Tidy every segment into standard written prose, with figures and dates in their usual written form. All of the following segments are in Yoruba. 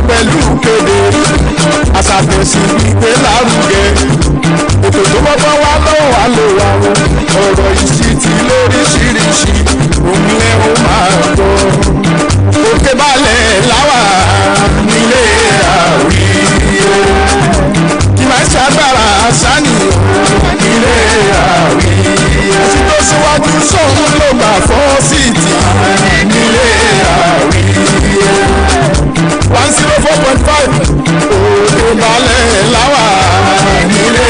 pẹ̀lú kéde àṣàtẹ̀sí gbígbé lárugẹ ètò tó bọ́bọ́ wá lọ́wọ́ wá lò wá wọn ọ̀rọ̀ ìṣítí lóríṣiríṣi òun lẹ́ ó máa gbọ́ òkè balẹ̀ láwà nílé Àwíyé kí máa ṣàgbára sani nílé Àwíyé tí tó síwájú sóhun ló gbà fọ́ síìtì nílé Àwíyé 104.5 òkè balẹ̀ láwà nílé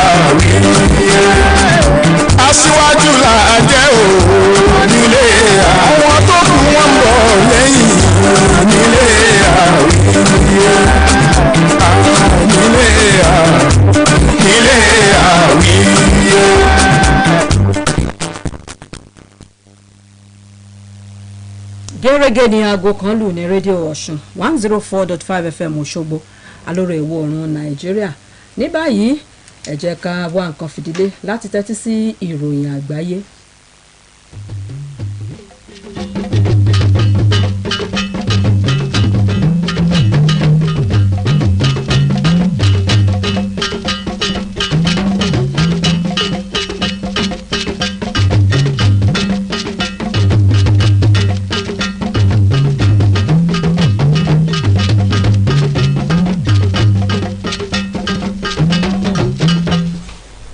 Àwíyé aṣíwájú là jẹ́ o nílé àwọn tó kù wọ́n bọ̀ lẹ́yìn nílé Àwíyé nílé Àwíyé. gẹ́gẹ́ ní aago kan lù ní rédíò Ọ̀ṣun 104.5 FM Òṣogbo alóore ìwọ̀ oòrùn Nàìjíríà ní báyìí ẹ jẹ́ ká wá nǹkan fìdílé láti tẹ́tí sí ìròyìn àgbáyé.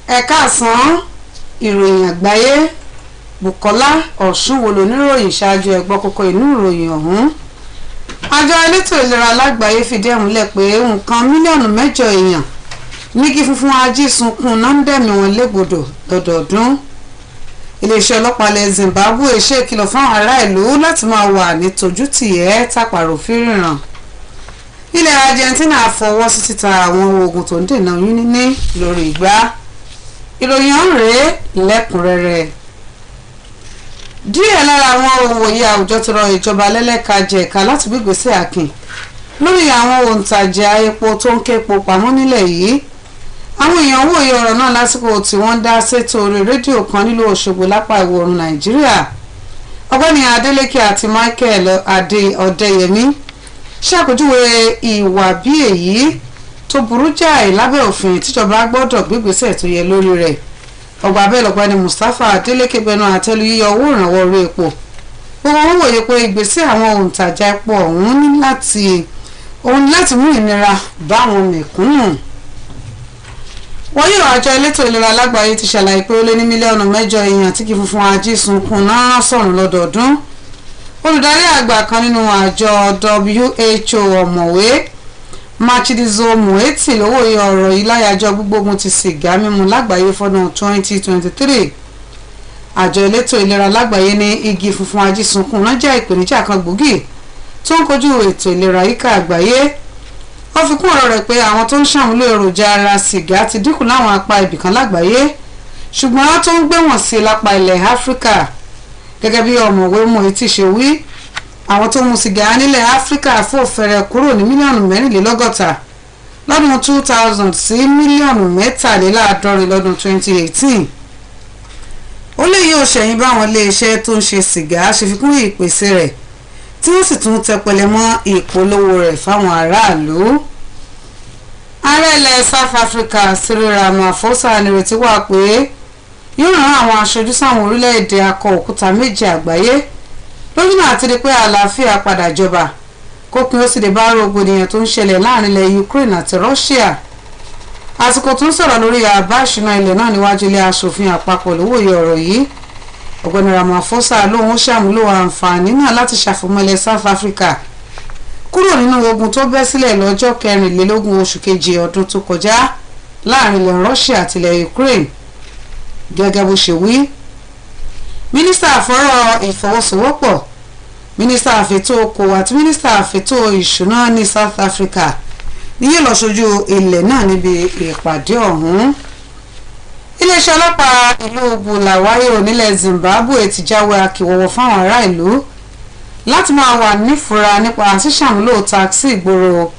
ẹ káàsán ìròyìn àgbáyé Bùkọ́lá Ọ̀ṣunwòlò níròyìn ṣáájú ẹgbọ́ kókó inú ìròyìn ọ̀hún. Àjọ elétò ìlera lágbàáyé fìdí ẹ̀ múlẹ̀ pé nǹkan mílíọ̀nù 8 èèyàn nígi funfun ajísunkun náà ń dẹ̀mí wọn légbodò lọ́dọọdún. Iléeṣẹ́ ọlọ́pàá ilẹ̀ Zimbabwe ṣe ìkìlọ̀ fún àwọn ará ìlú láti máa wà ní tójútìẹ́ tàpàrọ̀ fírìràn. Ilẹ̀ Argentina fọwọ́ sí títa àwọn oògùn tó ń dènà oyún níní lórí ìgbà. Ìròyìn ọ̀hún rèé lẹ́kùnrẹ́rẹ́. Díẹ̀ lára àwọn òwòye àwùjọ ti rọ ìjọba lẹ́lẹ́kajẹ̀ka láti gbégbèsè àkìn lórí àwọn òǹtajà epo tó ń képo pamọ́ nílẹ̀ yìí. Àwọn èèyàn wòye ọ̀rọ̀ náà lásìkò tí wọ́n dá sétò orí rédíò kan nílùú Òṣogbo lápá ìwọ̀ oòrùn Nàìjíríà. Ọ̀gbẹ́ni Adélékè àti Michael Ọ̀dẹ́yẹmí ṣàpèjúwe ìwà bí èyí tó burú jáì lábẹ́ òfin tíjọba gbọ́dọ̀ gbégbèsè tó yẹ lórí rẹ̀. Ọgbà bẹ́ẹ̀ lọ́gbẹ́ni Mustapha Adélékè bẹnu àtẹ́lu yíyọ owó ìrànwọ́ orí epo. Gbogbo wọn wòye pé ìgbésẹ̀ àwọn òǹtajà epo ọ̀hún ní láti mú ìnira bá àwọn mẹ̀kúnnù. Wọ́n yóò àjọ elétò ìlera lágbàáyé ti ṣàlàyé pé ó lé ní mílíọ̀nù 8 èèyàn tí kì í funfun ajísunkun náà sọ̀rùn lọ́dọọdún. Olùdarí àgbà kan nínú àjọ WHO ọ̀mọ̀wé Machidiso Moeti ló wòye ọ̀rọ̀ yìí láyàjọ́ gbígbógun ti sìgá mímu lágbàáyé fọ́dún 2023. Àjọ elétò ìlera lágbàáyé ní igi funfun ajísunkun náà jẹ́ ìpèníjà kan gbòógì tó ń kojú ètò ìlera yíká àgbáyé. Ó fi kún ọ̀rọ̀ rẹ̀ pé àwọn tó ń ṣàmúlò èròjà ara sìgá ti dínkù láwọn apá ibìkan lágbàáyé ṣùgbọ́n wọ́n tó ń gbé wọ̀n sí lápá ilẹ̀ Áfíríkà. Gẹ́gẹ́ bí ọ̀mọ̀wé Moeti ṣe wí, àwọn tó mu sìgá nílẹ̀ Áfíríkà fò fẹ̀rẹ̀ kúrò ní mílíọ̀nù 64 lọ́dún 2000 sí mílíọ̀nù 63 lọ́dún 2018. Ó lè yí òṣèyìn báwọn iléeṣẹ́ tó ń ṣe sìgá ṣe fi kún ìpèsè rẹ̀ tí wọ́n sì tún tẹpẹlẹ mọ́ ìpolówó rẹ̀ fáwọn aráàlú. Ààrẹ ilẹ̀ South Africa Cyril Ramaphosa nírètí wà pé yóò rán àwọn aṣojú sáwọn orílẹ̀-èdè akọ òkúta méjì àgbáyé lójúnà àti rí pé àlàáfíà padà jọba kópin ó sì lè bá rògbòdìyàn tó ń ṣẹlẹ̀ láàrin ilẹ̀ Ukraine àti Russia. Àsìkò tó ń sọ̀rọ̀ lórí àbá ìṣúná ilẹ̀ náà níwájú ilé aṣòfin àpapọ̀ ló wòye ọ̀rọ̀ yìí. Ọ̀gbẹ́ni Ramaphosa lóun ṣàmúlò àǹfààní náà láti ṣàfọmọ́lẹ̀ South Africa kúrò nínú ogun tó bẹ́ sílẹ̀ lọ́jọ́ 24 oṣù kejì ọdún tó kọjá láàrin ilẹ̀ Russia àti ilẹ̀ Ukraine. Gẹ́gẹ́ bó ṣe wí, mínísítà fọ́rọ̀ ìfọwọ́sowọ́pọ̀, mínísítà àfètò okòwò àti mínísítà àfètò ìṣúná ní South Africa ní yóò lọ ṣojú ilẹ̀ náà níbi ìpàdé ọ̀hún. Iléeṣẹ́ ọlọ́pàá ìlú Bulawayo nílẹ̀ Zimbabwe ti jáwé akíwọ́wọ́ fáwọn ará ìlú láti máa wà nífura nípa ṣíṣàmúlò táksì ìgboro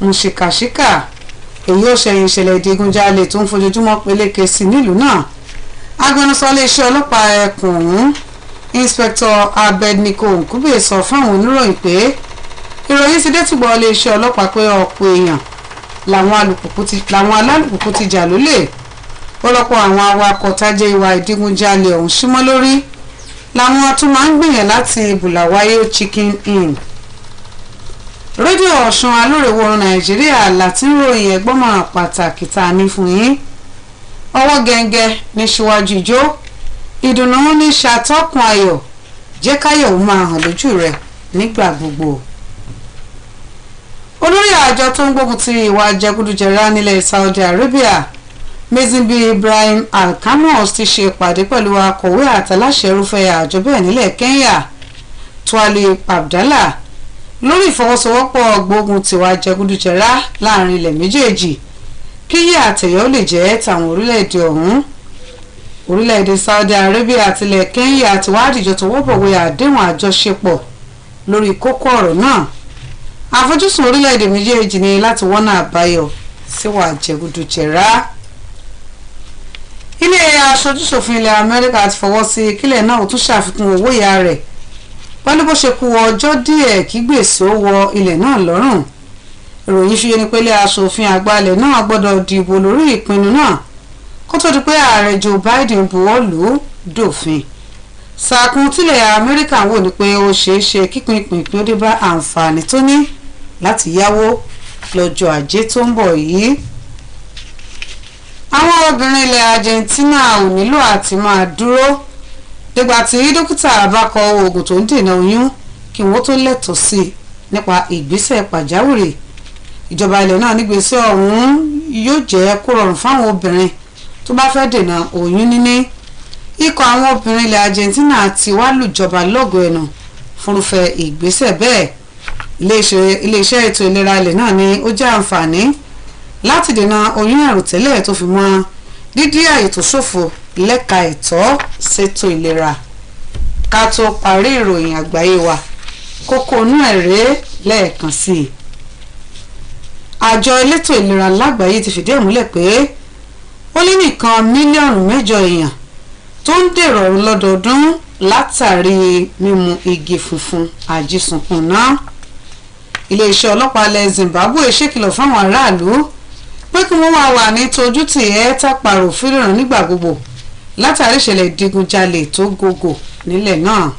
mùṣìkàṣìkà. Èyí ò ṣẹ̀yìn ìṣẹ̀lẹ̀ ìdigunjalè tó ń fojoojúmọ́ peléke sí nílùú náà. Agbẹnusọ iléeṣẹ́ ọlọ́pàá ẹkùn ọ̀hún Inspector Abednego Nkube sọ fáwọn oníròyìn pé ìròyìn ti dé tìgbọ́ iléeṣẹ́ ọlọ́pàá pé ọ̀pọ̀ èèyàn làwọn alálùpùpù ti jà lólè ọ̀pọ̀lọpọ̀ àwọn awakọ̀ tájẹ́ ìwà ìdígunjalè ọ̀hún símọ́ lórí làwọn tún máa ń gbìyànjú láti bùlàwáyé chicken inn. rédíò ọ̀ṣun alórèwòrán nàìjíríà láti ń ròyìn ẹgbọ́mọ̀ràn pàtàkì tá a ní fún yín. ọwọ́ gẹ́ngẹ́ ní síwájú ijó ìdùnnú ní ṣàtọ́kùn ayọ̀ jẹ́ káyọ̀ máa hàn lójú rẹ̀ nígbà gbogbo. olórí àjọ tó ń gbógun ti ìwà jẹgúdújẹrá nílẹ̀ Saudi Arabia Mezimbi Ibrahim Alkamos ti ṣe ìpàdé pẹ̀lú akọ̀wé àtàláṣẹ irúfẹ́ àjọ bẹ́ẹ̀ nílẹ̀ Kenya Twali Abdallah lórí ìfọwọ́sowọ́pọ̀ gbógun tiwa jẹgúdújẹrá láàrin ilẹ̀ méjèèjì kíyè àtẹ̀yọ́ lè jẹ́ tàwọn orílẹ̀-èdè ọ̀hún. orílẹ̀-èdè Saudi Arabia àtilẹ̀ Kenya ti wá dìjọ tó wọ́pọ̀wé àdéhùn àjọṣepọ̀ lórí kókó ọ̀rọ̀ náà. àfojúsùn orílẹ̀-èdè méjèèjì ni láti wọ́nà àbáyọ síwà jẹgúdújẹrá. ilé aṣojúṣòfin ilẹ̀ Amẹ́ríkà ti fọwọ́ sí kílẹ̀ náà ó tún ṣàfikún owó ìyá rẹ̀ pẹ̀lú bó ṣe kù ọjọ́ díẹ̀ kí gbèsè ó wọ ilẹ̀ náà lọ́rùn. ìròyìn fi ni pé ilé aṣòfin àgbà ilẹ̀ náà gbọ́dọ̀ dìbò lórí ìpinnu náà kó tó di pé ààrẹ Joe Biden buwọ́ lù ú dòfin. sàkún tílẹ̀ Amẹ́ríkà wò ní pé ó ṣeé ṣe kípin ìpín ó dé bá àǹfààní tó ní láti yáwó lọ́jọ́ ajé tó ń bọ̀ yìí. àwọn obìnrin ilẹ̀ Argentina ò nílò àti máa dúró dìgbà tí dókítà bá kọ oògùn tó ń dènà oyún kí wọ́n tó lẹ́tọ̀ọ́ sí i nípa ìgbésẹ̀ pàjáwìrì. ìjọba ilẹ̀ náà nígbésẹ̀ ọ̀hún yóò jẹ́ kó rọrùn fáwọn obìnrin tó bá fẹ́ dènà oyún níní. ikọ̀ àwọn obìnrin ilẹ̀ Argentina ti wá lùjọba lọ́gọ̀ ẹnu fúnrúfẹ́ ìgbésẹ̀ bẹ́ẹ̀. iléeṣẹ́ ètò ìlera ilẹ̀ náà ni ó jẹ́ àǹfààní láti dènà oyún àròtẹ́lẹ̀ tó fi mọ́ dídí àyè tó ṣòfò lẹ́ka ẹ̀tọ́ ṣètò ìlera. ká tó parí ìròyìn àgbáyé wa kókó inú ẹ̀rẹ́ lẹ́ẹ̀kan sí i. àjọ elétò ìlera lágbàáyé ti fìdí ẹ̀ múlẹ̀ pé ó lé nìkan mílíọ̀nù 8 èèyàn tó ń dèrò ọ̀run lọ́dọọdún látàrí mímu igi funfun àjísunkun náà. iléeṣẹ́ ọlọ́pàá ilẹ̀ Zimbabwe ṣèkìlọ̀ fáwọn aráàlú pé kí wọ́n wà ní tójútì ẹ̀ tápàrò fílẹ̀ràn nígbà gbogbo látàrí ìṣẹ̀lẹ̀ ìdigunjalè tó gògò nílẹ̀ náà.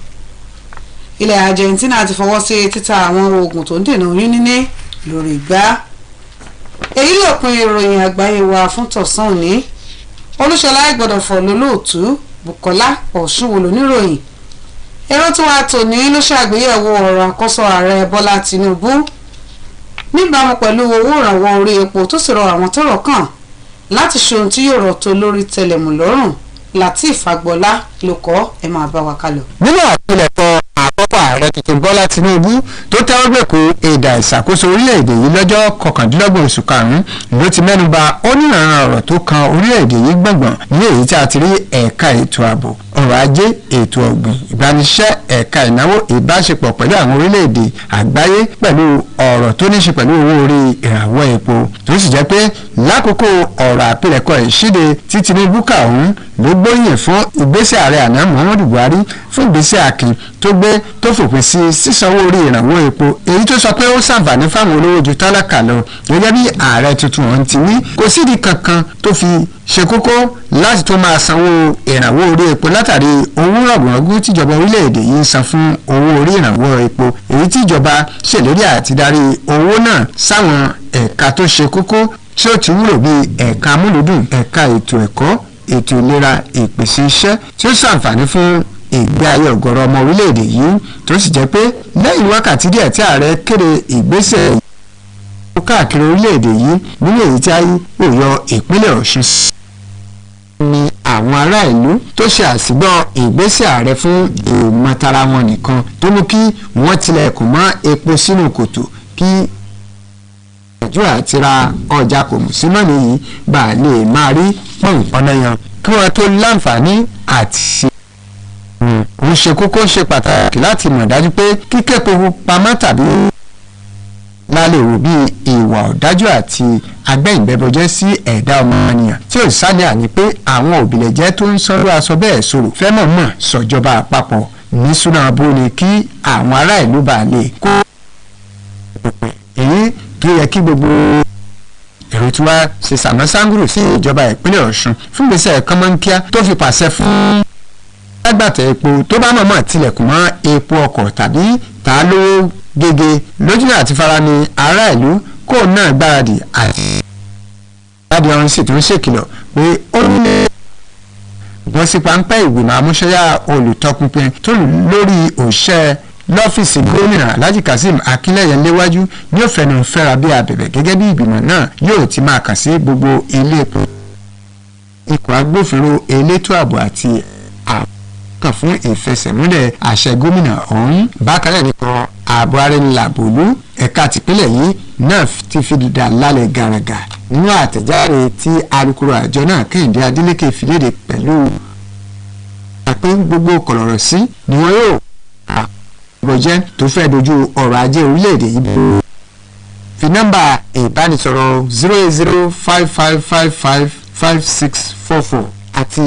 ilẹ̀ Argentina ti fọwọ́ sí títa àwọn oògùn tó ń dènà oyún níní lórí igbá. èyí lópin ìròyìn àgbáyé wa fún tọ̀sán òní. Olúṣọlá Ìgbọ̀dọ̀fọ̀ lólóòtú Bùkọ́lá Ọ̀ṣunwòlò níròyìn. èrò tí wàá tòní ló ṣàgbéyẹ̀wò ọ̀rọ̀ àkọ́sọ ààrẹ Bọ́lá Tinubu níbàámu pẹ̀lú owó ìrànwọ́ orí epo tó sì rọ àwọn tọ́rọ̀ kàn láti ṣe ohun tí yóò rọ̀ tó lórí tẹlẹ̀mù lọ́rùn. Lateef Agboola ló kọ́ ẹ máa bá wa kálọ. nínú àpilẹ̀kọ àkọ́kọ́ ààrẹ tuntun Bọ́lá Tinubu tó tẹ́wọ́ gbèkú èdà ìṣàkóso orílẹ̀-èdè yìí lọ́jọ́ 29 oṣù karùn-ún ló ti mẹ́nuba onírànran ọ̀rọ̀ tó kan orílẹ̀-èdè yìí gbọ̀ngbọ̀n ní èyí tí a ti rí ẹ̀ka ètò ààbò ọrọ̀ ajé ètò ọ̀gbìn ìbániṣẹ́ ẹ̀ka ìnáwó ìbáṣepọ̀ pẹ̀lú àwọn orílẹ̀-èdè àgbáyé pẹ̀lú ọ̀rọ̀ tó ní ṣe pẹ̀lú owó orí ìrànwọ́ epo tó sì jẹ́ pé lákòókò ọ̀rọ̀ àpilẹ̀kọ ìṣíde tí Tinubu kà ọ̀hún ló gbóyìn fún ìgbésẹ̀ ààrẹ àná Muhammadu Buhari fún ìgbésẹ̀ akin tó gbé tó fòpin sí sísanwó orí ìrànwọ́ epo èyí tó sọ pé ó ṣàǹfààní fáwọn olówó ju tálákà lọ gẹ́gẹ́ bí ààrẹ tuntun ọ̀hún ti ní kò sídìí kankan tó fi ṣe kókó láti tó máa sanwó ìrànwọ́ orí epo látàrí owó rọ̀gùnrọ̀gùn tíjọba orílẹ̀-èdè yìí ń san fún owó orí ìrànwọ́ epo èyí tíjọba ṣèlérí àti darí owó náà sáwọn ẹ̀ka tó ṣe kókó tí ó ti wúlò bíi ẹ̀ka amúlùdùn ẹ̀ka ètò ẹ̀kọ́ ètò ìlera ìpèsè iṣẹ́ tí ó ṣàǹfààní fún ìgbé ayé ọ̀gọ̀rọ̀ ọmọ orílẹ̀-èdè yìí tó sì jẹ́ pé lẹ́yìn wákàtí díẹ̀ tí ààrẹ kéde ìgbésẹ̀ káàkiri orílẹ̀-èdè yìí nínú èyí tí ayé ò yọ ìpínlẹ̀ Ọ̀ṣun ní àwọn ará ìlú tó ṣe àsìgbọ́ ìgbésẹ̀ ààrẹ fún ìmọ̀tara wọn nìkan tó mú kí wọ́n tilẹ̀kùn mọ́ epo sínú kòtò kí nàìjíríà ti ra ọjà kò mú sí mọ́ni yìí bá a lè máa rí pọ̀npọ́nà yan kí wọ́n tó láǹfààní àti ń ṣe kókó ṣe pàtàkì láti mọ̀ dájú pé kíkẹ́pọ̀ pamọ́ tàbí lálẹ́ wò bí ìwà ọ̀dájú àti agbẹ́yìnbẹ́bọjẹ́ sí ẹ̀dá ọmọnìyàn tí ò sálẹ̀ àní pé àwọn òbílẹ̀jẹ́ tó ń sọ́rọ́ aṣọ bẹ́ẹ̀ sọ̀rọ̀ fẹ́mọ̀mọ̀ sọ̀jọba àpapọ̀ ní súná abúlé kí àwọn ará ìlú bá lè kó tó yẹ kí gbogbo èrò tí wàá ṣe sàmọ́ sángúrù sí ìjọba ìpínlẹ̀ Ọ̀ṣun fún gbèsè kọ́mọ́nkíá tó fi pàṣẹ fún alágbàtà epo tó bá mọ̀ọ́mọ̀ tilẹ̀kùn mọ́ epo ọkọ̀ tàbí tà á lówó gègé lójúnà àti farani ará ìlú kó náà gbáradì àti ìwádìí ọ̀hún sì tún ṣèkìlọ̀ pé ó ní wọ́n sì páńpẹ́ ìgbìmọ̀ amúṣẹ́yà olùtọpinpin tó lórí òṣìṣẹ́ lọ́fíìsì gómìnà Alhaji Kazeem Akínlẹ́yẹ léwájú ní ó fẹnu fẹ́ra bí abẹ̀bẹ̀ gẹ́gẹ́ bí ìgbìmọ̀ náà yóò ti máa kàn sí gbogbo ilé epo ikọ̀ agbófinró elétò ààbò àti àkàn fún ìfẹsẹ̀múlẹ̀ àṣẹ gómìnà ọ̀hún. bákan náà nìkan ààbò arẹnilàbòlú ẹ̀ka tìpínlẹ̀ yìí náà ti fi dà lálẹ́ gàràgà nínú àtẹ̀jáde tí alukoro àjọ náà Kẹ́hìndé Adélékè fi léde pẹ̀lú àpé gbogbo kọ̀lọ̀rọ̀ sí ni wọ́n yóò àbọ̀jẹ́ tó fẹ́ dojú ọrọ̀ ajé orílẹ̀-èdè yìí bò. fi nọ́mbà ìbánisọ̀rọ̀ 08055555644 àti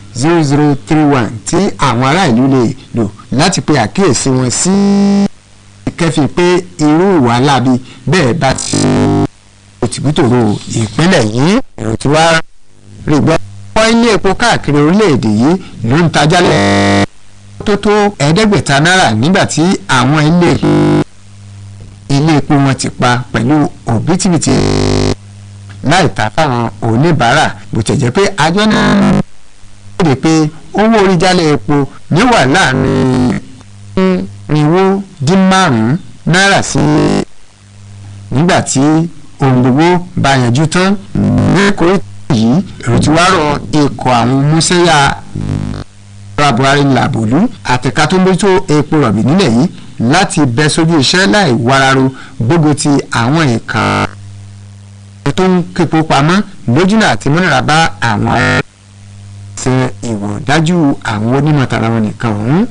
041300031 tí àwọn ará ìlú lè lò láti pe àkíyèsí wọn sí kẹ́fì pé irú ìwà láabi bẹ́ẹ̀ bá ti òtìbútòrò ìpínlẹ̀ yìí èrò tí wàá rí gbọ́. wọ́n ilé epo káàkiri orílẹ̀-èdè yìí ló ń tajálẹ̀ tó ẹ̀ẹ́dẹ́gbẹ̀ta náírà nígbà tí àwọn ilé epo wọn ti pa pẹ̀lú òbítíbitì láì ta fáwọn oníbàárà bó tẹ̀ jẹ́ pé àjọ náà kéde pé owó orí jálẹ̀ epo ní wà láàrin $450 náírà sí nígbà tí ohun gbogbo bá yanjú tán ní kórìtà yìí èrò tí wàá rọ ikọ̀ àwọn mọ́sẹ́yà Buhari làbòlú àtẹ̀ka tó ń bójútó epo rọ̀bì nílẹ̀ yìí láti bẹ́ sójú iṣẹ́ láì wararo gbógun ti àwọn ẹ̀ka tó ń képo pamọ́ lójúnà àti múnira bá àwọn ṣe ìwọ̀n dájú àwọn onímọ̀ tara wọn nìkan ọ̀hún.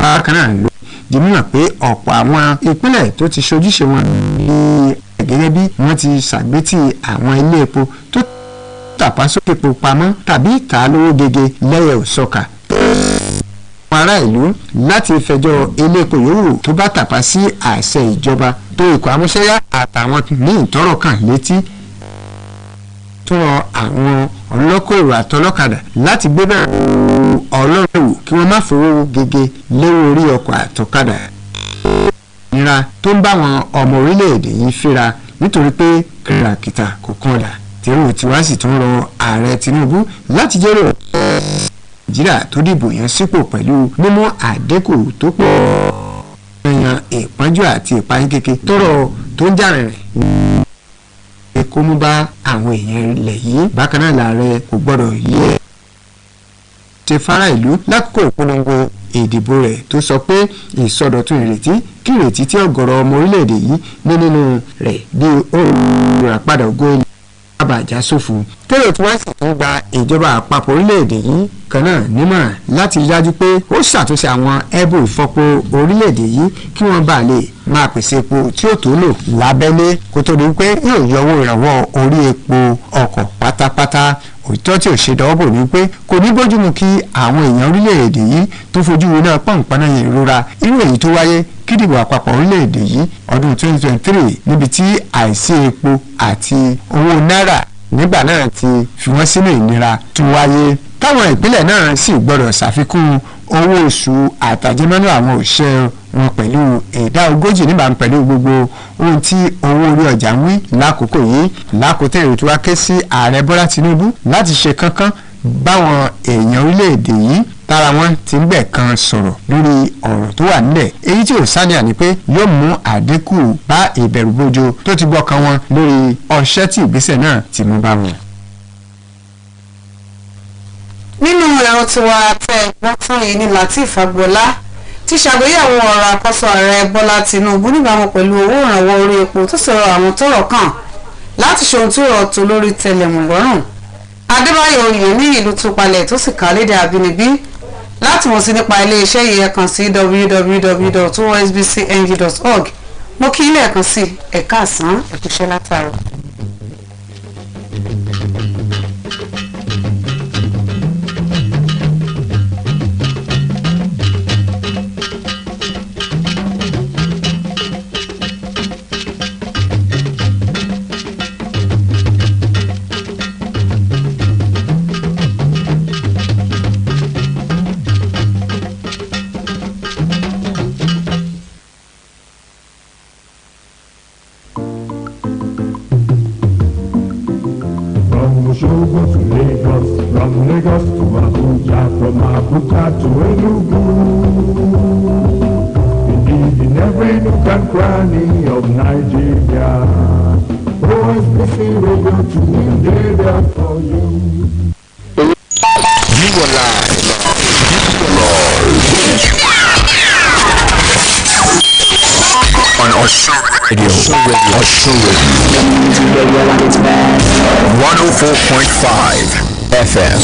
bákan náà ló di mímọ̀ pé ọ̀pọ̀ àwọn ìpínlẹ̀ tó ti ṣojúṣe wọn ní gẹ́gẹ́ bí wọ́n ti ṣàgbétì àwọn ilé epo tó tàpá sókè epo pamọ́ tàbí tà á lówó gègé lẹ́yẹ̀ òsọ̀kà àwọn ará ìlú láti fẹjọ́ ilé epo yòówù tó bá tàpá sí àṣẹ ìjọba tó ikọ̀ amúṣẹ́yá àtàwọn míì tọ́rọ̀ kàn létí tó rọ àwọn ọlọ́kọ̀ èrò àtọlọ́kadà láti gbé bẹ́ẹ̀ ọlọ́run wò kí wọ́n má fowó gègé léwó orí ọkọ̀ àtọ̀kadà ìnira tó ń bá àwọn ọmọ orílẹ̀-èdè yìí fínra nítorí pé kìràkìtà kò kànlá tèrò tí wàá sì tún rọ ààrẹ Tinubu láti jẹ́rò Nàìjíríà tó dìbò yàn sípò pẹ̀lú mímú àdínkù tó pọ̀ yan ìpọ́njú àti ìpayín kéke tọrọ tó ń jà rẹ̀ kó mú bá àwọn èèyàn ilẹ̀ yìí. bákan náà làárẹ̀ kò gbọ́dọ̀ yẹ ṣe fara ìlú lákòókò ìpolongo ìdìbò rẹ̀ tó sọ pé ìsọdọ̀tun ìrètí kí ìrètí tí ọ̀gọ̀rọ̀ ọmọ orílẹ̀-èdè yìí ní nínú rẹ̀ bí olùràpadà ògo ilẹ̀ àbàjá sófo. tẹ́lẹ̀ tí wọ́n sì tún gba ìjọba àpapọ̀ orílẹ̀-èdè yìí kan náà nímọ̀ láti dájú pé ó ṣàtúnṣe àwọn ẹ̀bù ìfọpo orílẹ̀-èdè yìí kí wọ́n bá lè máa pèsè epo tí ó tó lò lábẹ́lé kó tó di pé yóò yọ owó ìrànwọ́ orí epo ọkọ̀ pátápátá. òtítọ́ tí ò ṣe dọ́wọ́ bò ní pé kò ní bójúmu kí àwọn èèyàn orílẹ̀-èdè yìí tó fojú winá pọ̀npọ̀nà ìrora irú èyí tó wáyé kídìbò àpapọ̀ orílẹ̀-èdè yìí ọdún 2023 níbi tí àìsí epo àti owó náírà nígbà náà ti fi wọ́n sínú ìnira tó wáyé. táwọn ìpínlẹ̀ náà sì gbọ́dọ̀ ṣàfikún owó oṣù àtàjẹmọ́nú àwọn òṣìṣẹ́ wọn pẹ̀lú ìdá 40 níbàámu pẹ̀lú gbogbo ohun tí owó orí ọjà ń wí lákòókò yìí. lákòótẹ́ ìrètí wá ké sí ààrẹ Bọ́lá Tinubu láti ṣe kánkán báwọn èèyàn orílẹ̀-èdè yìí tára wọn ti ń bẹ̀ kan sọ̀rọ̀ lórí ọ̀rọ̀ tó wà nílẹ̀ èyí tí ò sáníà ni pé yóò mú àdínkù bá ìbẹ̀rùbojo tó ti gbọ́kàn wọn lórí ọṣẹ́ tí ìgbésẹ̀ náà ti mú bá wọn. nínú ẹ̀rọ tiwa tẹ́ gbọ́ tán yìí ní Lateef Agboola ti ṣàgbéyẹ̀wò ọ̀rọ̀ àkọ́sọ ààrẹ Bọ́lá Tinubu níbàámu pẹ̀lú owó ìrànwọ́ orí epo tó sọ̀rọ̀ àwọn tọ́rọ̀ kàn láti ṣe ohun tí ó rọ̀ tó lórí tẹlẹ̀mù lọ́rùn. Adébáyọ̀ oyè ní ìlú Túpalẹ̀ tó sì kà lédè àbínibí láti mọ̀ sí nípa iléeṣẹ́ yìí ẹ kàn sí www.osbcng.org. mo kí ilé ẹ̀kan sí ẹ̀ka àsán ẹ̀kúṣẹ́ látàrọ. go to Lagos, from Lagos to Abuja, from Abuja to Enugu. Indeed, in every nook and cranny of Nigeria, OSBC Radio 2 is there for you. You are live. On Osun Radio. 104.5 FM.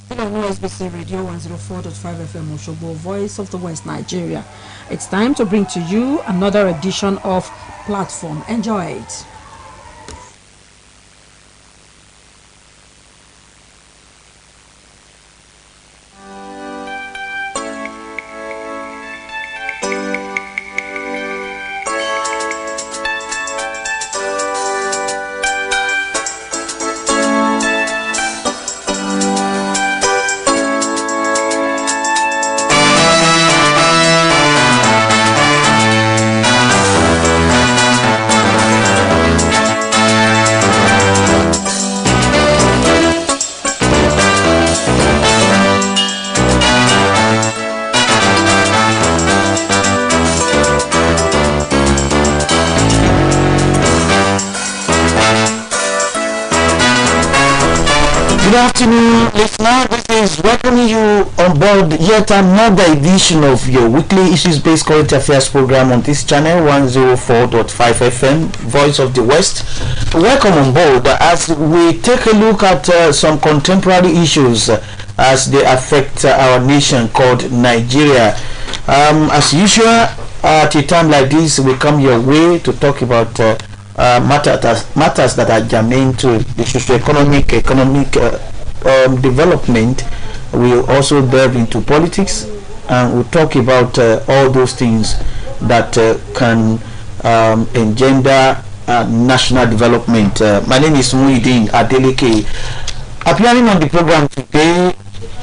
Still on OSBC Radio 104.5 FM Oshogbo, Voice of the West, Nigeria. It's time to bring to you another edition of Platform. Enjoy it. Good afternoon, listener. This is welcoming you on board yet another edition of your weekly issues-based current affairs program on this channel 104.5 FM, Voice of the West. Welcome on board as we take a look at some contemporary issues as they affect our nation called Nigeria. As usual, at a time like this, we come your way to talk about matters that are germane to the socio-economic development. We'll also delve into politics, and we'll talk about all those things that can engender national development. My name is Muhyiddin Adeleke. Appearing on the program today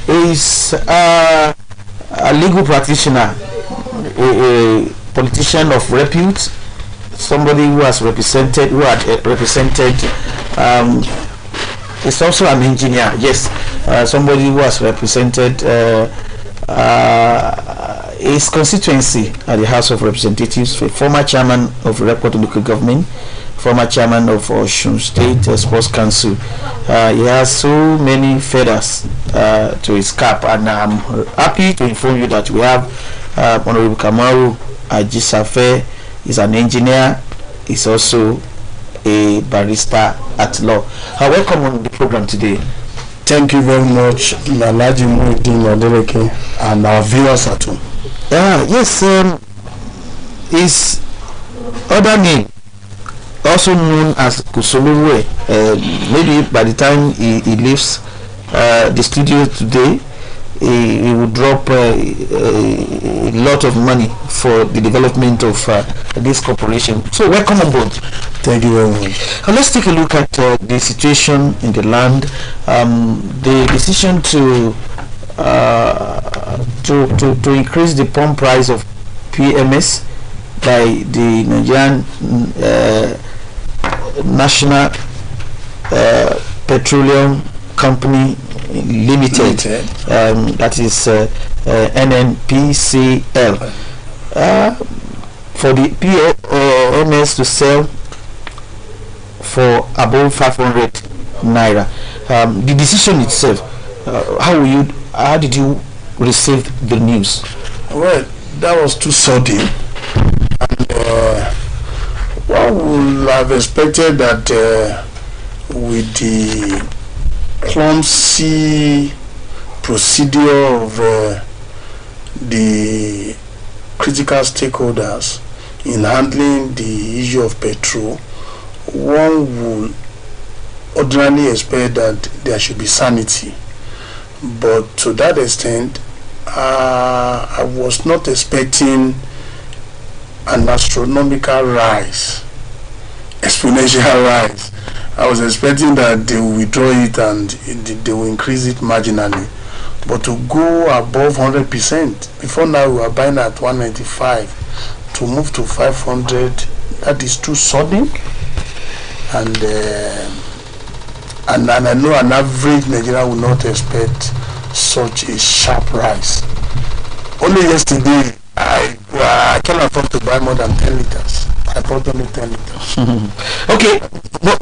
is a legal practitioner, a politician of repute, somebody who had represented is also an engineer, yes, somebody who has represented his constituency at the House of Representatives, a former chairman of Report Local Government, former chairman of Osun State Sports Council. He has so many feathers to his cap, and I'm happy to inform you that we have Honorable Kamaru Ajisafe. He's an engineer. He's also a barrister at law. Welcome on the program today. Thank you very much, Nalaji Muhyiddin Adeleke, and our viewers at home. Yes, his other name, also known as Kusoluwe, maybe by the time he leaves the studio today, he will drop a lot of money for the development of this corporation. So welcome on board. Thank you very much. Let's take a look at the situation in the land. The decision to increase the pump price of PMS by the Nigerian National Petroleum Company Limited. That is NNPCL, for the PMS to sell for above 500 naira. The decision itself, how did you receive the news? Well, that was too sudden, and one would have expected that with the clumsy procedure of the critical stakeholders in handling the issue of petrol, one would ordinarily expect that there should be sanity. But to that extent, I was not expecting an astronomical rise, exponential rise. I was expecting that they will withdraw it and they will increase it marginally. But to go above 100%, before now we were buying at 195, to move to 500, that is too sudden. and I know an average Nigerian will not expect such a sharp rise. Only yesterday, I can afford to buy more than 10 liters. I bought only 10 liters. Okay, but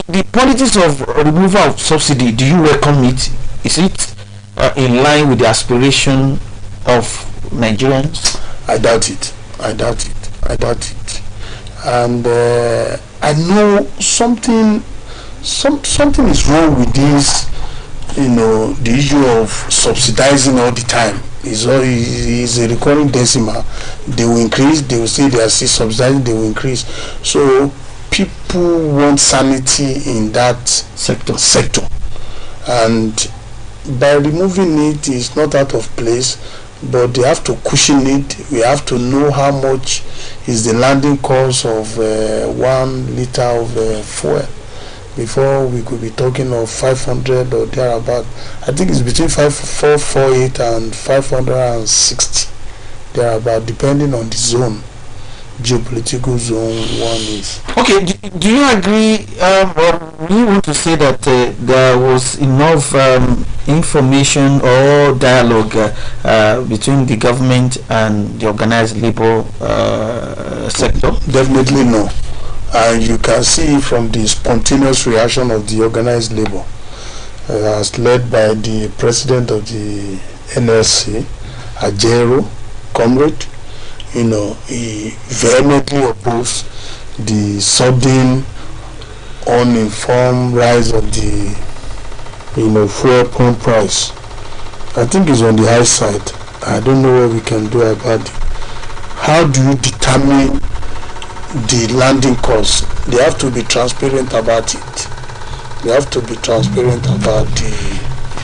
the politics of removal of subsidy, do you welcome it? Is it in line with the aspiration of Nigerians? I doubt it. And I know something is wrong with this, the issue of subsidizing all the time. Is a recurring decimal. They will increase, they will say they are still subsidizing, they will increase. So people want sanity in that sector. And by removing it is not out of place, but they have to cushion it. We have to know how much is the landing cost of 1 liter of fuel before we could be talking of 500 or thereabout. I think it's between 448 and 560 thereabout, depending on the zone, geopolitical zone one is. Okay, do you agree, or you want to say that there was enough information or dialogue between the government and the organized labor sector? Definitely no. And you can see from the spontaneous reaction of the organized labor, as led by the president of the NLC, Ajero, comrade, he vehemently opposed the sudden, uninformed rise of the, fuel pump price. I think it's on the high side. I don't know what we can do about it. How do you determine the landing cost? They have to be transparent about it.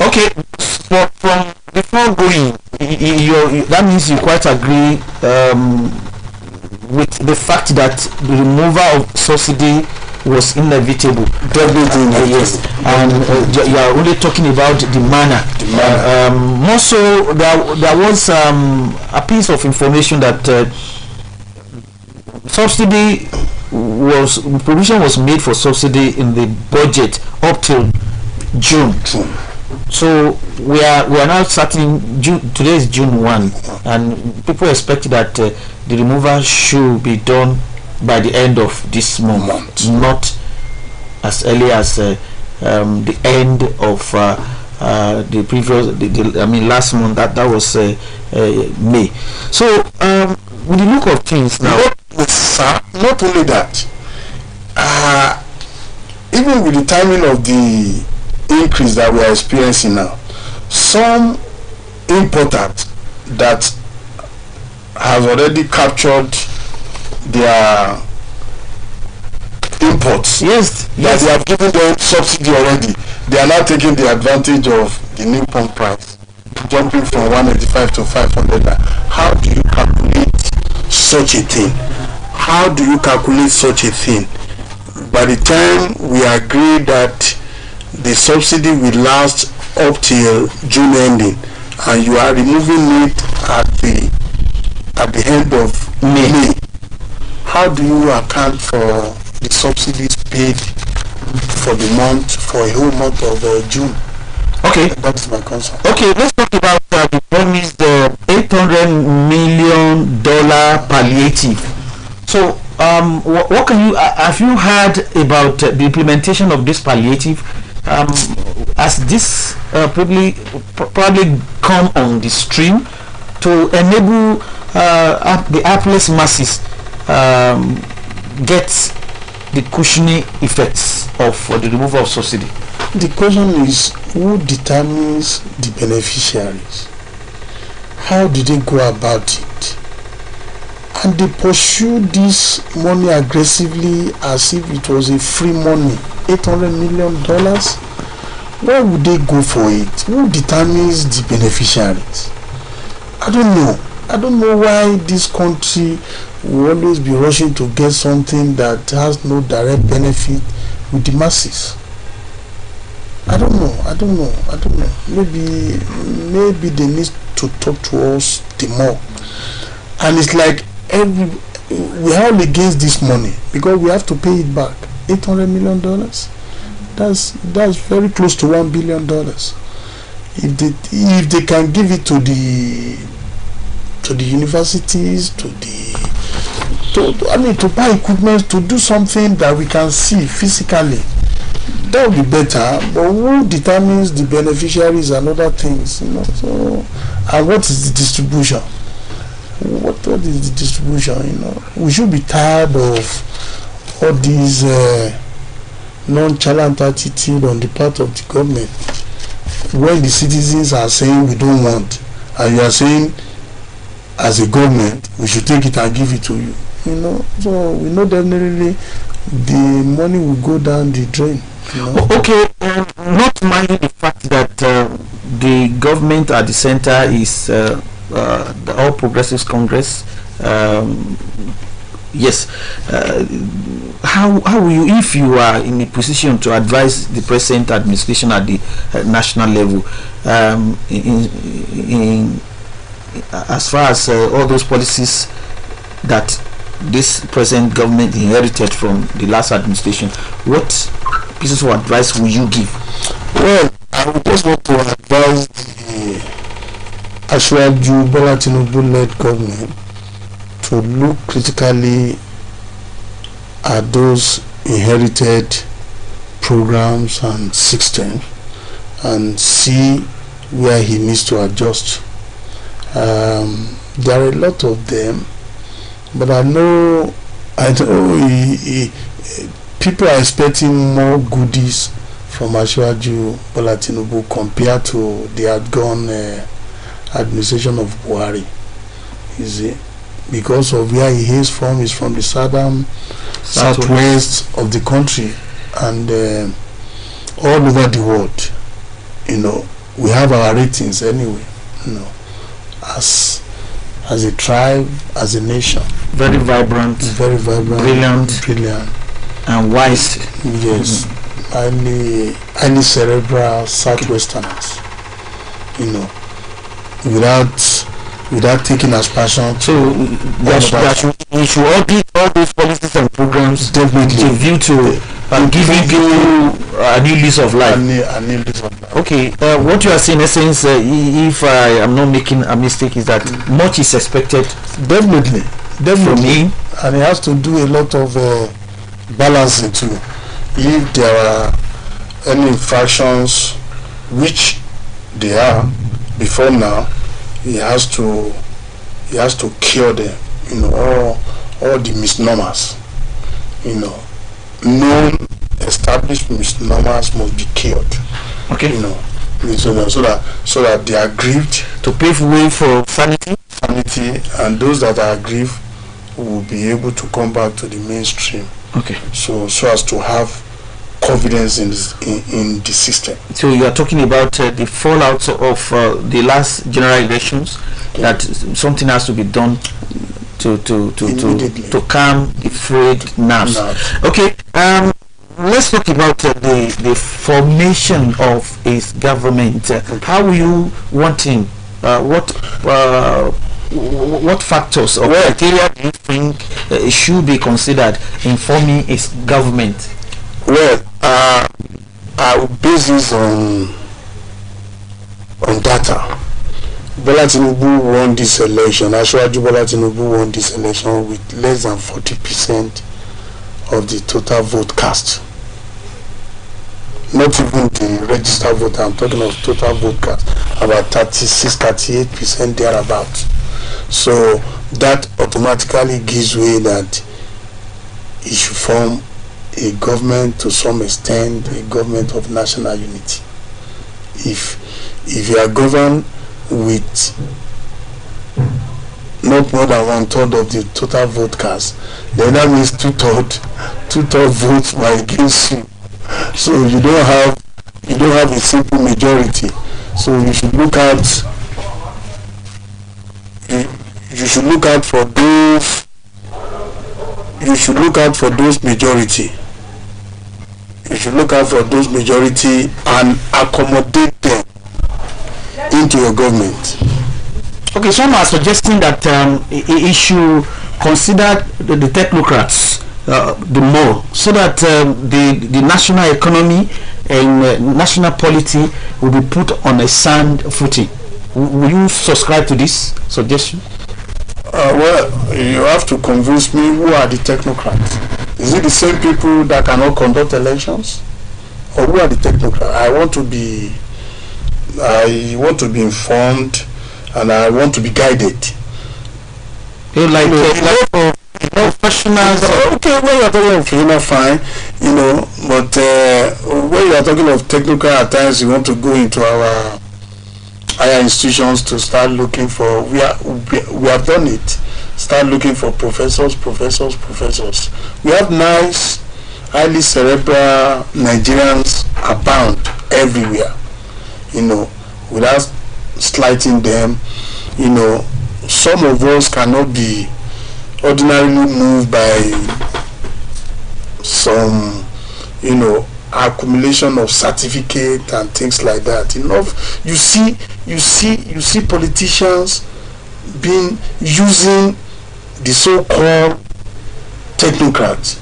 Okay, from before going, that means you quite agree with the fact that the removal of subsidy was inevitable. Definitely yes. And you are only talking about the manner. More so, there was a piece of information that provision was made for subsidy in the budget up till June. So we are now starting June. Today is June 1, and people expect that the removal should be done by the end of this month, not as early as the end of the previous. Last month that was May. So with the look of things now, not only that, even with the timing of the increase that we are experiencing now, some importers that have already captured their imports, yes, that they have given them subsidy already, they are now taking the advantage of the new pump price, jumping from 185 to 500. How do you calculate such a thing? By the time we agree that the subsidy will last up till June ending, and you are removing it at the end of May, how do you account for the subsidies paid for the month, for a whole month of June? Okay, that's my concern. Okay, let's talk about the promised $800 million palliative. So what can you have you heard about the implementation of this palliative? Has this probably come on the stream to enable the hapless masses get the cushioning effects of the removal of subsidy? The question is, who determines the beneficiaries? How do they go about it? And they pursue this money aggressively as if it was a free money. $800 million. Why would they go for it? Who determines the beneficiaries? I don't know why this country will always be rushing to get something that has no direct benefit with the masses. I don't know. Maybe they need to talk to us the more. And it's like we are all against this money because we have to pay it back. $800 million. That's very close to $1 billion. If they can give it to the universities, to buy equipment, to do something that we can see physically, that would be better. But who determines the beneficiaries and other things, you know? So, and what is the distribution? What is the distribution? You know, we should be tired of all these nonchalant attitude on the part of the government when the citizens are saying we don't want, and you are saying as a government we should take it and give it to you. You know, so we know definitely the money will go down the drain. You know? Okay, not minding the fact that the government at the center is the All Progressives Congress. Yes. How will you, if you are in a position to advise the present administration at the national level, in as far as all those policies that this present government inherited from the last administration, what pieces of advice will you give? Well, I would just want to advise the Asiwaju Bola Tinubu-led government to look critically at those inherited programs and systems and see where he needs to adjust. There are a lot of them, but I know people are expecting more goodies from Asiwaju Bola Tinubu compared to the outgone administration of Buhari. You see, because of where he is from the southwest of the country and all over the world. You know, we have our ratings anyway. You know, as a tribe, as a nation. Very vibrant, brilliant, and wise. Yes, highly cerebral Southwesterners. You know, without taking as passion. So we should audit all those policies and programs definitely with a view to giving people a new lease of life. A new lease of life. Okay, what you are saying, in essence, if I am not making a mistake, is that much is expected. Definitely from him, and he has to do a lot of balancing too. If there are any infractions, which there are before now, he has to cure them. You know, all the misnomers. You know, known established misnomers must be cured. Okay. You know, so that they are aggrieved to pave way for sanity, and those that are aggrieved will be able to come back to the mainstream. Okay. So as to have confidence in the system. So you are talking about the fallout of the last general elections, that something has to be done to calm the frayed nerves. Okay. Let's talk about the formation of his government. How are you wanting? What factors or criteria do you think should be considered in forming his government? Well, I will base this on data. Bola Tinubu won this election. Asiwaju Bola Tinubu won this election with less than 40% of the total vote cast. Not even the registered voter. I'm talking of total vote cast. About 36-38% thereabouts. So that automatically gives way that he should form a government, to some extent a government of national unity. If you are governed with not more than 1/3 of the total vote cast, then that means 2/3 votes were against you. So you don't have a simple majority. So you should look out for those. You should look out for those majority. You should look out for those majority and accommodate them into your government. Okay, some are suggesting that he should consider the technocrats the more, so that the national economy and national polity will be put on a sound footing. Will you subscribe to this suggestion? Well, you have to convince me, who are the technocrats? Is it the same people that cannot conduct elections? Or who are the technocrats? I want to be informed, and I want to be guided. You like professionals? Okay, when you are talking of professional, fine, but when you are talking of technical, at times you want to go into our higher institutions to start looking for. We have done it. Start looking for professors. We have nice, highly cerebral Nigerians abound everywhere. Without slighting them, some of us cannot be ordinarily moved by some, accumulation of certificate and things like that. You see politicians using the so-called technocrats.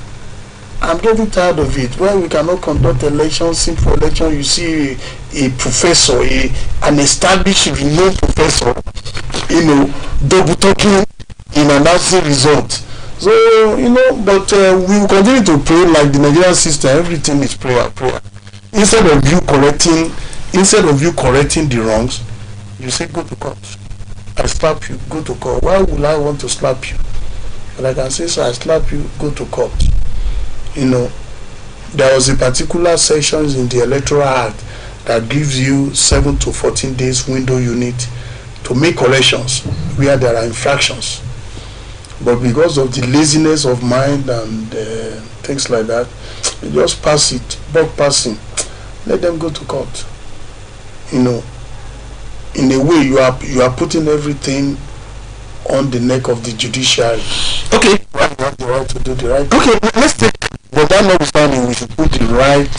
I'm getting tired of it. When we cannot conduct elections, simple election, you see a professor, an established, renowned professor, double talking in announcing results. So, but we will continue to pray like the Nigerian system. Everything is prayer. Instead of you correcting the wrongs, you say go to court. I slap you, go to court. Why would I want to slap you? But I can say, so I slap you, go to court. There was a particular section in the Electoral Act that gives you 7 to 14 days window unit to make corrections where there are infractions. But because of the laziness of mind and things like that, you just pass it, bug passing. Let them go to court. In a way, you are putting everything on the neck of the judiciary. Okay. You have the right to do the right thing. Okay, let's take. But that notwithstanding, we should put the round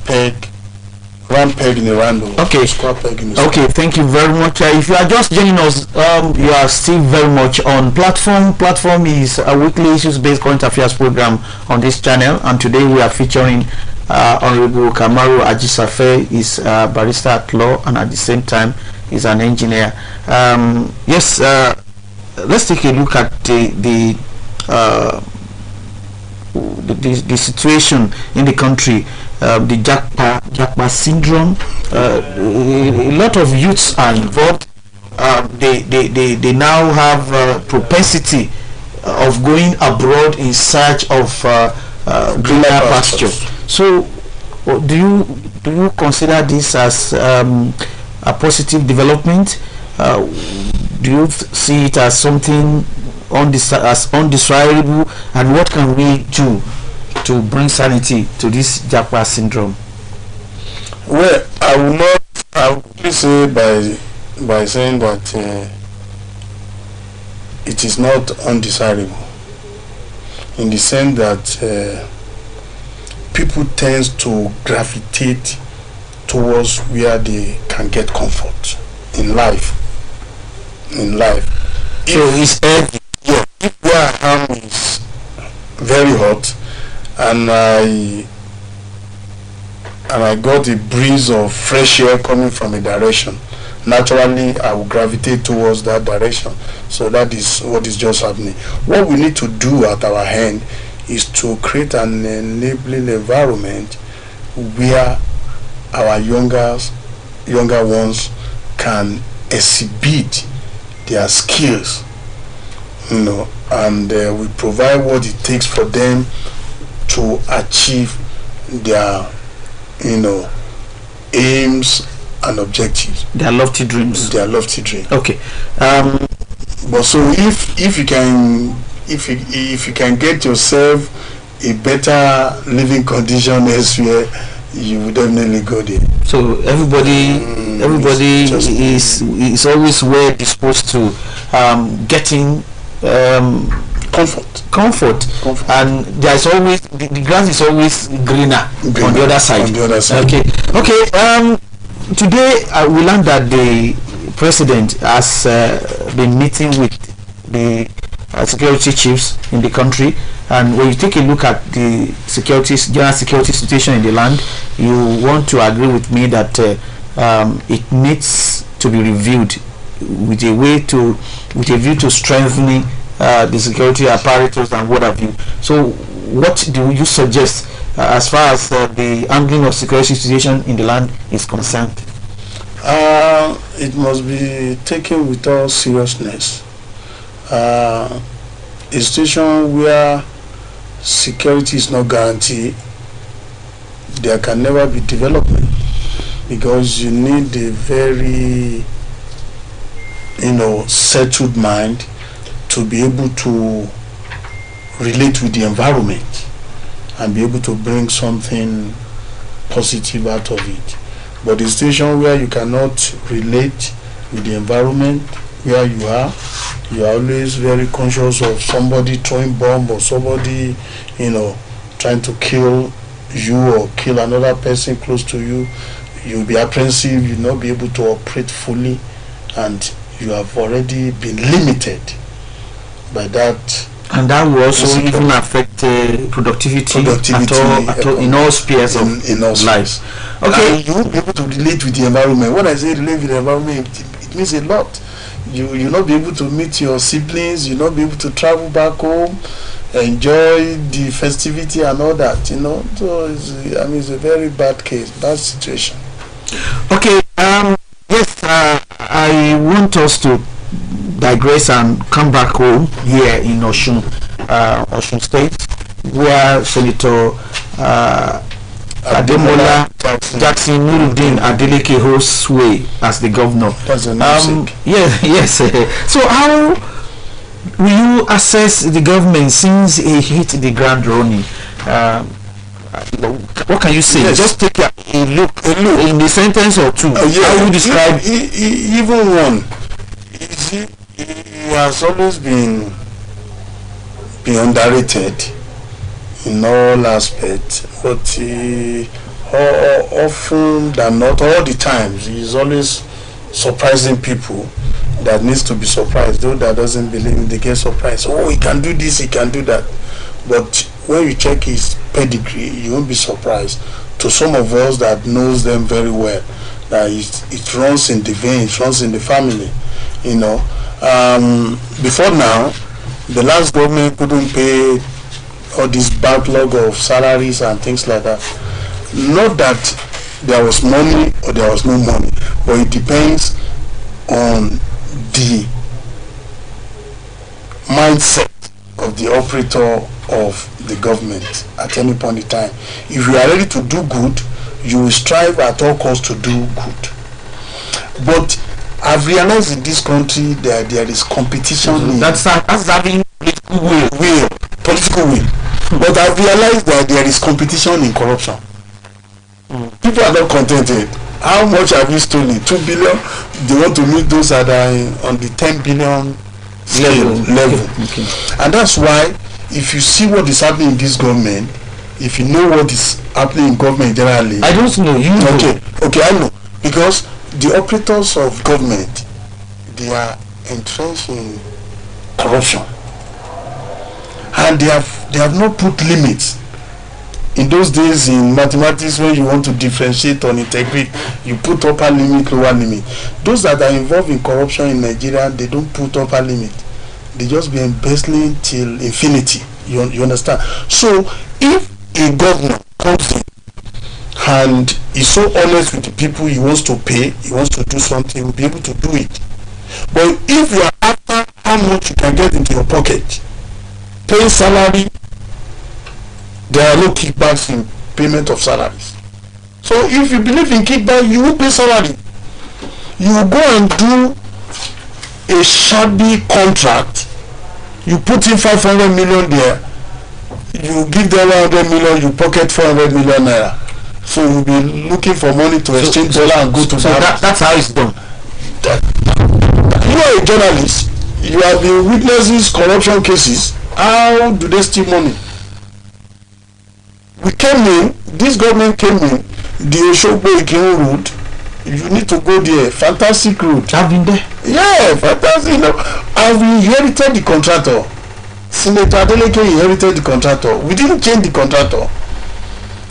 peg in the round hole. Okay. Square peg in the Okay, thank you very much. If you are just joining us, you are still very much on Platform. Platform is a weekly issues-based current affairs program on this channel, and today we are featuring Honorable Kamaru Ajisafe. Is barrister at law, and at the same time is an engineer. Yes, let's take a look at the situation in the country. The Japa syndrome. A lot of youths are involved. They now have propensity of going abroad in search of greener pasture. So, do you consider this as a positive development? Do you see it as something as undesirable? And what can we do to bring sanity to this Japa syndrome? Well, I would say by saying that it is not undesirable, in the sense that people tend to gravitate towards where they can get comfort in life. So it's heavy. Yeah, if where I am is very hot, and I got a breeze of fresh air coming from a direction, naturally I will gravitate towards that direction. So that is what is just happening. What we need to do at our hand is to create an enabling environment where our younger ones can exhibit their skills, and we provide what it takes for them to achieve their aims and objectives, their lofty dreams. Okay. But so if you can get yourself a better living condition elsewhere, you would definitely go there. So everybody is always well disposed to getting comfort, and there's always the grass is always greener on the other side. Okay. Today we learned that the president has been meeting with the security chiefs in the country, and when you take a look at the general security situation in the land, you want to agree with me that it needs to be reviewed with a view to strengthening the security apparatus and what have you. So what do you suggest as far as the handling of security situation in the land is concerned? It must be taken with all seriousness. A situation where security is not guaranteed, there can never be development, because you need a very settled mind to be able to relate with the environment and be able to bring something positive out of it. But the situation where you cannot relate with the environment where you are always very conscious of somebody throwing bomb or somebody trying to kill you or kill another person close to you. You'll be apprehensive, you'll not be able to operate fully, and you have already been limited by that. And that will also even affect productivity at all, in all spheres of life. Okay, you won't be able to relate with the environment. When I say relate with the environment, it means a lot. You'll not be able to meet your siblings, you'll not be able to travel back home, enjoy the festivity and all that, So it's a very bad case, bad situation. Okay, yes, I want us to digress and come back home here in Osun State, where Senator Ademola Jackson Nuruddin Adeleke holds sway as the governor. That's a yes. So how will you assess the government since he hit the ground running? What can you say? Yes. Just take a look in a sentence or two. How you describe even one? He has always been underrated in all aspects, but often than not, all the times, he's always surprising people that needs to be surprised. Those that doesn't believe, they get surprised. Oh, he can do this, he can do that. But when you check his pedigree, you won't be surprised. To some of us that knows them very well, that it runs in the vein, it runs in the family, Before now, the last government couldn't pay all this backlog of salaries and things like that. Not that there was money or there was no money, but it depends on the mindset of the operator of the government at any point in time. If you are ready to do good, you will strive at all costs to do good. But I've realized in this country that there is competition. That's having political will. But I've realized that there is competition in corruption. People are not contented. How much have you stolen? 2 billion. They want to meet those that are on the 10 billion level. Okay. And that's why, if you see what is happening in this government, if you know what is happening in government generally, I don't know. You know. Okay, I know, because the operators of government, they are entrenched in corruption, and they have not put limits. In those days in mathematics, when you want to differentiate or integrate, you put upper limit, lower limit. Those that are involved in corruption in Nigeria, they don't put upper limit. They just be embezzling till infinity. You understand? So if a governor comes in and is so honest with the people he wants to pay, he wants to do something, he'll be able to do it. But if you are after how much you can get into your pocket, paying salary, there are no kickbacks in payment of salaries. So if you believe in kickback, you will pay salary. You will go and do a shabby contract. You put in 500 million there. You give them 100 million, you pocket 400 million naira. So you'll be looking for money to exchange dollar and go to that's how it's done. You are a journalist. You have been witnessing corruption cases. How do they steal money? We came in, this government came in, the Oshogbo Ikiru road. You need to go there. Fantastic road. I've been there. Yeah, fantastic. I've inherited the contractor. Senator Adeleke inherited the contractor. We didn't change the contractor.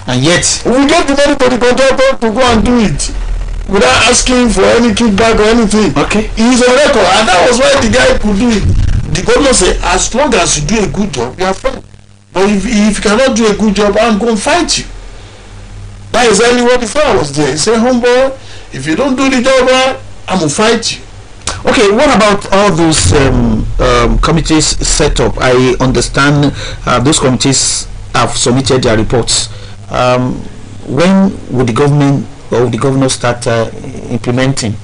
And yet, We gave the money to the contractor to go and do it without asking for any kickback or anything. okay. He's on record, and that was why the guy could do it. The governor said, as long as you do a good job, you are fine. But if you cannot do a good job, I'm going to fight you. That is exactly what the fellow was there. He said, homeboy, if you don't do the job right, I'm going to fight you. Okay, what about all those committees set up? I understand those committees have submitted their reports. When would the government or would the governor start implementing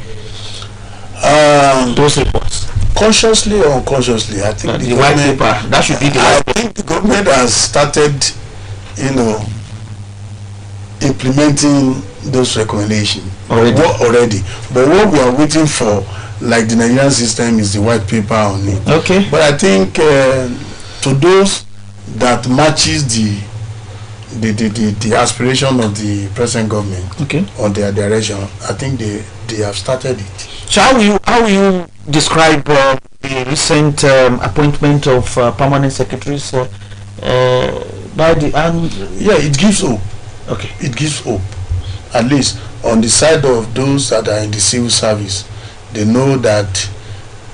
those reports? Consciously or unconsciously, I think The white paper, that should be the I white paper. think the government has started, implementing those recommendations already. But what we are waiting for, like the Nigerian system, is the white paper on it. Okay. But I think to those that matches the aspiration of the present government Okay. on their direction, I think they have started it. So how will you describe the recent appointment of permanent secretaries by the Yeah, it gives hope. Okay. It gives hope. At least on the side of those that are in the civil service, they know that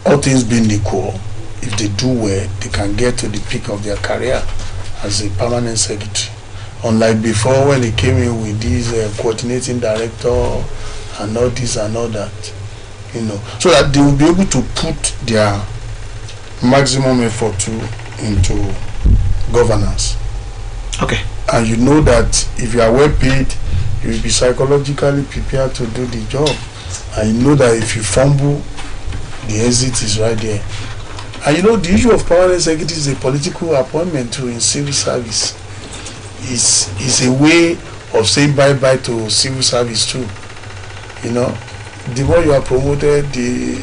all things being equal, if they do well, they can get to the peak of their career as a permanent secretary. Unlike before, when they came in with this coordinating director and all this and all that, so that they will be able to put their maximum effort into governance. Okay. And you know that if you are well paid, you will be psychologically prepared to do the job. And you know that if you fumble, the exit is right there. And the issue of permanent secretary is a political appointment too in civil service. It's a way of saying bye-bye to civil service too. The more you are promoted, the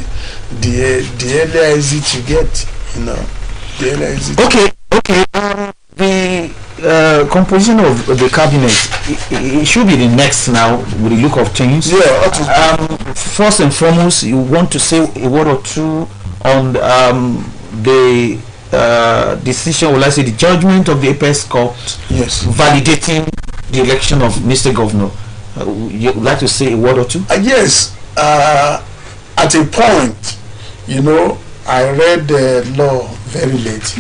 earlier exit you get. The earlier exit. Okay. The composition of the cabinet, it should be the next now with the look of things. Yeah. First and foremost, you want to say a word or two on the decision, or let's say the judgment of the Apex Court, Yes. validating the election of Mr. Governor. You would like to say a word or two? Yes. At a point, I read the law very late.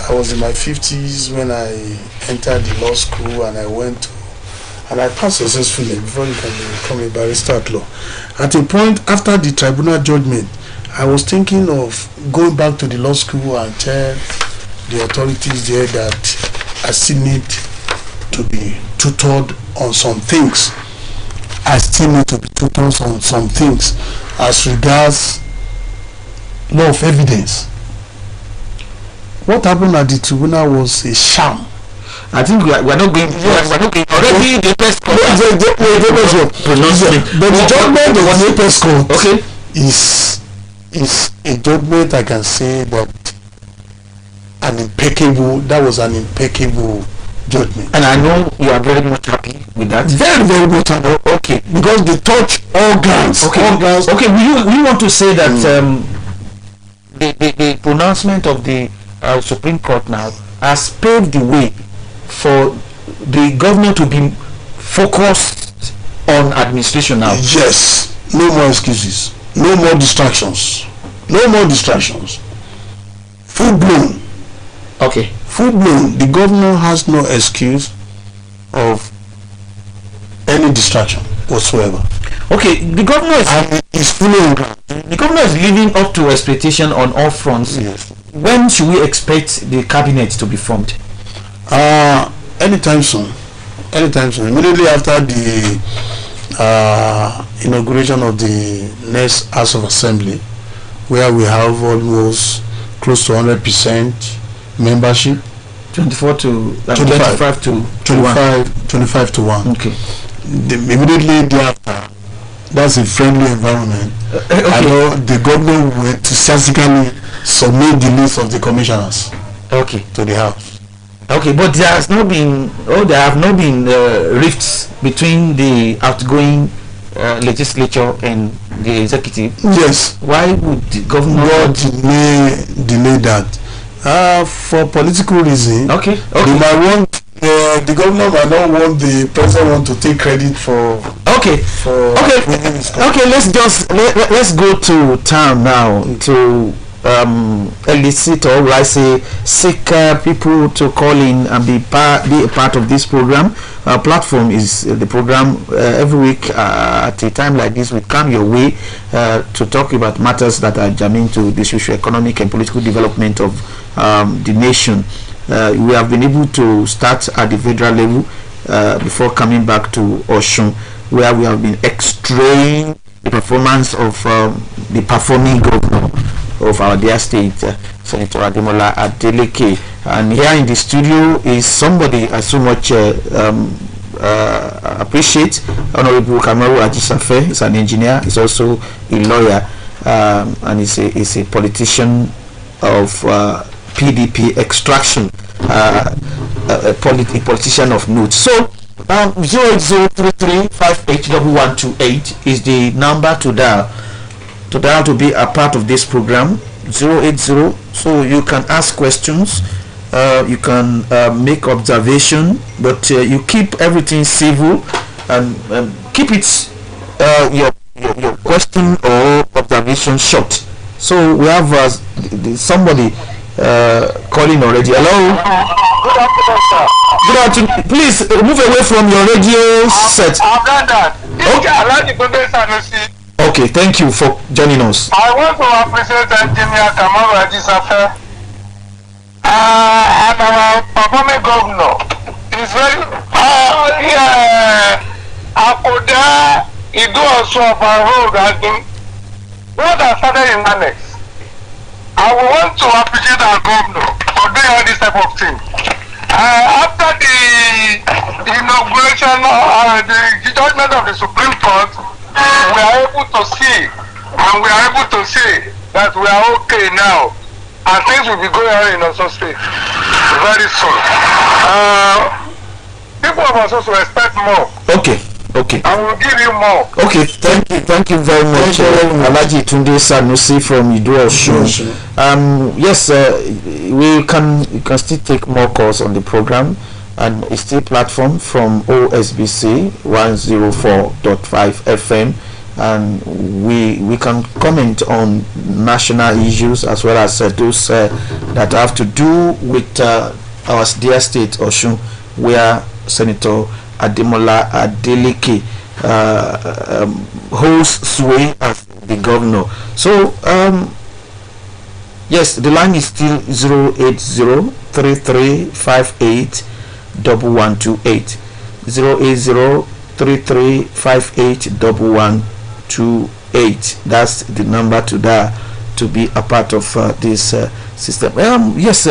I was in my 50s when I entered the law school, and I passed successfully before you can become a barrister at law. At a point after the tribunal judgment, I was thinking of going back to the law school and tell the authorities there that I still need to be tutored on some things. I still need to be tutored on some things as regards law of evidence. What happened at the tribunal was a sham. I think we're not going. Yes. We're not going. Already the Apex Court. But the judgment of the Apex Court, Okay. is a judgment, I can say, that that was an impeccable judgment. And I know you are very much happy with that. Very, very much. Okay. Because they touch all grounds. Okay. All grounds. Okay. We want to say that the pronouncement of the Supreme Court now has paved the way for the governor to be focused on administration now. Yes. No more excuses. No more distractions. No more distractions. Full blown. Okay. Full blown. The governor has no excuse of any distraction whatsoever. Okay. The governor is. And it's fully on ground. The governor is living up to expectation on all fronts. Yes. When should we expect the cabinet to be formed? Anytime soon. Anytime soon. Immediately after the inauguration of the next House of Assembly, where we have almost close to 100% membership. 25 to 25 to 1. Okay. Immediately thereafter, that's a friendly environment. I know the government will enthusiastically submit the list of the commissioners Okay. to the House. Okay, but there have not been rifts between the outgoing legislature and the executive. Yes. Why would the governor? What may delay that For political reason. Okay. They might want the governor might not want the president want to take credit for. Okay. Let's go to town now to elicit, or I say seek people to call in and be a part of this program. Our platform is the program every week at a time like this. We come your way to talk about matters that are germane to the socio-economic and political development of the nation. We have been able to start at the federal level before coming back to Osun, where we have been extraying the performance of the performing governor of our dear state, Senator Ademola Adeleke. And here in the studio is somebody I so much appreciate, Honorable Kamaru Ajisafe. He's an engineer, he's also a lawyer, and he's a politician of PDP extraction, a politician of note. So 08033581128 is the number to dial to be a part of this program. 080, so you can ask questions, you can make observation, but you keep everything civil and keep it your question or observation short. So we have somebody calling already. Hello. Good afternoon, sir. Good afternoon. Please move away from your radio set. I've done that. Okay, thank you for joining us. I want to appreciate Engineer Kamaru Ajisafe and our performing governor. He's very Akoda Ido also of our road has been what has started in Annex. I want to appreciate our governor for doing all this type of thing. After the inauguration the judgment of the Supreme Court, we are able to see and we are able to say that we are okay now, and things will be going on in Osun State very soon. People of Osun to expect more. Okay. I will give you more. Okay, thank you very much, Alhaji Tunde Sanusi from Ido Osun. Yes, you can still take more calls on the program, and it's still platform from OSBC 104.5 FM, and we can comment on national issues as well as those that have to do with our dear state Osun, where Senator Ademola Adeleke holds sway as the governor. So yes, the line is still 08033581128 08033581128. That's the number to dial to be a part of this system. Yes,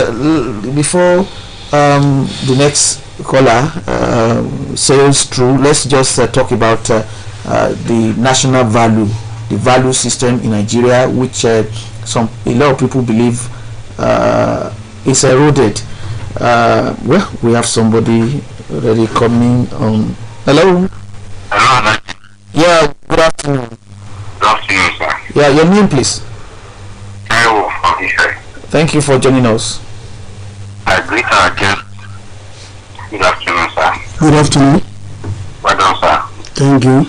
before the next caller sails through, let's just talk about the national value, the value system in Nigeria, which a lot of people believe is eroded. Well, we have somebody already coming on. Hello. Hello. Yeah, good afternoon. Good afternoon, sir. Yeah, your name, please. Hello, officer. Thank you for joining us. I greet our guest. Good afternoon, sir. Good afternoon. Well done, sir. Thank you.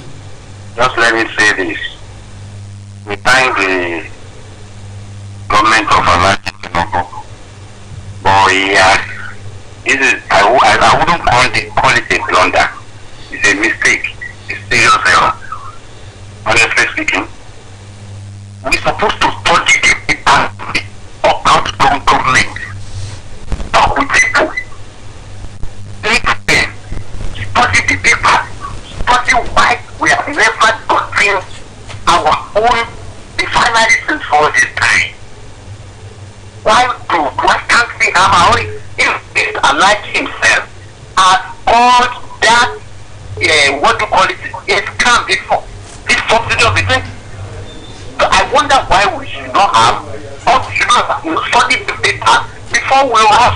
Just let me say this. We thank the government of Alaji Tinubu, but I wouldn't call it a blunder. It's a mistake. It's serious error. Honestly speaking, we're supposed to study the people of outcome government. Talk with people. Study the paper, study why we have never gotten our own refinery since all this time. Why can't we have our own? If Alhaji himself had all that, what do you call it, a scam before this subsidy of the thing. So I wonder why we should not have, or we should not have studied the paper before we have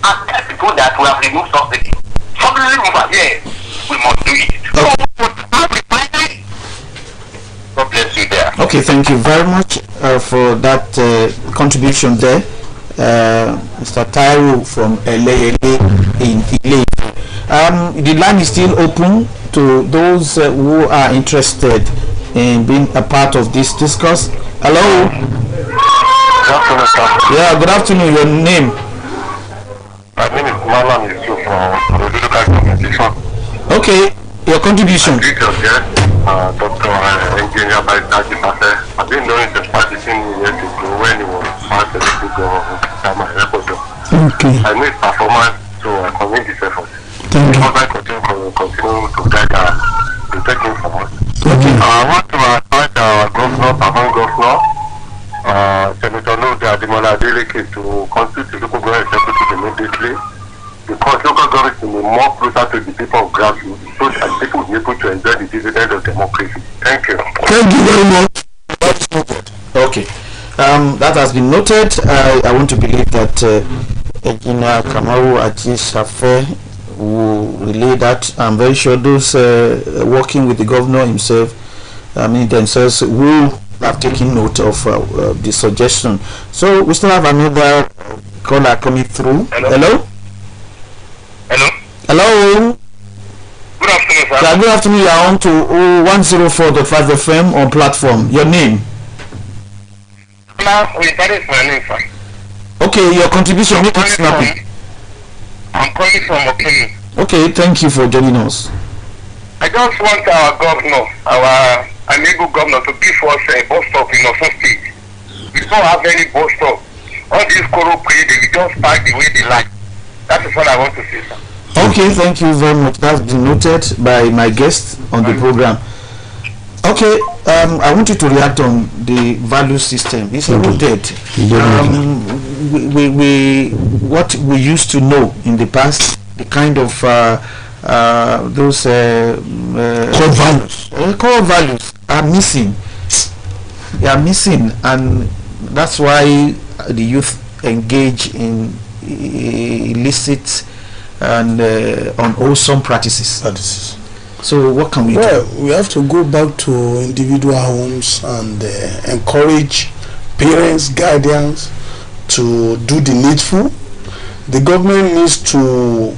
and tell people that we have removed subsidy. Something over here, we must do it. God bless you there. Okay, thank you very much for that contribution there. Mr. Taiwo from Ele in Ile. The line is still open to those who are interested in being a part of this discourse. Hello. Good afternoon, sir. Yeah, good afternoon. Your name? My name is Malam Yusuf from the local communication. Okay, your contribution. Details, yes. Dr. Engineer by Dr. I've been knowing the party years ago when he was part of the government. Okay. I need performance, so I commend this effort. Thank you. I continue to guide the taking forward. Okay. I want to advise our governor, permanent governor, Senator Lode Ademola Adeleke to constitute the local government executive immediately, because local government will be more closer to the people of grassroots, so that people will be able to enjoy the dividend of democracy. Thank you. Thank you very much. Okay. That has been noted. I want to believe that Engineer Kamaru Ajisafe will relay that. I'm very sure those working with the governor himself, themselves will have taken note of the suggestion. So we still have another caller coming through. Hello? Hello? Hello? Good afternoon, sir. Yeah, good afternoon. You are on to 104.5 FM on platform. Your name? That is my name, sir. Okay, your contribution. Make it snappy. I'm calling from Okene. Okay, thank you for joining us. I just want our governor, our amiable governor, to give us a bus stop in Osun State. We don't have any bus stop. All these corrupt they will just park the way they like. That is what I want to say, sir. Okay, thank you very much. That's been noted by my guest on the program. Okay, I want you to react on the value system. It's rooted. We what we used to know in the past, the kind of those core values are missing. They are missing, and that's why the youth engage in illicit and unwholesome practices. So what can we do? Well, we have to go back to individual homes and encourage parents, guardians to do the needful. The government needs to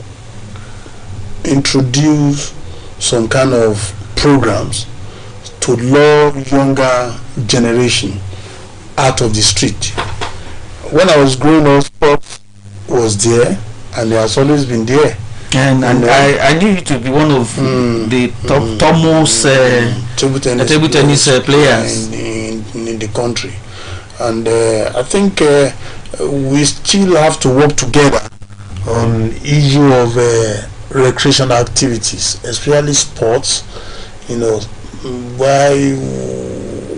introduce some kind of programs to lure younger generation out of the street. When I was growing up, sports was there, and it has always been there. And I knew you to be one of the topmost table tennis players in the country, and I think we still have to work together on issue of recreational activities, especially sports.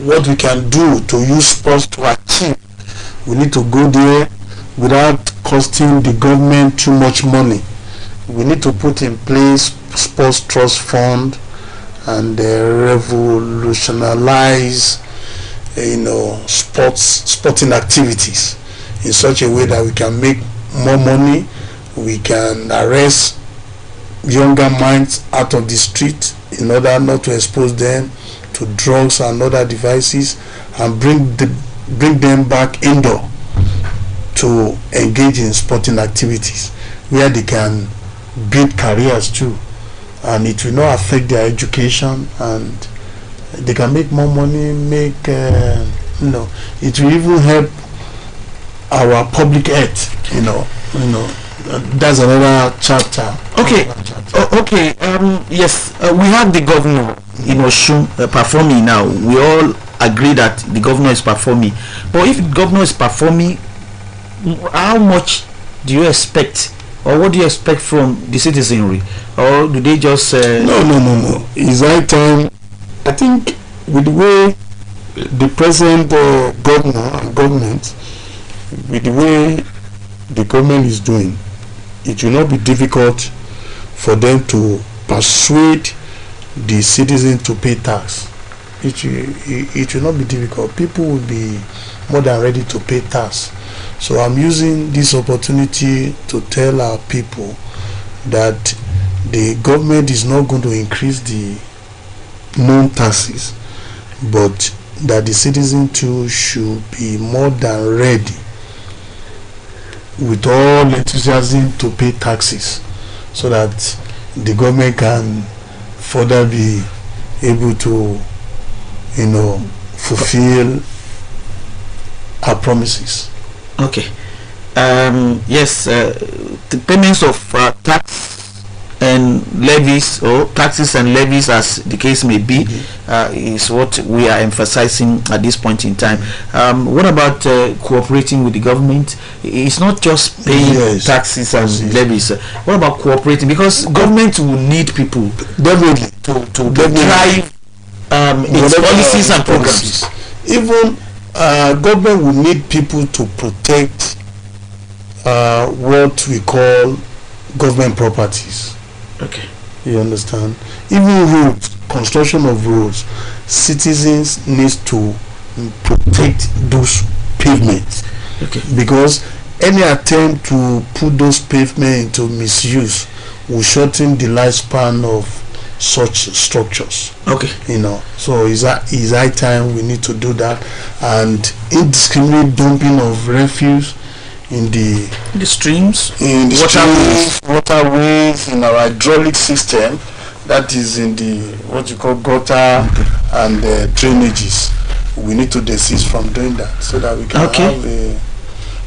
What we can do to use sports to achieve. We need to go there without costing the government too much money. We need to put in place sports trust fund and revolutionize, sporting activities in such a way that we can make more money. We can arrest younger minds out of the street in order not to expose them to drugs and other devices, and bring them back indoor to engage in sporting activities where they can build careers too, and it will not affect their education, and they can make more money. It will even help our public health. That's another chapter. Okay. Yes, we have the governor in Osun performing now. We all agree that the governor is performing, but if the governor is performing, how much do you expect, or what do you expect from the citizenry, or do they just no, it's high time. I think with the way the present governor and government, with the way the government is doing, it will not be difficult for them to persuade the citizen to pay tax. It will not be difficult. People will be more than ready to pay tax. So I'm using this opportunity to tell our people that the government is not going to increase the known taxes, but that the citizen too should be more than ready with all enthusiasm to pay taxes so that the government can further be able to, fulfill our promises. Okay. Yes, the payments of tax and levies, or taxes and levies as the case may be, is what we are emphasizing at this point in time. What about cooperating with the government? It's not just paying taxes and levies. What about cooperating? Because government will need people Definitely to drive its policies and programs. Even government will need people to protect what we call government properties. Okay. You understand? Even roads, construction of roads, citizens need to protect those pavements. Okay. Because any attempt to put those pavements into misuse will shorten the lifespan of such structures. Okay. So it's high time we need to do that. And indiscriminate dumping of refuse in the streams, in the waterways, in our hydraulic system, that is in the what you call gutter and drainages. We need to desist from doing that so that we can have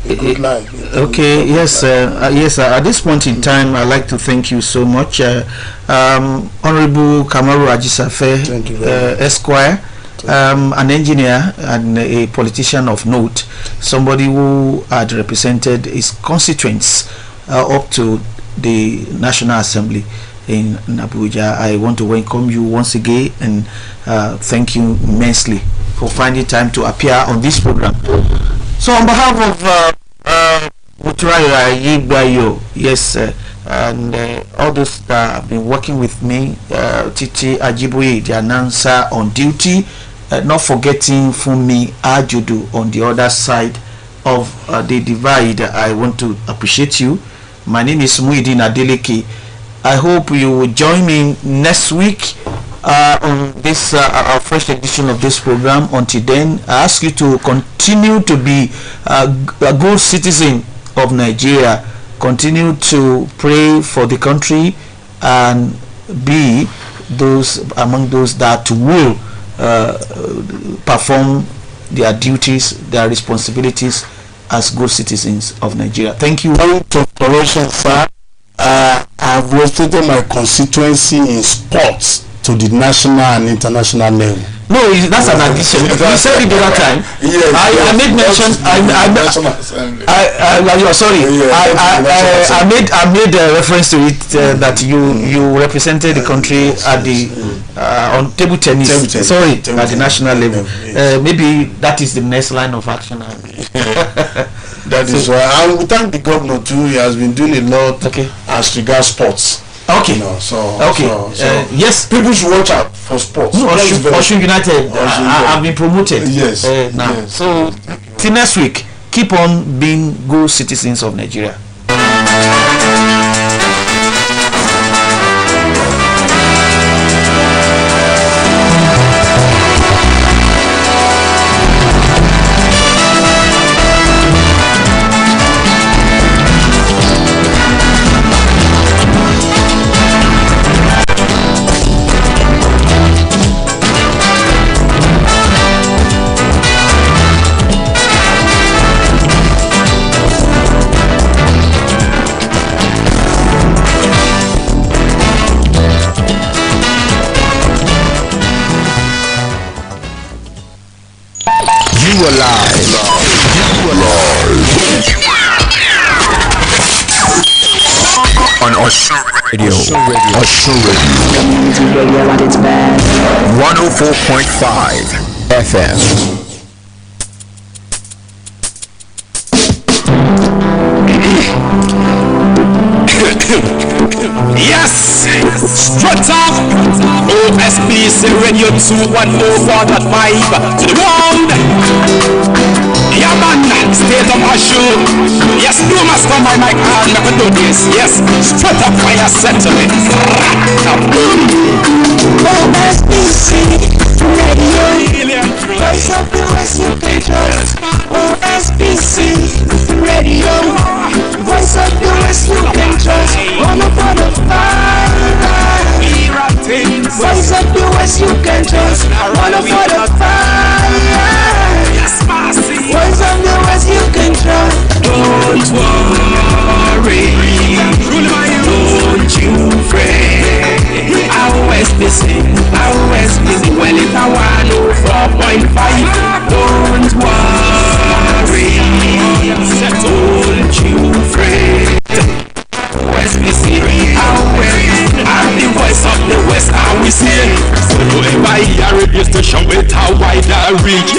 a good life. Okay. Yes. Yes. At this point in time, I'd like to thank you so much, Honorable Kamaru Ajisafe, Esquire. An engineer and a politician of note, somebody who had represented his constituents up to the National Assembly in Abuja. I want to welcome you once again and thank you immensely for finding time to appear on this program. So on behalf of Ilera Ayika Wa, yes, and all those that have been working with me, Titi Ajiboye, the announcer on duty, not forgetting Funmi Ajudu on the other side of the divide. I want to appreciate you. My name is Muideen Adeleke. I hope you will join me next week on this our first edition of this program. Until then, I ask you to continue to be a good citizen of Nigeria. Continue to pray for the country and be those among those that will perform their duties, their responsibilities as good citizens of Nigeria. Thank you. Sir. I've rotated my constituency in sports to the national and international level. No, that's an addition. You said it the other time. Yes, I made mention. I made a reference to it that you represented the country at the on table tennis. At the national level. Maybe that is the next line of action. That is why I will thank the governor too. He has been doing a lot as regards sports. Okay. Yes, people should watch out for sports. Osun United have been promoted. Yes. Now. Yes. So till next week, keep on being good citizens of Nigeria. You are live. On Osun Radio. Osun Radio. 104.5 FM. Yes! Strut up! OSBC Radio 2104.5 to the ground! Yeah man, state of Osun. Yes, you must come by my hand, never do this. Yes, strut up fire sentiment. OSBC Radio, voice of the West, you OSBC Radio. west you can trust. Wanna for the fire. Boys from the west you can trust. Don't worry, don't you fret. Our OSBC, well it's a 104.5. Don't worry, don't you fret. OSBC, our west, and the voice of the west, and we say, wherever you are, radio station with a wider reach.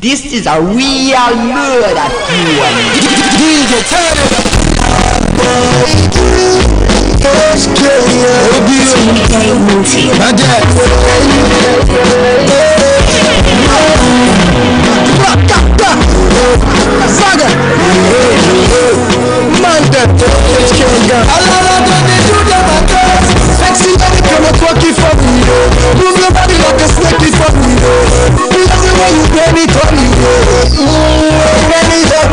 This is a real murder tune. DJ, turn it up. Move your body like a snake for me. You bend it for me, bend it up.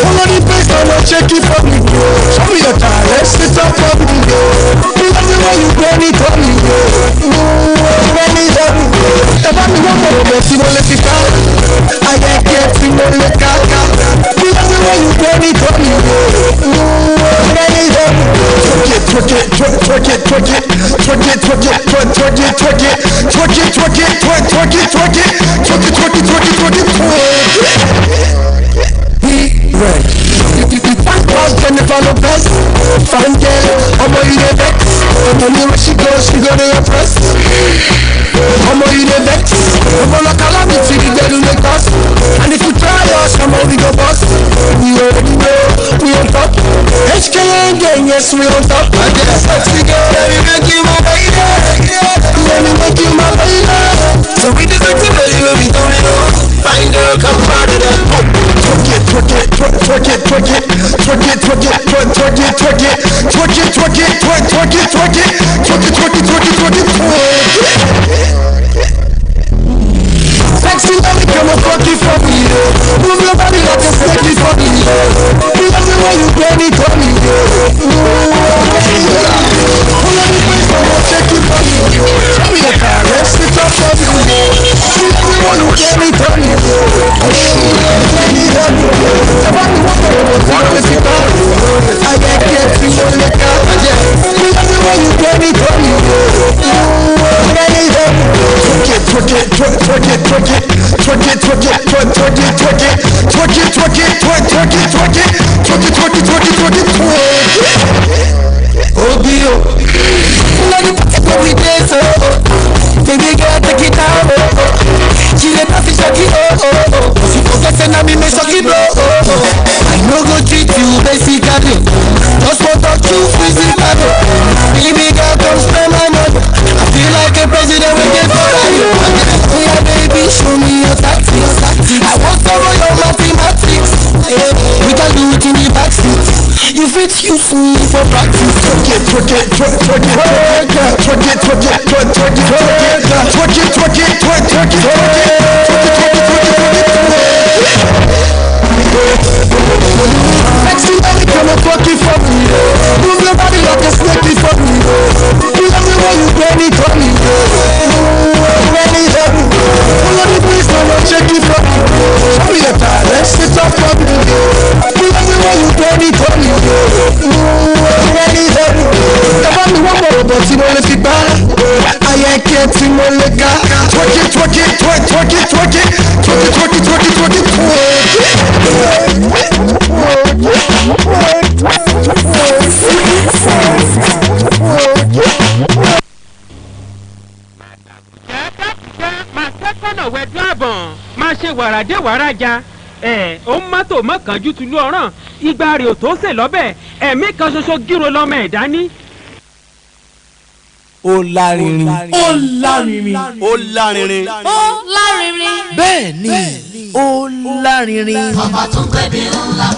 Follow the pace, don't shake it for me. Show me your talent, sit up for me. Love the way you bend it for me, bend it up. If I'm the one for the best, you won't let it go. I can't get you, won't let it go. Love the way you bend it for me, bend it up. Twerk it, twerk it, twerk it, twerk it, twerk it, twerk it, twerk it, twerk it, twerk it, twerk it, twerk it, twerk it, twerk it, twerk it, twerk it, twerk it, twerk it. Be ready. Jennifer Lopez, fine girl, I'm a vex. Anywhere she goes, she go to your press. Come on, you the vex. Come on, like calamity, we get to make us. And if you try us, come on, we go bust. We already know, we on top. HK gang, yes, we on top. I guess sexy girl, let me make you my baby. Let me make you my baby. So we just like to tell you what we doing. Fine girl, come part of that. Twerk it, twerk it, twerk it, twerk it, twerk it, twerk it, twerk it, twerk it, twerk it, twerk it, twerk it, twerk it, twerk it, twerk it, twerk it, twerk it, twerk it. Sexy lady, come and fuck it for me. Move your body like a snake for me. Everywhere you get it for me. Pull on the face, come and check it for me. Show me the car, rest it up for me. Everyone who get it for me. I get you on the car. Everywhere you get it for me. Twerk it, twerk it, twerk it, twerk it, twerk it, twerk it, twerk it, twerk it, twerk it, twerk it, twerk it, twerk it, twerk it, twerk it, twerk it, twerk it. OBO. Let me put it where we dance, baby girl, take it down. She let me shock it, she forgets and I me shock it, I no go treat you basically, just for touch you physically. Baby girl, come spend my money. I feel like a president when they follow you. Oh yeah, baby, show me your tactics. I want to know your mathematics. We can do it in the backseat. You fit use me for practice. Twerk it, twerk it, twerk it, twerk it, twerk it, twerk it, twerk it, twerk it, twerk it, twerk it, twerk it, twerk it, twerk it, twerk it, sexy lady, come and fuck it for me. Move your body like a snake for me. Everywhere you get it for me. Pull on the place, come and check it for me. Show me the car, let's sit up for me. Everywhere you get it for me. Never me one more, but you know if you bad. I ain't getting more like that. Twerk it, twerk it, twerk it, twerk it, twerk it, twerk it, twerk it, twerk it, máa sẹ́kọ̀nà wẹ̀dún àbọ̀n máa ṣe wàràdé wàràjà ó mọ́tò mọ́kànjú tùlú ọ̀ràn igba rẹ̀ ò tó sè lọ́bẹ̀ ẹ̀mí kan ṣoṣo gírò lọ́mọ ẹ̀dá ní. ó lárinrin ó lárinrin ó lárinrin ó lárinrin bẹ́ẹ̀ ni ó lárinrin. bàbá tó ń gbẹ̀bí ńlá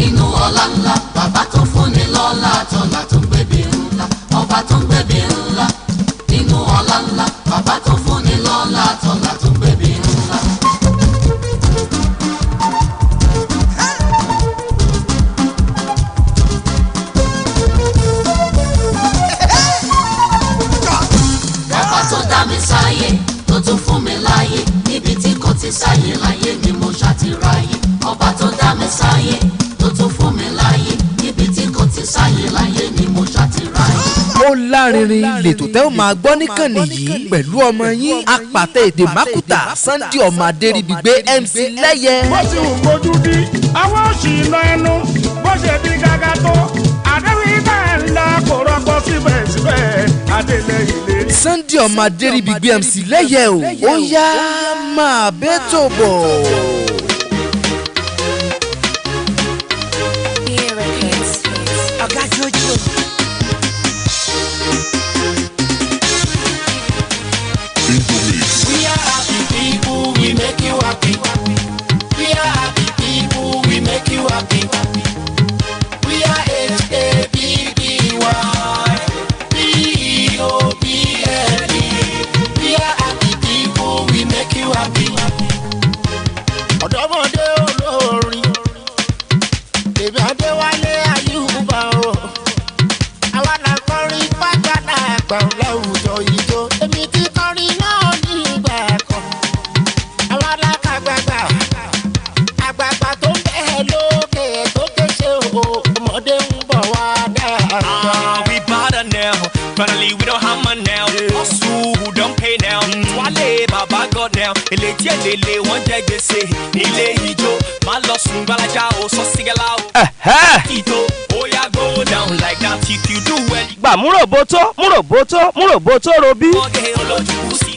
inú ọlá ńlá bàbá tó fúnni lọ́lá tọ́lá tó ń gbẹ̀bí ńlá ọba tó ń gbẹ̀bí ńlá inú ọlá ńlá bàbá tó fúnni lọ́lá tọ́lá tó ń gbẹ̀bí ńlá. bàbá tó dá mi sáyé tó tún fún mi láyé níbi tí kò ti sáyé láyé ni mo ṣàtìráyé ọba tó dá mi sáyé tó tún fún mi láyé níbi tí kò ti sáyé láyé ni mo ṣàtìráyé. ó lárinrin lètò tẹ́ ò máa gbọ́ níkànnì yìí pẹ̀lú ọmọ yín apàtẹ èdè mákùtà Sunday ọmọ adéríbigbé MC lẹ́yẹ. bó ti wù kojú dí àwọn òsì iná ẹnu bó ṣe bí gàgà tó àdéhùn bẹ́ẹ̀ ńlá kò rọ́pò síbẹ̀síbẹ̀ adélé ìlérí. Sunday ọmọ adéríbigbé MC lẹ́yẹ o ó yá máa bẹ́ tó bọ̀. We are happy people, we make you happy. We are happy people, we make you happy. We are HAPPY, PEOPLE. We are happy people, we make you happy. Ọ̀dọ́mọdé olórin, Bèbí Adéwálé Ayúbà o. Àwa la kọrin pátánà àgbà láwùjọ ìjó. Èmi ti kọrin náà ní ìgbà kan. Àwa la kàgbàgbà, àgbàgbà tó ń bẹ̀ lókè tó kéṣe o. Ọmọdé ń bọ̀ wá dáadáa. We better now. Finally, we don't hammer now. Hustle, who don't pay now. Twale, Baba God now. Eleti elele, wọ́n jẹ gbèsè. Nílé ijó, máa lọ sùn gbalaja o, sọ sígẹ́lá o. Ìtò, ó yá go down like that if you do well. Gbà múròbótó robí.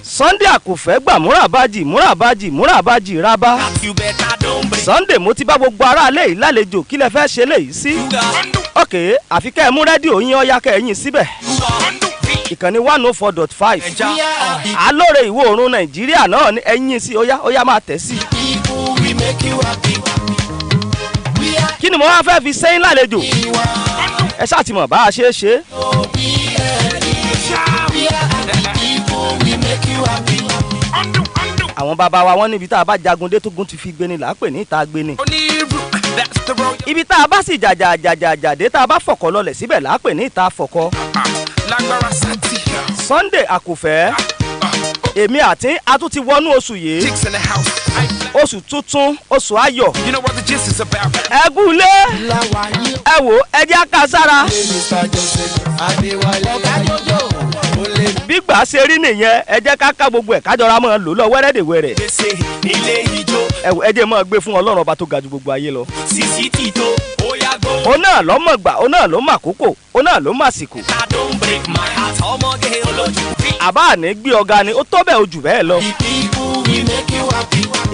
Sunday àkùfẹ́ gbà múràbájì rábá. Sunday mo ti bá gbogbo aráalé yìí lálejò kí lẹ fẹ́ ṣe léyìí sí. ok àfi kẹ́ ẹ mú rédíò yín ọ̀yá kẹ́ ẹ yín síbẹ̀. ìkànnì 104.5 alóore ìwọ̀ oòrùn nàìjíríà náà ní ẹ̀yìn sí ọ̀yá máa tẹ̀ sí. kí ni mo wá fẹ́ fi sẹ́yìn lálejò ẹ ṣáà ti mọ̀ bá a ṣe é ṣe. àwọn bàbá wa wọ́n níbi tá a bá jagun dé tógun ti fi gbéni là á pè ní ìta gbéni. ibi tá a bá sì jàjà dé tá a bá fọ̀kọ̀ lọlẹ̀ síbẹ̀ là á pè ní ìta fọ̀kọ̀. Sunday àkùfẹ́ èmi àti a tún ti wọnú oṣù yìí oṣù tuntun oṣù ayọ̀ ẹgúnlé ẹ wò ẹ jẹ́ ká sára gbígbà ṣe rí nìyẹn ẹ jẹ́ ká ká gbogbo ẹ̀ kájọra máa lò lọ wẹ́rẹ́dẹ̀wẹ́rẹ́ ẹ jẹ́ máa gbé fún ọlọ́run ọba tó ga ju gbogbo ayé lọ. òun náà ló mọ̀ gbà òun náà ló mọ̀ àkókò òun náà ló mọ̀ àsìkò. àbá àní gbé ọ̀gá ni ó tó bẹ́ẹ̀ ojú bẹ́ẹ̀ lọ.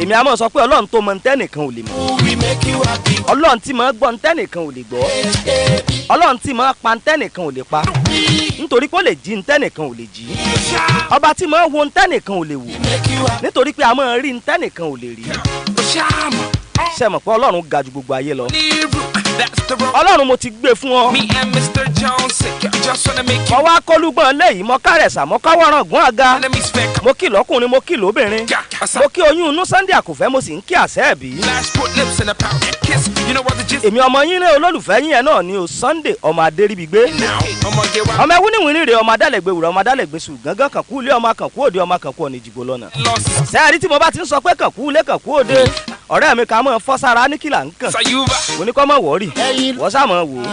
èmi àmọ́ sọ pé ọlọ́run tó mọ ntẹ́nìkan ò lè mọ̀ ọlọ́run tí mọ̀ gbọ́ ntẹ́nìkan ò lè gbọ́ ọlọ́run tí mọ̀ pa ntẹ́nìkan ò lè pa nítorí pé ó lè jí ntẹ́nìkan ò lè jí ọba tí mọ̀ wo ntẹ́nìkan ò lè wò nítorí pé a mọ̀ rí ntẹ́nìkan ò lè rí ṣe mọ̀ pé ọlọ́run ga ju gbogbo ayé lọ ọlọ́run mo ti gbé fún ọ mo wá kólúgbọ́n léyìí mo kárẹ̀sà mo káwọ́ràn gún àga mo kí lọ́kùnrin mo kí lóbìnrin mo kí oyún inú Sunday àkùfẹ́ mo sì ń kí àṣẹ ẹ̀bí èmi ọmọ yín ní olólùfẹ́ yín ẹ̀ náà ni o Sunday ọmọ adéríbigbé ọmọ ẹwúníwìnrin rè ọmọ adálẹ̀gbé wùrọ̀ ọmọ adálẹ̀gbé sùn gángan kànkú ilé ọmọ kànkú òde ọmọ kànkú ọ̀nà ìjìgbó lọ́nà sẹ́ẹ̀rí tí mo bá ti ń sọ pé kànkú ilé kànkú òde ọ̀rẹ́ mi kà mọ́ fọ́ sára ní kìlà ń kàn mo ní kọ́ mọ̀ wọ́ọ̀rì wọ́n sá mọ̀ wò ó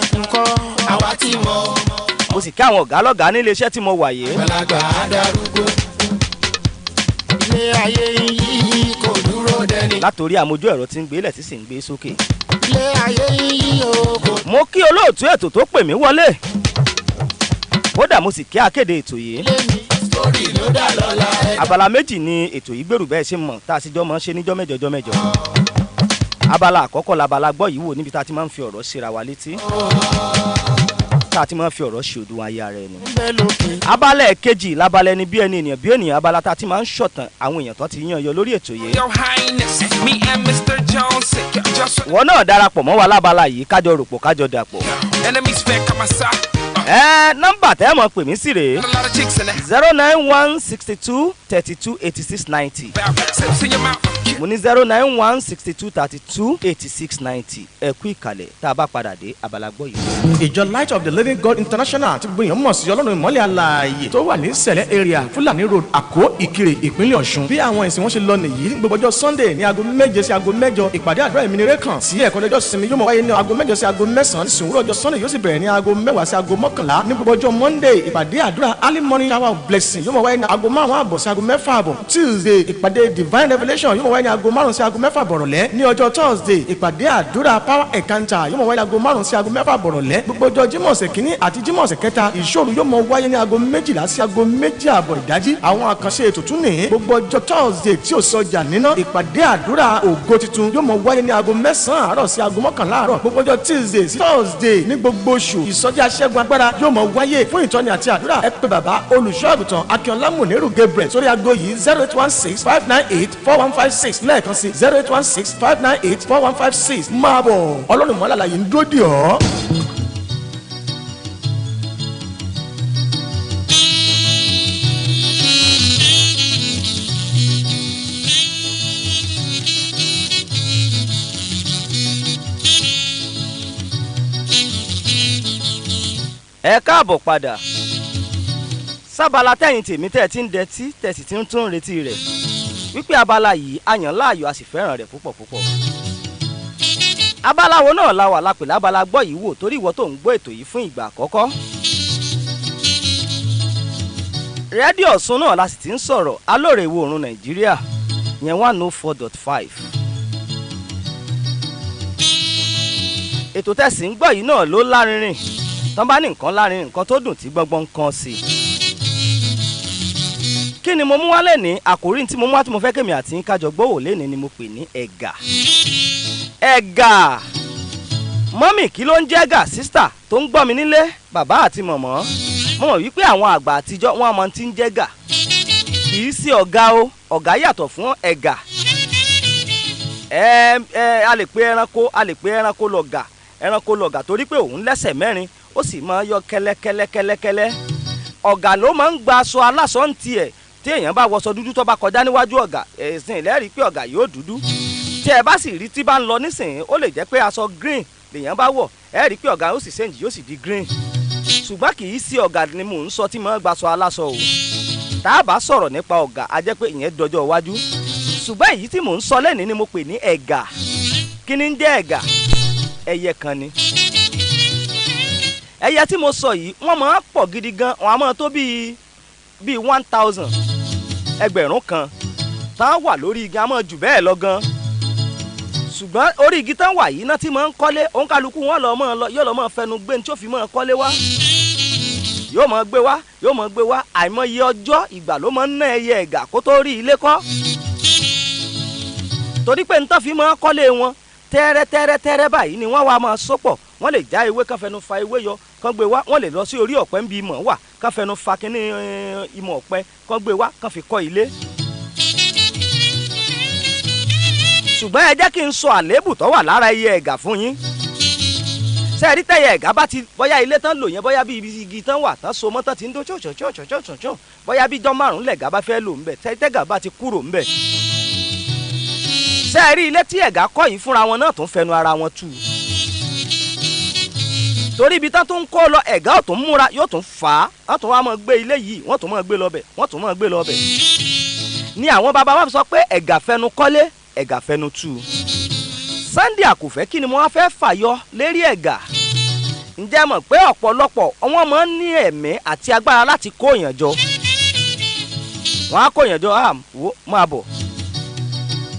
mo sì kí àwọn ọ̀gá lọ́gàá nílé iṣẹ́ tí mo wà yé. látòrí àmójú ẹ̀rọ tí ń gbé ilẹ̀ tí sì ń gbé sókè. mo kí olóòtú ètò tó pè mí wọlé kódà mo sì kí akéde ètò yìí. abala méjì ni ètò yìí gbèrú bẹ́ẹ̀ ṣe mọ̀ tá a sì jọ mọ̀ ṣe níjọ́ mẹ́jọ. abala àkọ́kọ́ labala gbọ́ yìí wò níbi tá a ti máa ń fi ọ̀rọ̀ ṣera wa létí tá a ti máa ń fi ọ̀rọ̀ ṣe òdiwọ̀n ayé ara ẹni. abala ẹ̀kejì labalẹ̀ ni bí ẹni ènìyàn bí ènìyàn abala tá a ti máa ń ṣọ̀tàn àwọn èèyàn tó ti yàn yọ lórí ètò yìí. wọn náà darapọ̀ mọ́ wa lábala yìí kájọ ròpọ̀ kájọ dàpọ̀. nọ́mbà tẹ́ mọ̀ pè mí sí rèé 09162328690 mo ní 09162328690 ẹ kú ìkàlẹ̀ tá a bá padà dé abala gbọ́ yìí. ìjọ Light of the Living God International ti gbìyànjú mọ̀ sí ọlọ́run ìmọ́lẹ̀ alààyè tó wà ní sẹ̀lẹ̀ area Fúlàní road Àkó Ìkirè ìpínlẹ̀ Ọ̀ṣun bí àwọn ìsìn wọn ṣe lọ nìyí gbogbo ọjọ́ Sunday ní aago 7 sí aago 8 ìpàdé àdúrà ìmìnira kan sí ẹ̀kọ́ lọ́jọ́ sinmi yóò mọ̀ wáyé ní aago 7 sí aago 9 ìsìnwúrọ̀ ọjọ́ Sunday yóò sì bẹ̀rẹ̀ ní aago 10 sí aago 11 ní gbogbo ọjọ́ Monday ìpàdé àdúrà early morning shower of blessing yóò mọ̀ wáyé ní aago 5 sí aago 6 Tuesday ìpàdé divine revelation yóò mọ̀ wáyé ní aago 5 sí aago 6 bọ̀rọ̀lẹ́ ní ọjọ́ Thursday ìpàdé àdúrà power encounter yóò mọ̀ wáyé ní aago 5 sí aago 6 bọ̀rọ̀lẹ́ gbogbo ọjọ́ Jímọ̀ ọ̀sẹ̀ kìíní àti Jímọ̀ ọ̀sẹ̀ kẹta ìṣòro yóò mọ̀ wáyé ní aago 12 sí aago 2 ìdájí àwọn àkànṣe ètò tún ní gbogbo ọjọ́ Thursday tí ò sọjà níná ìpàdé àdúrà ògo tuntun yóò mọ̀ wáyé ní aago 9 àárọ̀ sí aago 11 àárọ̀ gbogbo ọjọ́ Tuesday sí Thursday ní gbogbo oṣù ìsọjí aṣẹ́gun agbára yóò mọ̀ wáyé fún ìtọ́ni àti àdúrà ẹ pè bàbá olùṣọ́ àgùntàn Akínọlá Mùnírù Gabriel sórí aago yìí 08165984156 lẹ́ẹ̀kan sí 08165984156 máa bọ̀ ọlọ́run mọ́lá láyé ń dúró dì ọ́. ẹ káàbọ̀ padà sábàlá tẹ̀yìn tèmi tẹ̀ tí ń dẹtí tẹ̀sí tí ń tún retí rẹ̀ wípé abala yìí a yàn láàyò a sì fẹ́ràn rẹ̀ púpọ̀ púpọ̀. abala wo náà la wà lápèlé abala gbọ́ yìí wò torí ìwọ tó ń gbọ́ ètò yìí fún ìgbà àkọ́kọ́. rédíò Ọ̀ṣun náà la sì ti ń sọ̀rọ̀ alóore ìwọ̀ oòrùn Nàìjíríà yẹn 104.5. ètò tẹ̀sí ń gbọ́ yìí náà ló lárinrin tán bá ní nǹkan láàrin nǹkan tó dùn tí gbọ́ngbọ́n kan sí i. kí ni mo mú wá lẹ́ni àkòrí tí mo mú wá tí mo fẹ́ kémi àti kájọ gbówó lẹ́ni ni mo pè ní ẹ̀gà. ẹ̀gà mọ́mì kí ló ń jẹ́ ẹ̀gà sísítà tó ń gbọ́ mi nílé bàbá àti mọ̀mọ́ mo mọ̀ wípé àwọn àgbà àtijọ́ wọn mọ̀ tí ń jẹ́ ẹ̀gà kì í sí ọ̀gá o ọ̀gá yàtọ̀ fún ẹ̀gà. A lè pe ẹranko lọ̀gà torí pé òun lẹ́sẹ̀ mẹ́rin ó sì máa yọ kẹ́lẹ́kẹ́lẹ́kẹ́lẹ́. ọ̀gà ló máa ń gba aṣọ aláṣọ ń tiẹ̀ tí èèyàn bá wọṣọ dúdú tó bá kọjá níwájú ọ̀gà ẹ̀sìn ìlẹ́rìí pé ọ̀gà yóò dúdú. tí ẹ bá sì rí tí bá ń lọ nísìnyí ó lè jẹ́ pé aṣọ green lèèyàn bá wọ̀ ẹ rí pé ọ̀gá ó sì ṣèǹjì yóò sì di green. ṣùgbọ́n kì í sí ọ̀gà ni mò ń sọ tí mo ń gba aṣọ aláṣọ o. tá a bá sọ̀rọ̀ nípa ọ̀gà a jẹ́ pé ìyẹn dọjọ́ iwájú. ṣùgbọ́n èyí tí mò ń sọ lẹ́ni ni mo pè ní ẹ̀gà. kí ni ń jẹ́ ẹ̀gà? ẹyẹ kan ni. ẹyẹ tí mo sọ yìí wọ́n máa ń pọ̀ gidi gan wọ́n á máa tó bíi 1000 ẹgbẹ̀rún kan tán wà lórí igi á máa jù bẹ́ẹ̀ lọ gan. ṣùgbọ́n orí igi tán wà yìí náà tí máa ń kọ́lé òǹkàlùkù wọn yóò lọ máa fẹnu gbé ní tí ó fi máa kọ́lé wá yóò máa gbé wá àìmọye ọjọ́ ìgbà ló máa ń ná ẹyẹ ẹ̀gà kó tó rí ilé kọ́. torí pé nítorí fi máa kọ́lé wọn tẹ́rẹ́tẹ́rẹ́tẹ́rẹ́ báyìí ni wọ́n wá máa sopọ̀ wọ́n lè já ewé kán fẹnu fa ewé yọ kán gbé wá wọ́n lè lọ sí orí ọ̀pẹ níbi ìmọ̀ wà kán fẹnu fa kínní ìmọ̀ ọ̀pẹ kán gbé wá kán fi kọ́ ilé. ṣùgbọ́n ẹ jẹ́ kí n sọ àléébù tó wà lára ẹyẹ ẹ̀gà fún yín. sẹ́ẹ̀rí tẹ̀yẹ ẹ̀gà bá ti bóyá ilé tán lò yẹn bóyá bí ibi igi tán wà tán so mọ́ tán ti ń dó ṣọ̀ṣọ̀ṣọ̀ṣọ̀ṣọ̀ bóyá bí jọ́ márùn-ún lẹ̀gà bá fẹ́ lò ńbẹ̀ tẹ́gà bá ti kúrò ńbẹ̀. sẹ́ẹ̀rí ilé tí ẹ̀gà kọ́ yìí fúnra wọn náà tún fẹnu ara wọn tú. torí ibi tán tún ń kó lọ ẹ̀gà ò tún múra yóò tún fà á wọ́n tún wá máa gbé ilé yìí wọ́n tún máa gbé lọ́bẹ̀ wọ́n tún máa gbé lọ́bẹ̀. ni àwọn bàbá wa sọ pé ẹ̀gà fẹnu kọ́lé ẹ̀gà fẹnu tú. Sunday Àkùfẹ́ kí ni mo wá fẹ́ fàyọ lérí ẹ̀gà. ǹjẹ́ mọ̀ pé ọ̀pọ̀lọpọ̀ wọ́n máa ń ní ẹ̀mí àti agbára láti kó èèyàn jọ. wọ́n á kó èèyàn jọ wò máa bọ̀.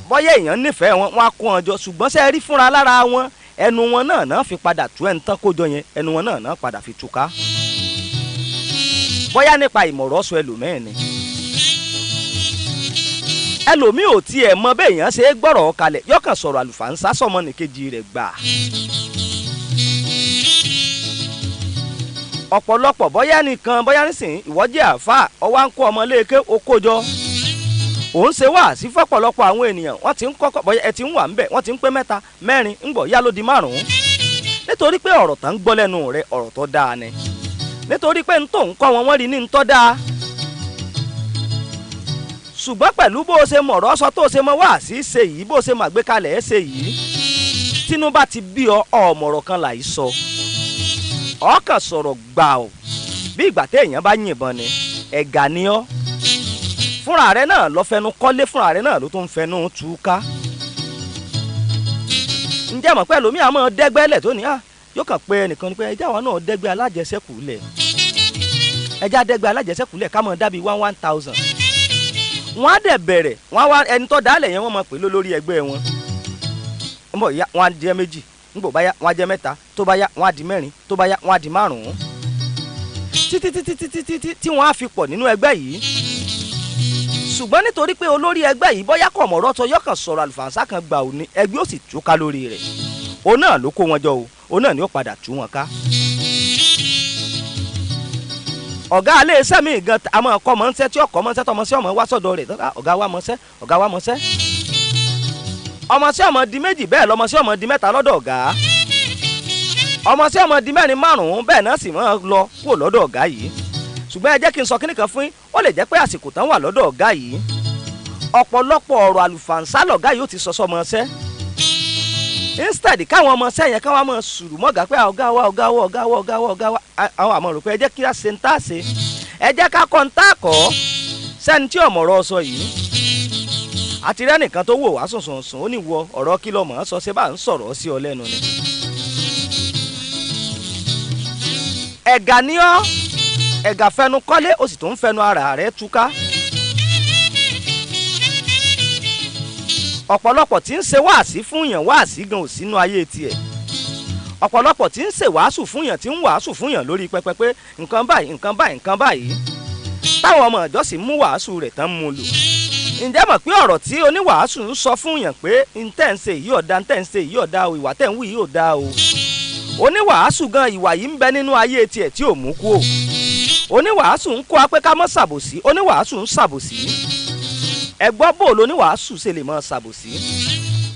bọ́yá èèyàn nífẹ̀ẹ́ wọn wọ́n á kó wọn jọ ṣùgbọ́n ṣe rí fúnra lára wọn ẹnu wọn náà fi padà tú ẹni tán kó jọ yẹn ẹnu wọn náà padà fi túká. bọ́yá nípa ìmọ̀rọ̀sọ ẹlòmẹ́ẹ̀ ni. ẹlòmíì ò tiẹ̀ mọ bẹ́ẹ̀ èèyàn ṣe é gbọ́rọ̀ kalẹ̀ yọkàn sọ̀rọ̀ àlùfáàǹsá sọmọnìkejì rẹ̀ gbà. ọ̀pọ̀lọpọ̀ bọ́yá nìkan bọ́yá nísìnyí ìwọ jẹ́ àáfàá ọwá ń kó ọmọ léèké okójọ. òun ṣe wá sí fọ́pọ̀lọpọ̀ àwọn ènìyàn wọ́n ti ń kọ́kọ́ bọ́yá ẹ ti ń wà ń bẹ̀ wọ́n ti ń pé 3 4 ń bọ̀ yá ló di 5. nítorí pé ọ̀rọ̀ tán ń gbọ́ lẹ́nu rẹ̀ ọ̀rọ̀ tó dáa ni. nítorí pé ń tó ń kọ́ wọn wọ́n rí ní ń tọ́ dáa. ṣùgbọ́n pẹ̀lú bó o ṣe mọ̀ ọ̀rọ̀ sọ tó o ṣe mọ wá sí ṣe yìí bó o ṣe máa gbé kalẹ̀ ẹ́ ṣe yìí tínú bá ti bí ọmọọ̀rọ̀ kan là í sọ ọkàn sọ̀rọ̀ gbà ọ́ bí ìgbà téèyàn bá yìnbọn ni ẹ̀gà ni ọ́ fúnra rẹ náà lọ fẹnu kọ́lé fúnra rẹ náà ló tún fẹnu tú ká. ǹjẹ́ mọ̀ pé ẹlòmíà máa dẹ́gbẹ́lẹ̀ tó ní yóò kàn pé ẹnìkan ni pé ẹjẹ́ àwọn náà dẹ́gbẹ́ alájẹsẹ́kù lẹ̀ ẹjẹ́ adẹ́gbẹ́ alájẹsẹ́kù lẹ̀ ká mọ̀ dábì 1000. wọ́n á dẹ̀ bẹ̀rẹ̀ wọ́n á wá ẹni tó dálẹ̀ yẹn wọ́n mọ̀ pé lórí ẹgbẹ́ wọn. ń bọ̀ ya wọ́n á jẹ́ 2 ń bọ̀ bá yá wọ́n á jẹ́ 3 tó bá yá wọ́n á di 4 tó bá yá wọ́n á di 5. títí tí wọ́n á fi pọ̀ nínú ẹgbẹ́ yìí. ṣùgbọ́n nítorí pé olórí ẹgbẹ́ yìí bọ́yá kọ̀ mọ̀rọ́ tó yọkàn sọ̀rọ̀ àlùfàǹsá kan gbà òní ẹgbẹ́ ó sì túká lórí rẹ̀. òun náà ló kó wọn jọ o òun náà ni ó padà tú wọn ká. ọ̀gá alẹ́ iṣẹ́ mi gan a máa kọ́ mọ́ńsẹ́ tí ọkọ̀ mọ́ńsẹ́ tọmọ sí ọmọ wá sọ́dọ̀ rẹ̀ ọ̀gá wa mọ́ńsẹ́ ọ̀gá wa mọ́ńsẹ́. ọmọ sí ọmọ di 2 bẹ́ẹ̀ lọmọ sí ọmọ di 3 lọ́dọ̀ ọ̀gá. ọmọ sí ọmọ di 4 5 bẹ́ẹ̀ náà sì máa lọ kúrò lọ́dọ̀ ọ̀gá yìí. ṣùgbọ́n ẹ jẹ́ kí n sọ kíní kan fún yín ó lè jẹ́ pé àsìkò tán wà lọ́dọ̀ ọ̀gá yìí ọ̀pọ̀lọpọ̀ ọ̀rọ̀ àlùfàǹsá lọ̀gá yìí ó ti sọ sọmọṣẹ́. instead káwọn ọmọọṣẹ́ yẹn káwọn máa sùrù mọ́gà pé ọ̀gá wa àwọn àmọ́ rò pé ẹ jẹ́ kí a ṣe ń tà ṣe ẹ jẹ́ ká kọ́ ń tà kọ́ sẹ́ni tí ọ̀mọ̀rọ̀ sọ yìí àti rẹ́ nìkan tó wò wá sùnsùnsùn ó ní wọ ọ̀rọ̀ kí lọ́mọ̀ ọ́ sọ ṣe bá ń sọ̀rọ̀ sí ọ lẹ́nu ni. ẹ̀gà ni ọ́ ẹ̀gà fẹnu kọ́lé ó sì tún fẹnu ara rẹ̀ túká. ọ̀pọ̀lọpọ̀ tí ń ṣe wáàsí fún yàn wáàsí gan ò sínú ayé tiẹ̀ ọ̀pọ̀lọpọ̀ tí ń ṣe wàásù fún yàn tí ń wàásù fún yàn lórí pẹpẹ pé nǹkan báyìí nǹkan báyìí nǹkan báyìí táwọn ọmọ ìjọ sì mú wàásù rẹ̀ tán mú lò. ǹjẹ́ mọ̀ pé ọ̀rọ̀ tí oníwàásù ń sọ fún yàn pé ntẹ́ǹsẹ̀ yìí ọ̀dà ntẹ́ǹsẹ̀ yìí ọ̀dà o ìwà tẹ́ǹwì yìí ọ̀dà o. oníwàásù gan ìwà yìí ń bẹ nínú ayé tiẹ̀ tí ò mú kú o. oníwàásù ń kó apẹ́ ká mọ́ ṣàbòsí oníwàásù ń ṣàbòsí. ẹ gbọ́ bó lóníwàásù ṣe lè mọ́ ṣàbòsí.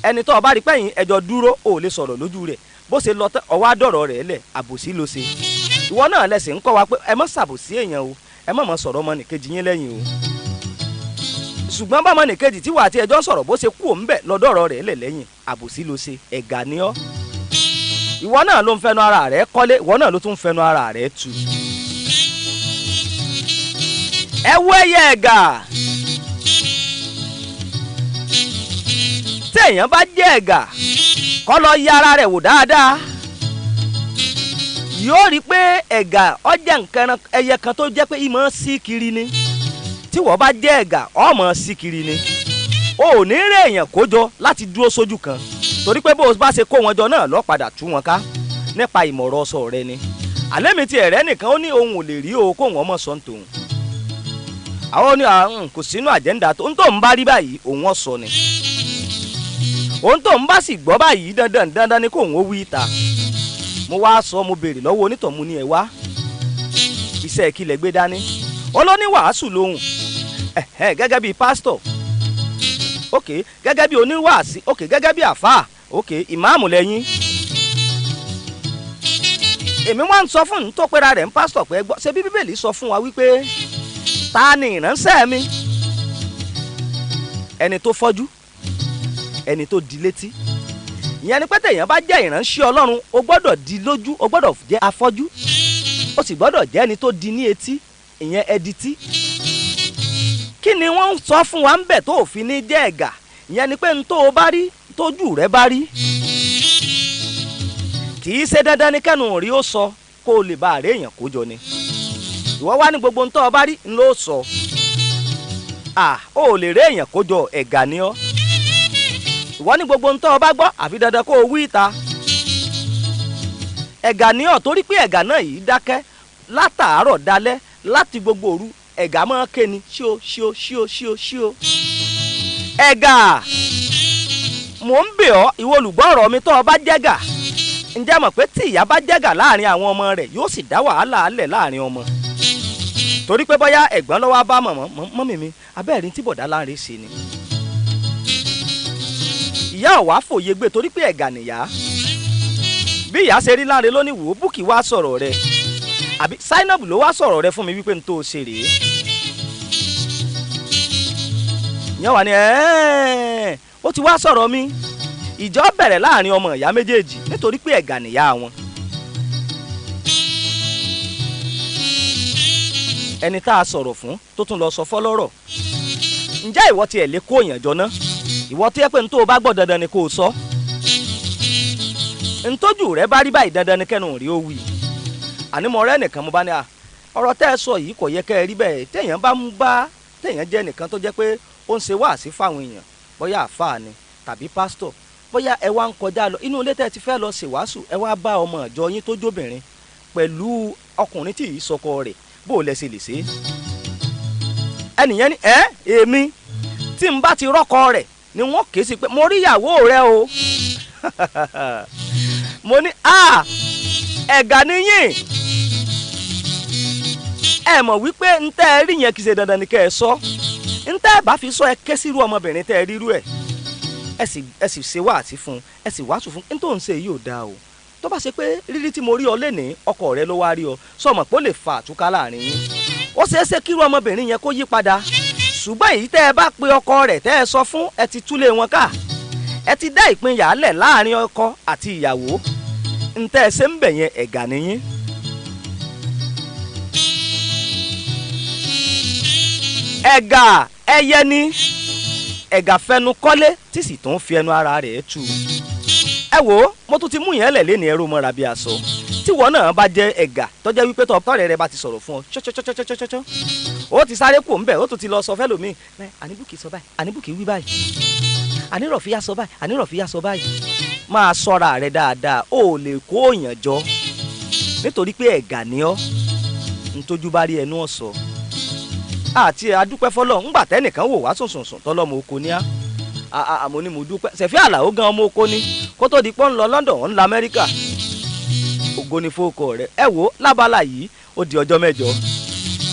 ẹni tó bá rí pẹ́yìn ẹjọ́ dúró ò lè sọ̀rọ̀ lójú rẹ̀ bó ṣe lọ ọwọ́ àdọ̀rọ̀ rẹ̀ lẹ̀ àbòsí ló ṣe. ìwọ náà lẹ̀sìn ń kọ́ wa pé ẹ mọ́ ṣàbòsí èèyàn o ẹ mọ̀ mọ́ sọ̀rọ̀ ọmọnìkejì yín lẹ́yìn o. ṣùgbọ́n bá ọmọnìkejì tí wà á ti ẹjọ́ sọ̀rọ̀ bó ṣe kú òun bẹ̀ lọ́dọ̀rọ̀ rẹ̀ lẹ̀ lẹ́yìn àbòsí ló ṣe ẹ̀gà ni ọ́. ìwọ náà ló ń fẹnu ara rẹ̀ kọ́lé ìwọ náà ló tún ń fẹnu ara rẹ̀ tu. ẹ wọ ẹyẹ ẹ̀gà téèyàn bá jẹ́ ẹ̀gà kọ́ lọ yẹ ara rẹ̀ wò dáadáa yóò rí pé ẹ̀gà ọjà nǹkan ẹyẹ kan tó jẹ́ pé ìmọ̀ sí kiri ni tí wọ́n bá jẹ́ ẹ̀gà ọmọ sí kiri ni o ò ní rí èèyàn kójọ láti dúró sójú kan torí pé bó o bá ṣe kó wọn jọ náà lọ padà tú wọn ká nípa ìmọ̀ràn ọsọ rẹ ni àlẹ́ mi ti ẹ̀rẹ́ nìkan ó ní òun ò lè rí o kó wọn mọ̀ sọ́n tòun àwọn ní kò sínú àjẹ́ńdà tó ń tó ń bá rí báyìí òun ọ̀sọ̀ ni òun tó ń bá sì gbọ́ báyìí dandan ni kó òun ó wí ìta mo wá sọ mo béèrè lọ́wọ́ onítọ̀mú ni ẹ wá iṣẹ́ ìkìlẹ̀ gbé dání ó ló ní wàásù lóhùn gẹ́gẹ́ bíi pásítọ̀ ok gẹ́gẹ́ bíi oníwàásí ok gẹ́gẹ́ bíi àfáà ok ìmáàmù lẹ́yìn èmi wá ń sọ fún un tó pera rẹ̀ ń pásítọ̀ pé gbọ́ ṣe bí bíbélì sọ fún wa wípé ta ni ìránṣẹ́ mi ẹni tó fọ́jú ẹni tó di létí ìyẹn ni pé téèyàn bá jẹ́ ìránṣẹ́ Ọlọ́run o gbọ́dọ̀ di lójú o gbọ́dọ̀ jẹ́ afọ́jú o sì gbọ́dọ̀ jẹ́ ẹni tó di ní etí ìyẹn ẹdití kí ni wọ́n ń sọ fún wa ń bẹ̀ tó òfin ní jẹ́ ẹ̀gà ìyẹn ni pé n tó o bá rí tójú rẹ bá rí kì í ṣe dandan ní kẹ́nu rí ó sọ kó o lè bá àárẹ̀ èèyàn kó jọ ni ìwọ wá ní gbogbo n tó o bá rí ń ló sọ o lè rí èèyàn kó jọ ẹ̀gà ni ọ́ ìwọ ní gbogbo ń tọ́ ọ bá gbọ́ àfi dandan kó o wí ìta ẹ̀gà ní ọ̀ torí pé ẹ̀gà náà yìí dákẹ́ látàárọ̀ dalẹ́ láti gbogbo òru ẹ̀gà máa ké ni ṣío ṣío ṣío ṣío ṣío ẹ̀gà mò ń bẹ̀ ọ́ ìwọ olùgbọ́ ọ̀rọ̀ mi tọ́ ọ bá jẹ́gà ǹjẹ́ mọ̀ pé tí ìyá bá jẹ́gà láàrin àwọn ọmọ rẹ̀ yóò sì dá wàhálà alẹ̀ láàrin ọmọ torí pé bóyá ẹ̀gbọ́n lọ́wọ́ bá mọ̀mí mi abẹ́rẹ́ tí bọ̀dá láàrin ṣe ni ìyá ọ̀wá fòye gbé torí pé ẹ̀gà nìyá bí ìyá ṣe rí láre lónìí wò ó búkì wá sọ̀rọ̀ rẹ àbí Zainab ló wá sọ̀rọ̀ rẹ fún mi wípé n tó ṣe rèé ìyẹn wà ní ó ti wá sọ̀rọ̀ mi ìjọ bẹ̀rẹ̀ láàrin ọmọ ìyá méjèèjì nítorí pé ẹ̀gà nìyá wọn ẹni tá a sọ̀rọ̀ fún tó tún lọ sọ fọ́lọ́rọ̀ ǹjẹ́ ìwọ tiẹ̀ lè kó èèyàn jọ ná ìwọ tí ẹ pé n tó o bá gbọ́ dandan ni kó o sọ ntójú rẹ bá rí báyìí dandan ni kẹ́nu rí ó wí àní mo rẹ́ nìkan mo bá ní ọ̀rọ̀ tẹ́ ẹ sọ yìí kò yẹ kẹ́ ẹ rí bẹ́ẹ̀ téèyàn bá mú bá téèyàn jẹ́ nìkan tó jẹ́ pé ó ń ṣe wáàsí fáwọn èèyàn bóyá àfáà ni tàbí pásítọ̀ bóyá ẹ wá ń kọjá lọ inú ilé tẹ́ ẹ ti fẹ́ lọ ṣèwàásù ẹ wá bá ọmọ ìjọ yín tó jóbìnrin pẹ̀lú ọkùnrin tí ì sọkọ rẹ̀ bó o lẹ ṣe lè ṣe ẹnìyẹn ni èmi tí n bá ti rọ́kọ rẹ̀ ni wọ́n ké sí pé mo rí ìyàwó rẹ o mo ní ẹ̀gà níyìn ẹ mọ̀ wípé ń tẹ́ ẹ rí yẹn kì í ṣe dandan ni kẹ́ ẹ sọ ń tẹ́ ẹ bá fi sọ ẹ ké sírú ọmọbìnrin tẹ́ ẹ rírú ẹ sì ṣe wáàsí fún ẹ sì wàásù fún ń tó ń ṣe yìí ò dáa o tó bá ṣe pé rírí tí mo rí ọ lénìí ọkọ rẹ ló wá rí ọ sọmọ pé ó lè fa àtúká láàrin yín ó ṣeé ṣe kírú ọmọbìnrin yẹn kó yí padà ṣùgbọ́n èyí tẹ́ ẹ bá pe ọkọ rẹ̀ tẹ́ ẹ sọ fún ẹ ti túlé wọn ká ẹ ti dá ìpínyà lẹ̀ láàrin ọkọ àti ìyàwó ntẹ́ ẹ ṣe ń bẹ̀ yẹn ẹ̀gà nìyín. ẹ̀gà ẹyẹ ni ẹ̀gà fẹnu kọ́lé tí sì tún fi ẹnu ara rẹ̀ tu. ẹ wo mo tún ti mú yẹn lẹ̀ lẹ́nu ẹrú mọ́ra bí aṣọ tí wọn náà bá jẹ́ ẹ̀gà tọ́jẹ́ wípé tọ́rẹ́ rẹ bá ti sọ̀rọ̀ fún ọ ṣọ́ṣọ́ṣọ́ṣọ́ṣọ́ ó ti sáré kù ńbẹ̀ ó tún ti lọ sọ fẹ́lòmíì àníbùkì sọ báyìí àníbùkì wí báyìí ànírọ̀fíà sọ báyìí ànírọ̀fíà sọ báyìí máa ṣọ́ra rẹ dáadáa ó lè kó òyàn jọ nítorí pé ẹ̀gà ni ọ́ ntójú bá rí ẹnu ọ̀sọ́ àti adúpẹ́ fọlọ́ ńgbà tẹ́nìkan wò wá sùnsùnsùn tọ́lọ́mọ oko ní á àmọ́ ni mo dúpẹ́ Sẹ̀fí Àlàó gan ọmọ oko ní kó tó di pọ́n lọ London ń la Amẹ́ríkà ògo ni fóòkọ rẹ ẹ wò lábala yìí ó di ọjọ́ mẹ́jọ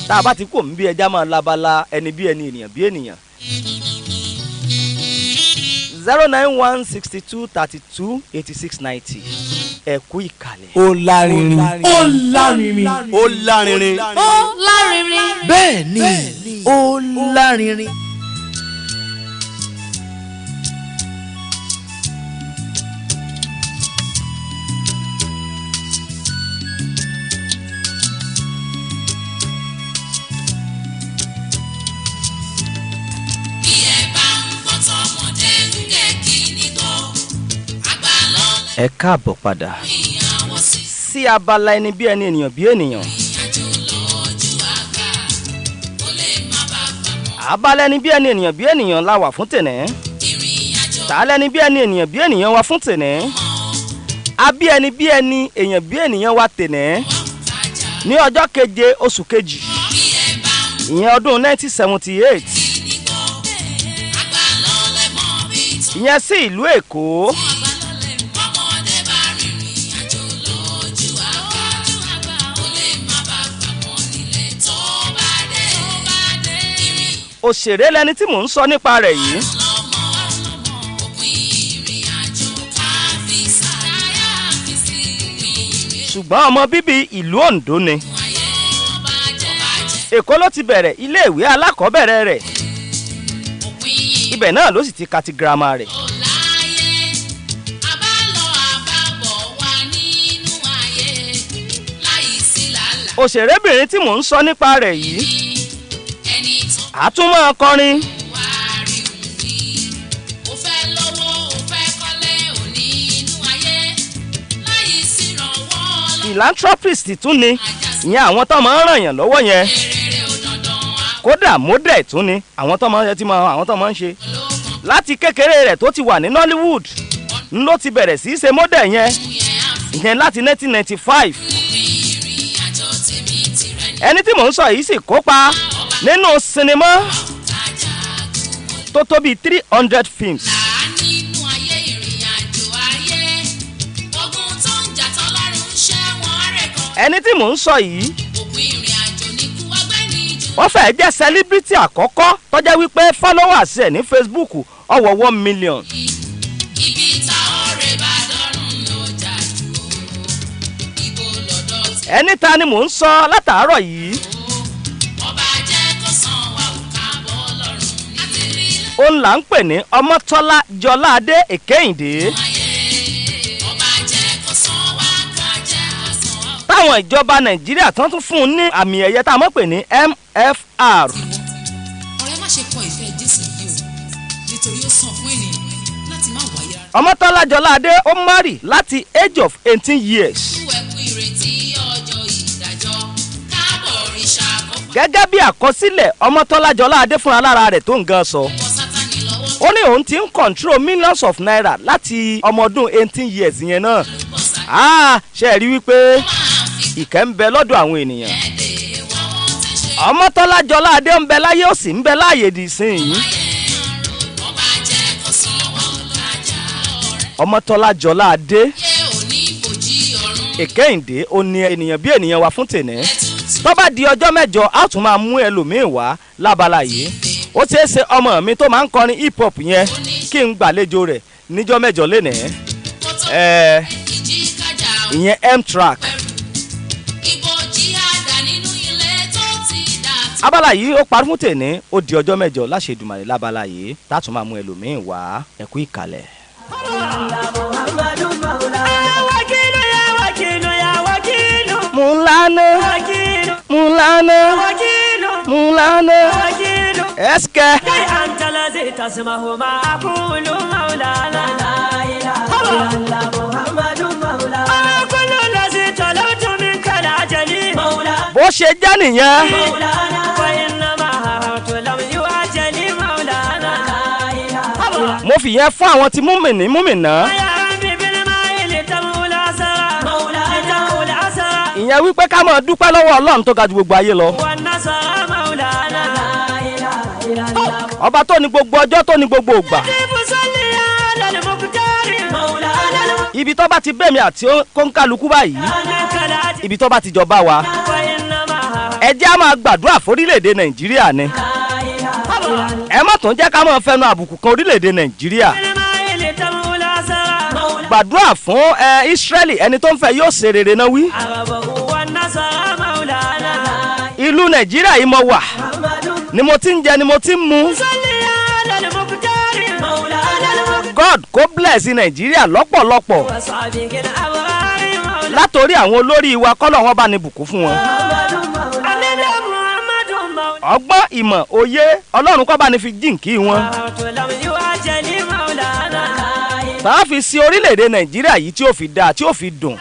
tá a bá ti kó mi bí ẹja máa labala ẹni bí ẹni ènìyàn bí ènìyàn 09162328690 ẹ kú ìkàlẹ̀. ó lárinrin ó lárinrin ó lárinrin ó lárinrin bẹ́ẹ̀ ni ó lárinrin. ẹ káàbọ̀ padà sí abala ẹni bí ẹni ènìyàn bí ènìyàn. abala ẹni bí ẹni ènìyàn bí ènìyàn la wà fún tẹ̀nẹ́. tààlẹ́ ẹni bí ẹni ènìyàn bí ènìyàn wa fún tẹ̀nẹ́. abí ẹni bí ẹni èèyàn bí ènìyàn wa tẹ̀nẹ́. ní ọjọ́ keje oṣù kejì ìyẹn ọdún 1978 ìyẹn sí ìlú Èkó. òṣèré lẹni tí mò ń sọ nípa rẹ̀ yìí. ṣùgbọ́n ọmọ bíbí ìlú Oǹdó ni. Èkó ló ti bẹ̀rẹ̀ iléèwé alákọ̀ọ́bẹ̀rẹ̀ rẹ̀. ibẹ̀ náà ló sì ti ka ti girama rẹ̀. òṣèrébìnrin tí mò ń sọ nípa rẹ̀ yìí àtúmọ̀ akọrin. philanthropist tún ni ìyẹn àwọn tó máa ń ràn yàn lọ́wọ́ yẹn. kódà model tún ni àwọn tó máa ń ṣe. láti kékeré rẹ̀ tó ti wà ní Nollywood ló ti bẹ̀rẹ̀ sí í ṣe model yẹn ìyẹn láti 1995. ẹni tí mò ń sọ yìí sì kópa nínú sinimá tó tó bíi 300 films. ẹni tí mò ń sọ yìí wọ́n fẹ́ẹ́ jẹ́ celebrity àkọ́kọ́ tó jẹ́ wípé followers ẹ̀ ní Facebook ọwọ́ 1 million. ẹni ta ni mò ń sọ látàárọ̀ yìí. òun là ń pè ní Ọmọ́tọ́lá Jọládé Èkéyìndé. táwọn ìjọba Nàìjíríà tán tún fún un ní àmì ẹ̀yẹ tá a mọ̀ pé ní MFR. ọ̀rẹ́ má ṣe kọ ìfẹ́ Jésù yìí o nítorí ó sàn fún ènìyàn láti má wáyé. Ọmọ́tọ́lá Jọládé ó marry láti age of 18 years. gẹ́gẹ́ bí àkọsílẹ̀ Ọmọ́tọ́lá Jọládé fúnra lára rẹ̀ tó ń gan sọ. ó ní òun ti ń control millions of naira láti ọmọ ọdún 18 years yẹn náà. ṣe rí wípé ìkẹ́ ń bẹ lọ́dọ̀ àwọn ènìyàn. Ọmọ́tọ́lá Jọládé ń bẹ láyé ó sì ń bẹ láàyè dì sí yìí. Ọmọ́tọ́lá Jọládé Èkéyìndé ó ní ènìyàn bí ènìyàn wà fún tènẹ́. tó bá di ọjọ́ mẹ́jọ a tún máa mú ẹlòmíín wá lábala yìí. ó ṣeé ṣe ọmọ mi tó máa ń kọrin hip hop yẹn kí n gbàlejò rẹ̀ níjọ́ mẹ́jọ lénìí. ìyẹn M-Track. abala yìí ó parí fún tèní ó di ọjọ́ mẹ́jọ láṣẹ Èdùmàrè lábala yìí tá a tún máa mú ẹlòmíín wá ẹ kú ìkàlẹ̀. Mulana eske bó ṣe jẹ́ nìyẹn. mo fi yẹn fún àwọn tí múmìnì múmìnà ìyẹn wípé ká máa dúpẹ́ lọ́wọ́ ọlọ́run tó ga ju gbogbo ayé lọ. ọba tó ní gbogbo ọjọ́ tó ní gbogbo ògbà. ibi tó bá ti bẹ́ẹ̀ mi àti kóńkálukú báyìí ibi tó bá ti jọba wa ẹ jẹ́ á máa gbàdúrà fórílẹ̀-èdè nàìjíríà ni ẹ má tún jẹ́ ká máa fẹnu àbùkù kan orílẹ̀-èdè nàìjíríà gbàdúrà fún Ísírẹ́lì ẹni tó ń fẹ́ yóò ṣe rere náà wí. ìlú nàìjíríà yìí mo wà ni mo ti ń jẹ ni mo ti ń mu. God kó bless nàìjíríà lọ́pọ̀lọpọ̀ látòrí àwọn olórí wa kọ́lọ̀ wọn bá ní bùkún fún wọn. ọgbọ́n ìmọ̀ òye ọlọ́run kó bá ní fi jíǹkí wọn. bá a fi sí orílẹ̀-èdè nàìjíríà yìí tí ó fi dáa tí ó fi dùn.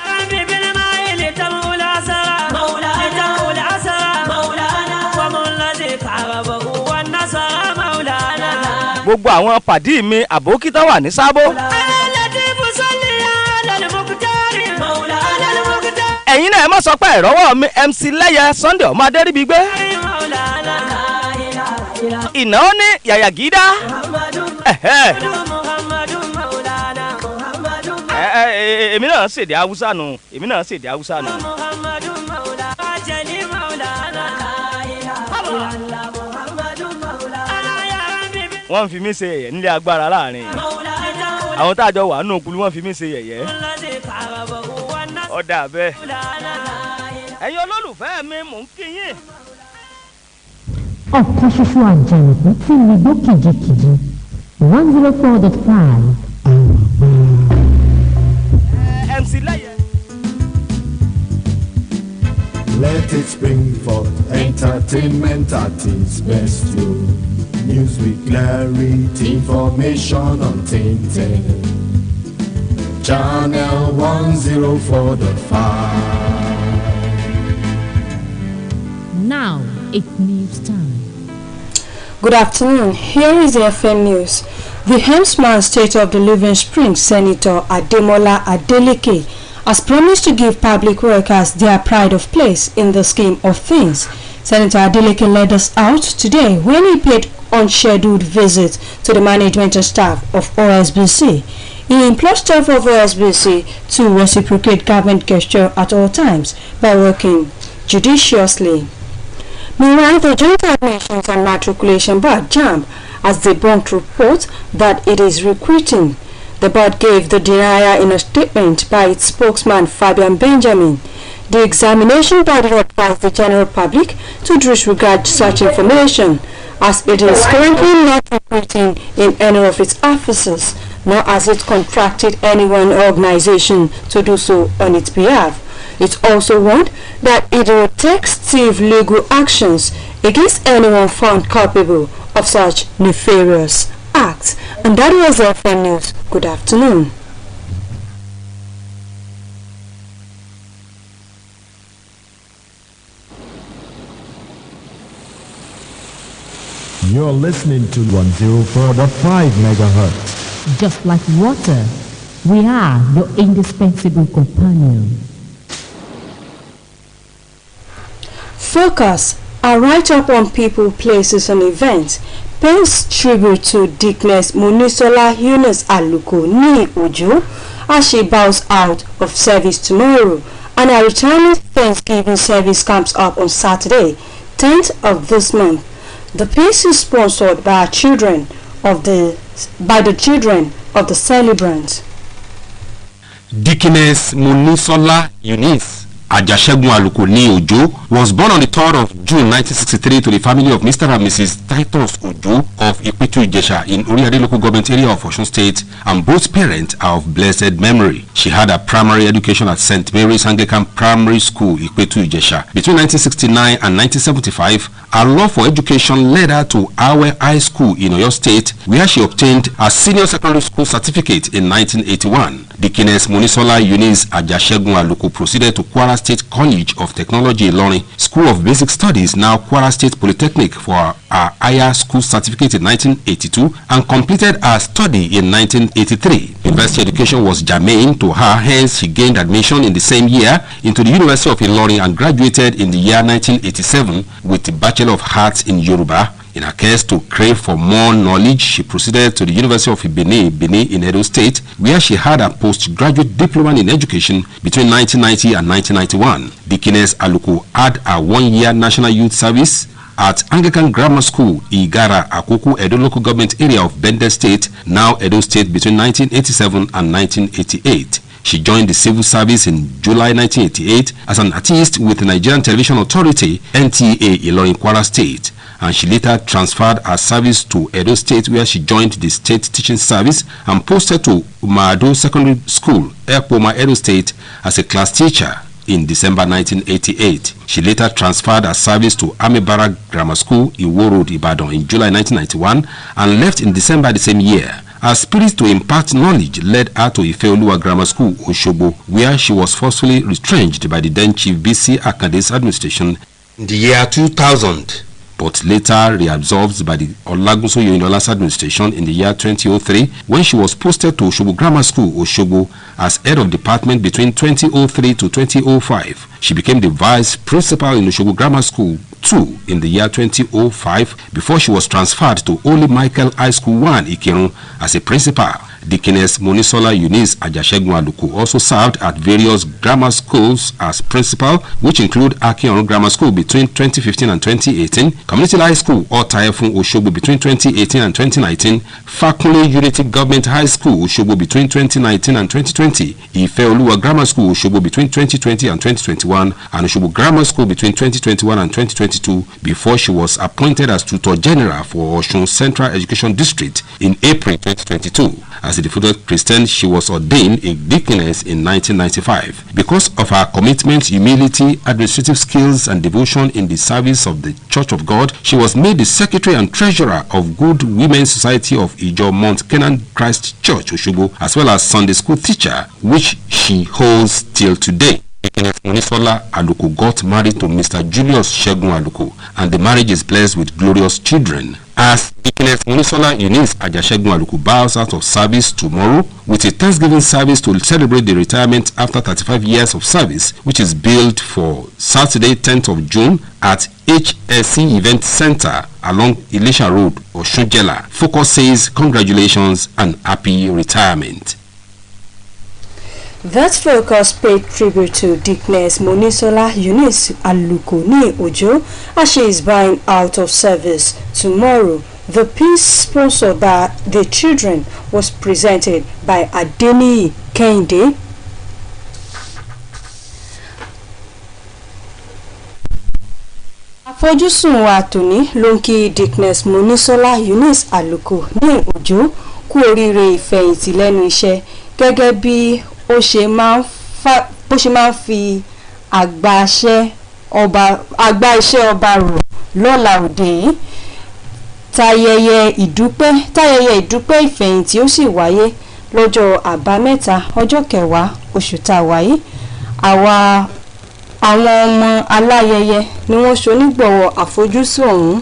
gbogbo àwọn pàdí mi àbókítà wà ní sábó. ẹ̀yin náà ẹ má sọ pé ìrọ́wọ́ mi MC lẹ́yẹ Sunday ọmọ adéríbigbé. ìnáwó ní yàyàgídá. èmi náà ṣèdè haúsá nù wọ́n fi mí ṣe yẹ̀yẹ́ nílé agbára láàrin àwọn tá a jọ wà nù kúlú wọ́n fi mí ṣe yẹ̀yẹ́ ọ̀dà bẹ́ẹ̀ ẹ̀yin olólùfẹ́ mi mò ń kí yín. ọ̀kan ṣoṣo àjànàkú tí mi gbó kìjikìji 104.5. MC lẹ́yẹ. Let it spring forth, entertainment at its best, yo. News with clarity, information untainted. Channel 104.5. Now, it's news time. Good afternoon. Here is the FM News. The Hemsman State of the Living Springs Senator Ademola Adeleke has promised to give public workers their pride of place in the scheme of things. Senator Adeleke led us out today when he paid unscheduled visit to the management and staff of OSBC. He implored staff of OSBC to reciprocate government gesture at all times by working judiciously. Meanwhile, the Joint Admissions and Matriculation Board (JAMB) has debunked reports that it is recruiting. The board gave the denial in a statement by its spokesman Fabian Benjamin. The examination body advised the general public to disregard such information, as it is currently not recruiting in any of its offices, nor has it contracted any one organization to do so on its behalf. It also warned that it will take stiff legal actions against anyone found culpable of such nefarious acts. And that was FM News. Good afternoon. You're listening to 104.5 megahertz. Just like water, we are your indispensable companion. Focus, a write-up on people, places and events, pays tribute to Dickness Munisola Yunus Aluko Ni Ojo as she bows out of service tomorrow, and a retirement Thanksgiving service comes up on Saturday, 10th of this month. The piece is sponsored by the children of the celebrants. Dickness Munisola Yunus Ajasegun Aluko Ni Ojo was born on the 3rd of June 1963 to the family of Mr. and Mrs. Titus Ojo of Ipetu Ijesha in Oriade local government area of Osun State, and both parents are of blessed memory. She had her primary education at St. Mary's Anglican Primary School, Ipetu Ijesha. Between 1969 and 1975, her love for education led her to Awe High School in Oyo State, where she obtained her senior secondary school certificate in 1981. Dickness Munisola Eunice Ajasegun Aluko proceeded to Kwara State College of Technology Ilorin, School of Basic Studies, now Kwara State Polytechnic, for her higher school certificate in 1982 and completed her study in 1983. University education was germane to her, hence she gained admission in the same year into the University of Ilorin and graduated in the year 1987 with the Bachelor of Arts in Yoruba. In her quest to crave for more knowledge, she proceeded to the University of Benin in Edo State, where she had a postgraduate diploma in education between 1990 and 1991. Dickiness Aluko had a one-year national youth service at Anglican Grammar School, Igara, Akoko, Edo local government area of Bende State, now Edo State, between 1987 and 1988. She joined the civil service in July 1988 as an artist with the Nigerian Television Authority, NTA, Ilorin, Kwara State, and she later transferred her service to Edo State, where she joined the state teaching service and posted to Umado Secondary School, Ekpoma, Edo State, as a class teacher in December 1988. She later transferred her service to Amebara Grammar School, Iwo Road, Ibadan, in July 1991 and left in December the same year. Her spirit to impart knowledge led her to Ifeoluwa Grammar School, Oshobo, where she was forcefully retrenched by the then Chief B.C. Akande's administration in the year 2000, but later reabsorbed by the Olagunso Oyinlola's administration in the year 2003, when she was posted to Oshobo Grammar School, Oshobo, as head of department between 2003 to 2005. She became the vice principal in Oshobo Grammar School 2 in the year 2005 before she was transferred to Holy Michael High School 1, Ikirun, as a principal. Dickiness Monisola Eunice Ajashegun Aluko also served at various grammar schools as principal, which include Akion Grammar School between 2015 and 2018, Community High School Otayefun Oshobo between 2018 and 2019, Fakunle Unity Government High School Oshobo between 2019 and 2020, Ifeoluwa Grammar School Oshobo between 2020 and 2021, and Oshobo Grammar School between 2021 and 2022, before she was appointed as Tutor General for Osun Central Education District in April 2022. As a devoted Christian, she was ordained a deaconess in 1995. Because of her commitment, humility, administrative skills, and devotion in the service of the Church of God, she was made the secretary and treasurer of Good Women's Society of Ijo Mount Canaan Christ Church, Oshobo, as well as Sunday school teacher, which she holds till today. Dickiness Monisola Aluko got married to Mr. Julius Shegun Aluko, and the marriage is blessed with glorious children. As Dickiness Monisola Eunice Ajashegun Aluko bows out of service tomorrow with a Thanksgiving service to celebrate the retirement after 35 years of service, which is billed for Saturday 10th of June at HSC Event Center along Elisha Road, Oshunjela. Focus says congratulations and happy retirement. That Focus paid tribute to Dickiness Monisola Eunice Aluko ní Ojo as she is buying out of service tomorrow. The piece sponsored by the children was presented by Adeni Kehinde. Àfojúsùn wa tòní ló ń kí Dickiness Monisola Eunice Aluko ní Ojo kú oríire ìfẹ̀yìntì lẹ́nu iṣẹ́ gẹ́gẹ́ bí ó ṣe máa ń fi àgbà iṣẹ́ ọba rò lọ́la òde yìí. Táyẹyẹ ìdúpẹ́ ìfẹ̀yìntì ó sì wáyé lọ́jọ́ àbámẹ́ta ọjọ́ 10 oṣù tá a wáyé. Àwọn ọmọ aláyẹyẹ ni wọ́n ṣonígbọ̀wọ́ àfojúsùn ọ̀hún.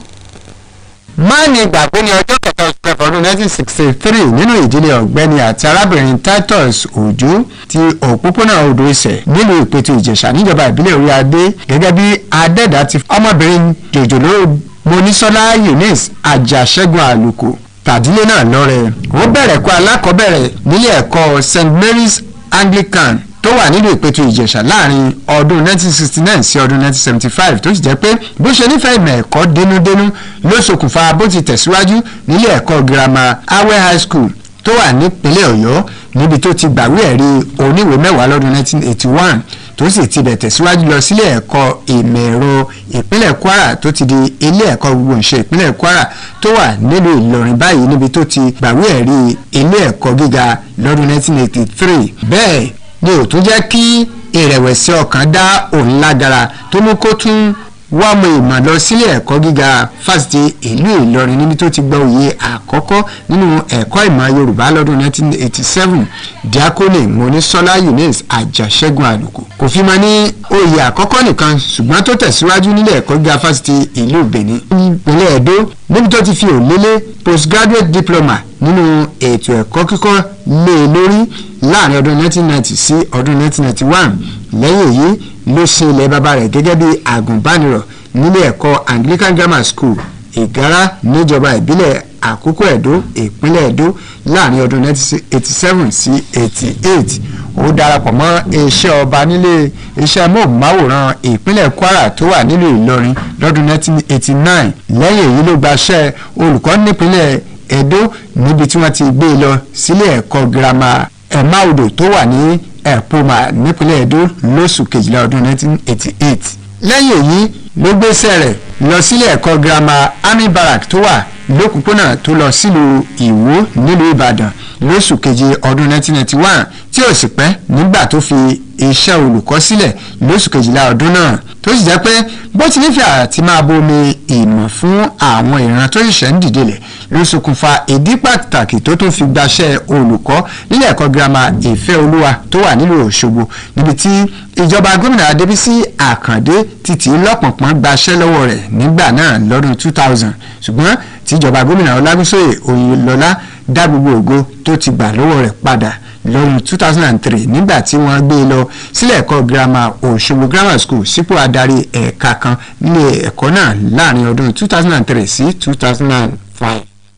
Máàní ìgbàgbé ní ọjọ́ 7 oṣù kẹfà ọdún 1963 nínú ìdílé ọ̀gbẹ́ni àti arábìnrin Titus Ojo ti òpópónà Odò Ìsẹ̀ nílùú Ìpẹ̀tù Ìjẹ̀ṣà níjọba ìbílẹ̀ Orí Adé gẹ́gẹ́ bí adẹ́dà ti ọmọbìnrin jòjòló Monisola Eunice Ajashegun Aluko tàdílé náà lọ́rẹ. Ó bẹ̀rẹ̀ ẹ̀kọ́ alákọ̀ọ́bẹ̀rẹ̀ nílé ẹ̀kọ́ St Mary's Anglican tó wà nílùú Ìpẹ̀tù Ìjẹ̀ṣà láàrin ọdún 1969 sí ọdún 1975, tó sì jẹ́ pé bó ṣe nífẹ̀ẹ́ ìmọ̀ ẹ̀kọ́ dénúdénú ló ṣokùnfà bó ti tẹ̀síwájú nílé ẹ̀kọ́ girama Awe High School tó wà nípínlẹ̀ Ọ̀yọ́, níbi tó ti gbàwé ẹ̀rí oníwèé mẹ́wàá lọ́dún 1981, tó sì ti bẹ̀ tẹ̀síwájú lọ sílé ẹ̀kọ́ ìmọ̀ ẹ̀rọ ìpínlẹ̀ Kwara tó ti di ilé ẹ̀kọ́ gbogboǹṣe ìpínlẹ̀ Kwara tó wà nílùú Ìlọrin báyìí, níbi tó ti gbàwé ẹ̀rí ilé ẹ̀kọ́ gíga lọ́dún 1983. Bẹ́ẹ̀ ni ò tún jẹ́ kí ìrẹ̀wẹ̀sì ọkàn dá òun lágara tó mú kó tún wá mọ ìmọ̀ lọ sílé ẹ̀kọ́ gíga fásitì ìlú Ìlọrin níbi tó ti gba oyè àkọ́kọ́ nínú ẹ̀kọ́ ìmọ̀ Yorùbá lọ́dún 1987. Diakoni Monisola Eunice Àjàṣẹ́gun Àlùkò kò fi mọ ní oyè àkọ́kọ́ nìkan ṣùgbọ́n tó tẹ̀síwájú nílé ẹ̀kọ́ gíga fásitì ìlú Benin ìpínlẹ̀ Edo níbi tó ti fi òlélẹ̀ postgraduate diploma nínú ètò ẹ̀kọ́ kíkọ́ lé e lórí láàrin ọdún 1990 sí ọdún 1991. lẹ́yìn èyí ló ṣe ilẹ̀ bàbá rẹ̀ gẹ́gẹ́ bí àgùnbánirọ̀ nílé ẹ̀kọ́ Anglican Grammar School Ìgárá níjọba ìbílẹ̀ Àkókò Ẹ̀dó ìpínlẹ̀ Ẹ̀dó láàrin ọdún 1987 sí 88. ó darapọ̀ mọ́ iṣẹ́ ọba nílé iṣẹ́ móhùnmáwòrán ìpínlẹ̀ Kwara tó wà nílùú Ìlọrin lọ́dún 1989. lẹ́yìn èyí ló gbaṣẹ́ olùkọ́ nípínlẹ̀ Ẹdó níbi tí wọ́n ti gbé e lọ sílé ẹ̀kọ́ girama Ẹ̀máodò tó wà ní Ẹ̀pọ́mà nípínlẹ̀ Ẹdó lóṣù kejìlá ọdún 1988. lẹ́yìn èyí ló gbéṣẹ́ rẹ̀ lọ sílé ẹ̀kọ́ girama Army Barrack tó wà lókùpónà tó lọ sílùú Ìwó nílùú Ìbàdàn lóṣù keje ọdún 1991 tí ó sì pẹ́ nígbà tó fi iṣẹ́ olùkọ́ sílẹ̀ lóṣù kejìlá ọdún náà tó sì jẹ́ pé bó ti nífẹ̀ẹ́ àti máa bomi ìmọ̀ fún àwọn ìran tó ṣẹ̀ṣẹ̀ ń dìdelẹ̀ ló ṣokùnfà ìdí pàtàkì tó tún fi gbaṣẹ́ olùkọ́ nílé ẹ̀kọ́ girama Ìfẹ́ Olúwa tó wà nílùú Òṣogbo níbi tí ìjọba gómìnà Adébísí Àkàndé títí lọ́pọ̀npọ̀n gbaṣẹ́ lọ́wọ́ rẹ̀ nígbà náà lọ́dún 2000 ṣùgbọ́n tíjọba gómìnà Ọlágúnsóyè Oyèlọ́lá dá gbogbo ògo tó ti gbà lọ́wọ́ rẹ̀ padà lọ́dún 2003 nígbà tí wọ́n gbé e lọ sílé ẹ̀kọ́ girama Òṣogbo Grammar School sípò adarí ẹ̀ka kan nílé ẹ̀kọ́ náà láàrin ọdún 2003 sí 2005.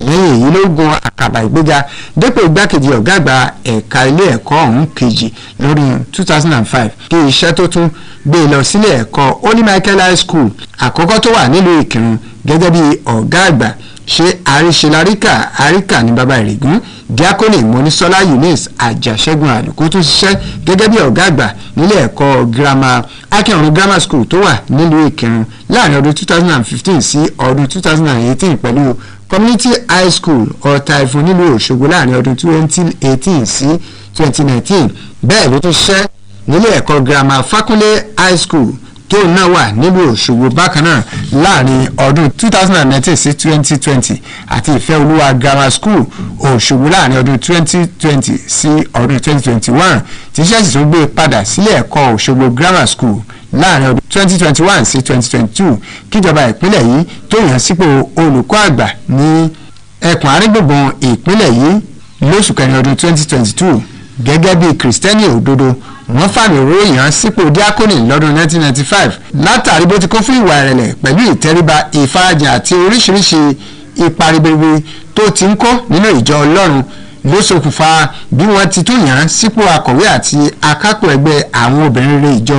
lẹ́yìn èyí ló gun àkàbà ìgbéga dépò igbákejì ọ̀gá àgbà ẹ̀ka ilé ẹ̀kọ́ ọ̀hún kejì lọ́dún 2005 kí iṣẹ́ tó tún gbé e lọ sílé ẹ̀kọ́ Holy Michael High School àkọ́kọ́ tó wà nílùú Ìkìrun gẹ́gẹ́ bí ọ̀gá àgbà ṣe àríkà ní bàbá ìrègùn. Diakoni Monisola Eunice Àjàṣẹ́gun Àlùkò tún ṣiṣẹ́ gẹ́gẹ́ bí ọ̀gá àgbà nílé ẹ̀kọ́ girama Akínọ̀run Grammar School tó wà nílùú Ìkìrun láàrin ọdún 2015 sí ọdún 2018 pẹ̀lú Community High School Ọ̀tà Ìfún nílùú Òṣogbo láàrin ọdún 2018 sí 2019. bẹ́ẹ̀ ló tún ṣiṣẹ́ nílé ẹ̀kọ́ girama Fákúnlé High School tó náà wà nílùú Òṣogbo bákan náà láàrin ọdún 2019 sí 2020 àti Ìfẹ́ Olúwa Grammar School Òṣogbo láàrin ọdún 2020 sí ọdún 2021 tí iṣẹ́ sì tún gbé padà sílé ẹ̀kọ́ Òṣogbo Grammar School láàrin ọdún 2021 sí 2022 kíjọba ìpínlẹ̀ yìí tó yàn sípò olùkọ́ àgbà ní ẹkùn àrígbùngbùn ìpínlẹ̀ yìí lóṣù kẹrin ọdún 2022 gẹ́gẹ́ bí Kristẹni òdodo wọ́n fàmì ròyìn sípò díákónì lọ́dún 1995 látàrí bó ti kún fún ìwà ìrẹ̀lẹ̀ pẹ̀lú ìtẹríba ìfarajìn àti oríṣiríṣi ipa ribiribi tó ti ń kó nínú ìjọ Ọlọ́run ló ṣokùnfà bí wọ́n ti tún yàn án sípò akọ̀wé àti akápò ẹgbẹ́ àwọn obìnrin rere ìjọ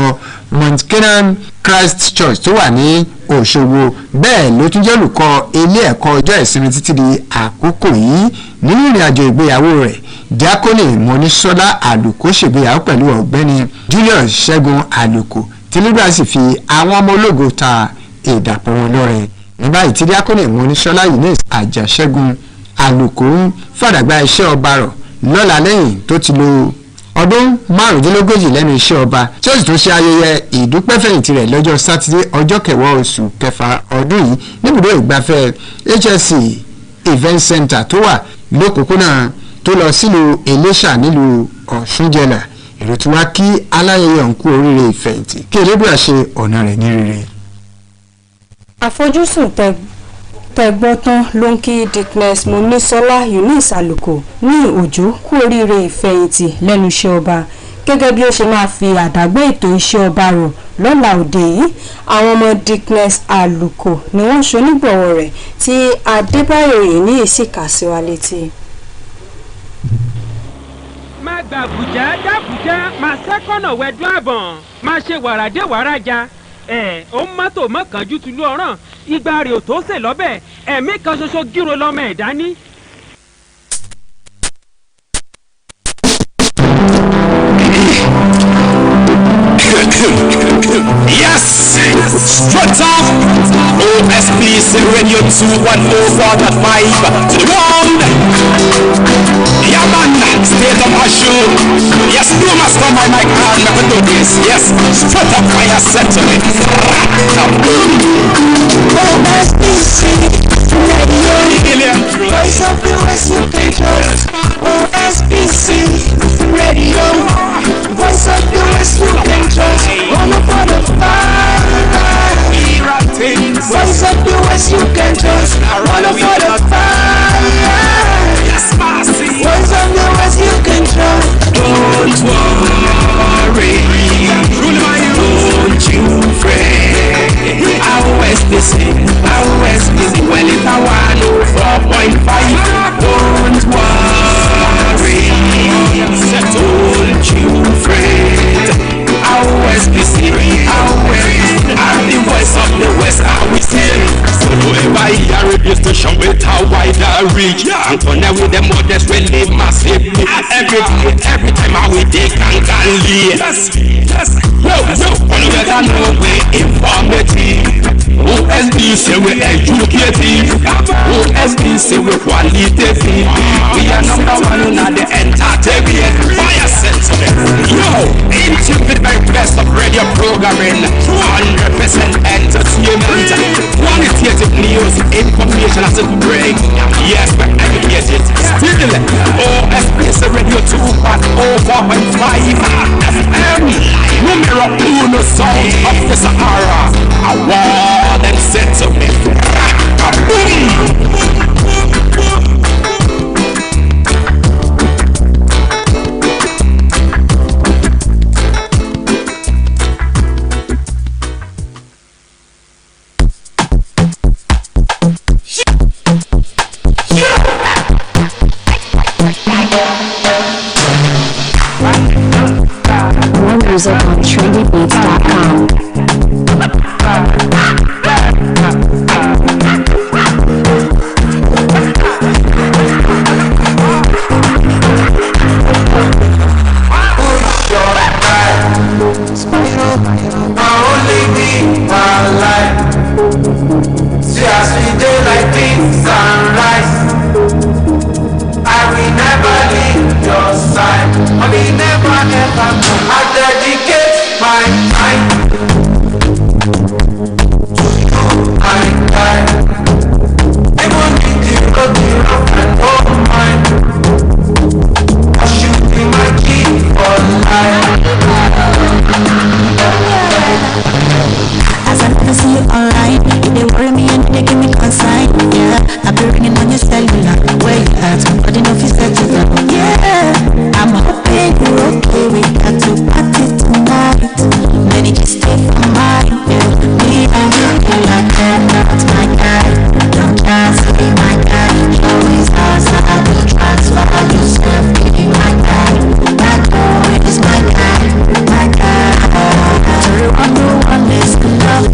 Mount Canaan Christ Church tó wà ní Òṣogbo. bẹ́ẹ̀ ló tún jẹ́ olùkọ́ ilé ẹ̀kọ́ ọjọ́ ìsinmi títí di àkókò yìí. nínú ìrìn àjò ìgbéyàwó rẹ̀ Diakoni Monisola Àlùkò ṣègbéyàwó pẹ̀lú ọ̀gbẹ́ni Julius Ṣẹ́gun Àlùkò tí nígbà sì fi àwọn ọmọ ológo ta ìdàpọ̀ wọn lọ́rẹ. ní báyìí tí Diakoni Monisola Eunice Àjàṣẹ́gun Àlùkò ń fàdàgbà iṣẹ́ ọba rọ̀ lọ́la lẹ́yìn tó ti lo ọdún 15 lẹ́nu iṣẹ́ ọba tí ó sì tún ṣe ayẹyẹ ìdúpẹ́fẹ̀yìntì rẹ̀ lọ́jọ́ sátidé ọjọ́ kẹwàá oṣù kẹfà ọdún yìí níbùdó ìgbafẹ́ HSC Event Center tó wà lókòókòónà tó lọ sílùú Iléṣà nílùú Ọ̀ṣúnjẹ̀là. èrò tí wá kí aláyẹyẹ ọ̀hún kú oríire ìfẹ̀yìntì kí Elédùà ṣe ọ̀nà rẹ̀ ní rere. àfojúsùn tẹgbọ́n tán ló ń kí Dickness Monisola Eunice Àlùkò ní Òjó kú oríire ìfẹ̀yìntì lẹ́nu iṣẹ́ ọba gẹ́gẹ́ bí ó ṣe máa fi àdágbé ètò iṣẹ́ ọba rọ̀ lọ́la òde yìí. àwọn ọmọ Dickness Àlùkò ni wọ́n ṣonígbọ̀wọ́ rẹ̀ tí Adébáyọ̀ yìí ní ìsìkà sí wa létí. má gba àbújá dábùjá máa sẹ́kọ̀nà wẹ̀dún àbọ̀n máa ṣe wàràdé wàràjà ó mọ́tò mọ́kànjú tùlú ọ̀ràn igba rẹ̀ ò tó sè lọ́bẹ̀ ẹ̀mí kan ṣoṣo gírò lọ́mọ ẹ̀ dání. Yes! Strut up. OSBC Radio 210.5 to the ground. Yeah man, state of our show. Yes, you must come by my car and never do this. Yes, strut up fire set to it. OSBC Radio, voice of the West, you can trust. OSBC Radio, voice of the West, you can trust. All for the fire. Voice of the West, you can trust. All for the fire. Yes, Marcy. Voice of the West, you can trust. Don't worry, don't you fret. I always listen, well it's a 104.5. Don't worry, don't you fret. I always listen, I'm the voice of the West, I will say. So whoever hear radio station with a wider reach, and turn with them modest will live massively. Every time I will take and lead. Yes, well, one better know we informative. OSBC we educative. OSBC we qualitative. We are number one in the entertainment. Fire sentiment. Yo, into the very best of radio programming. 100% entertainment. Qualitative news, information as it break. Yes, we're educated. Still, OSBC Radio 2.0.5 FM. Numero uno sound of the Sahara. I want them set to me. More music on trendybeats.com.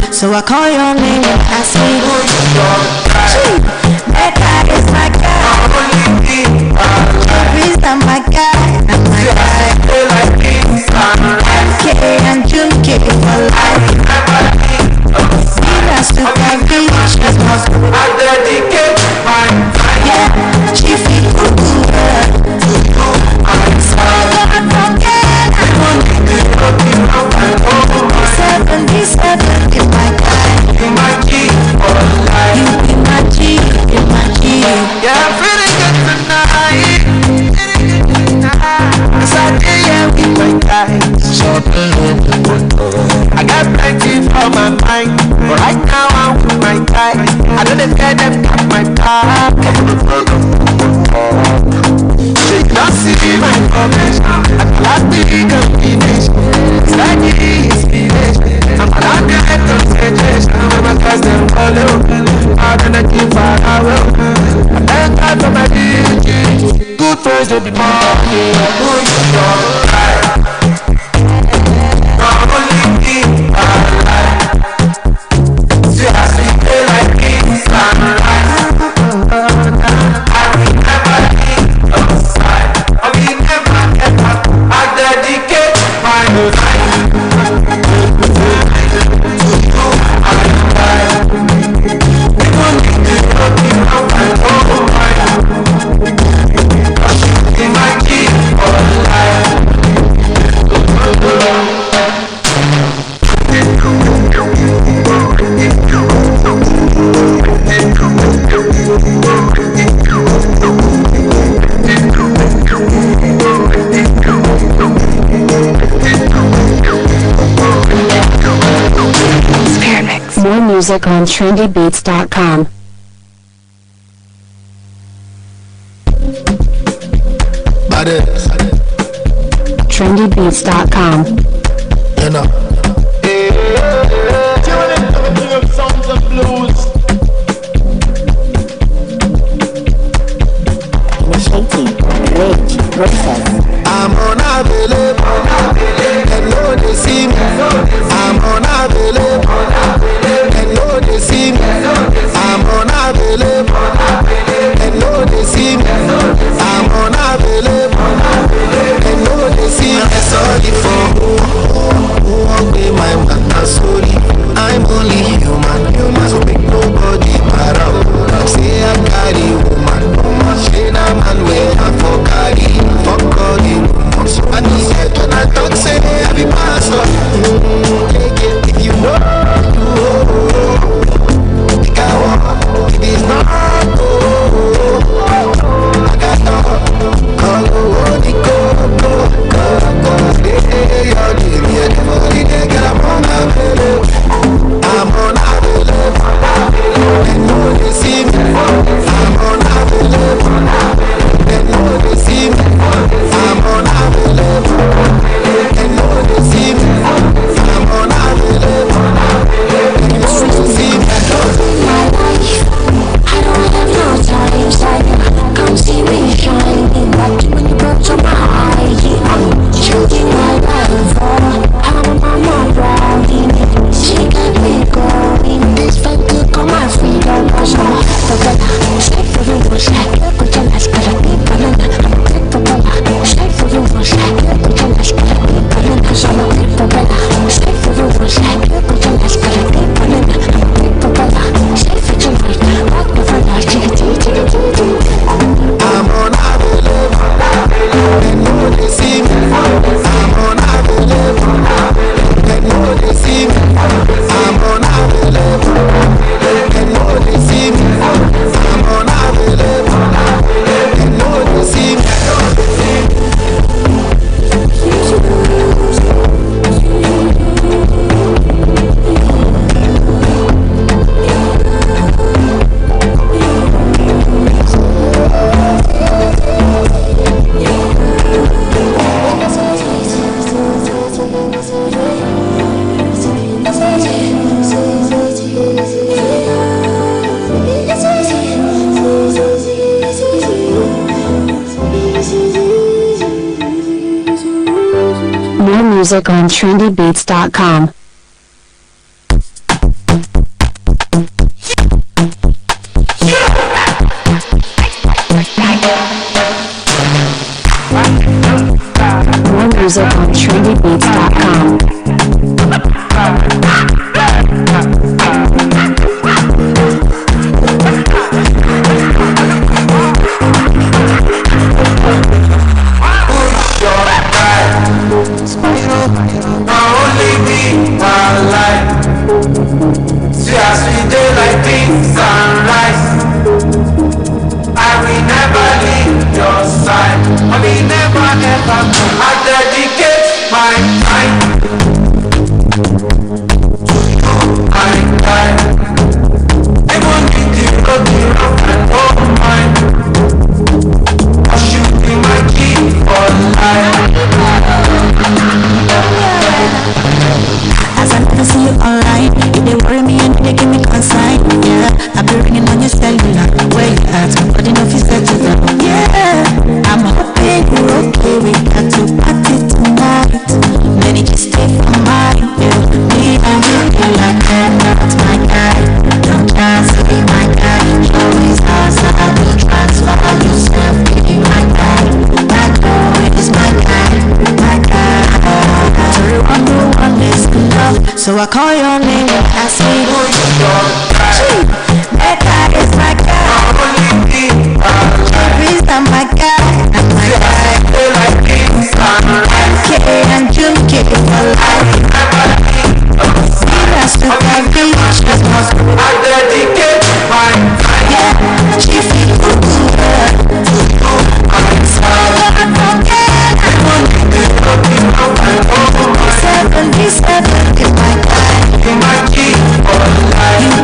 So I call your name and I say, that guy is my guy. He's not my guy. I'm my guy. MK and June K for life. Venus to my beach. I dedicate my time. Yeah, Chiefy Kuku. So don't forget. I want to be looking up and over. 77 is my guy. Be my G for life. You be my G, be my G. Yeah, I'm feeling good tonight. Cause I did, yeah, with my guys. I got plenty for my mind, but right now I'm with my guys. I don't care them got my back. They don't see my progress. I'm glad we combination. It's like the inspiration. I'm glad we had concentration. I'm a cast them all over. I'm gonna keep far away. I thank God for my DJ. Good friends will be money. Good for your life. Not only me, my life. See, I see they like me, sunrise. I will never leave your side. I will never ever. I dedicate my life to you. music on trendybeats.com. trendybeats.com. You know. Sounds of blues. Initiating rage process. I'm unavailable. They know they see me. I'm unavailable. They know they see me. I'm unavailable. They know they see me. I'm unavailable. They know they see me. I'm sorry for who won't be my matter. Sorry, I'm only human. So make nobody around. Say I carry woman. Say na man way I for carry. For calling. So I need it when I talk. Say I be pastor. If you know, think I want. It is not. I got no. Call the go. I'm unavailable. They know they see me. I'm unavailable. They know they see me. I'm unavailable. They know they see me. I'm unavailable. They know they see me. My life, I don't have no time, come see me shining, like too many birds on my eye. I'm changing my life, I'm a mama riding, she got me going. This fight to come my freedom, was all stay for you, was like you could tell us, but I need banana. I'm a click for Bella, stay for you, was like you could tell us, but I need banana. So I'm a click for Bella, stay for you, was like you could tell us, but I need banana. I'm a click for Bella, stay for you, walk the fella, I'm unavailable. They know they see me. I'm unavailable. They know they see me. I'm unavailable. They know they see me. I'm unavailable. They know they see me. More music on trendybeats.com. More music on trendybeats.com. As I never see you online, you they worry me and they give me consign. Yeah, I be ringing on your cellular. Where you at? But enough is set to them. Yeah, I'm hoping you're okay. We got to party tonight. Many just stay for mine. Yeah, me and you feel like that. That's my guy. Don't try to be my guy. Always outside. Will transfer yourself. Be my guy. That boy is my guy. My guy. Everyone who wants love, so I call your name and ask me who's your guy. That guy is my guy. He's not my guy. I'm my guy. MK and Junkie for life. See that's the guy reach. I dedicate my time. Yeah, she feels good to her. So I forget. I want to be looking out my home. 77 is my guy. You're my key for life.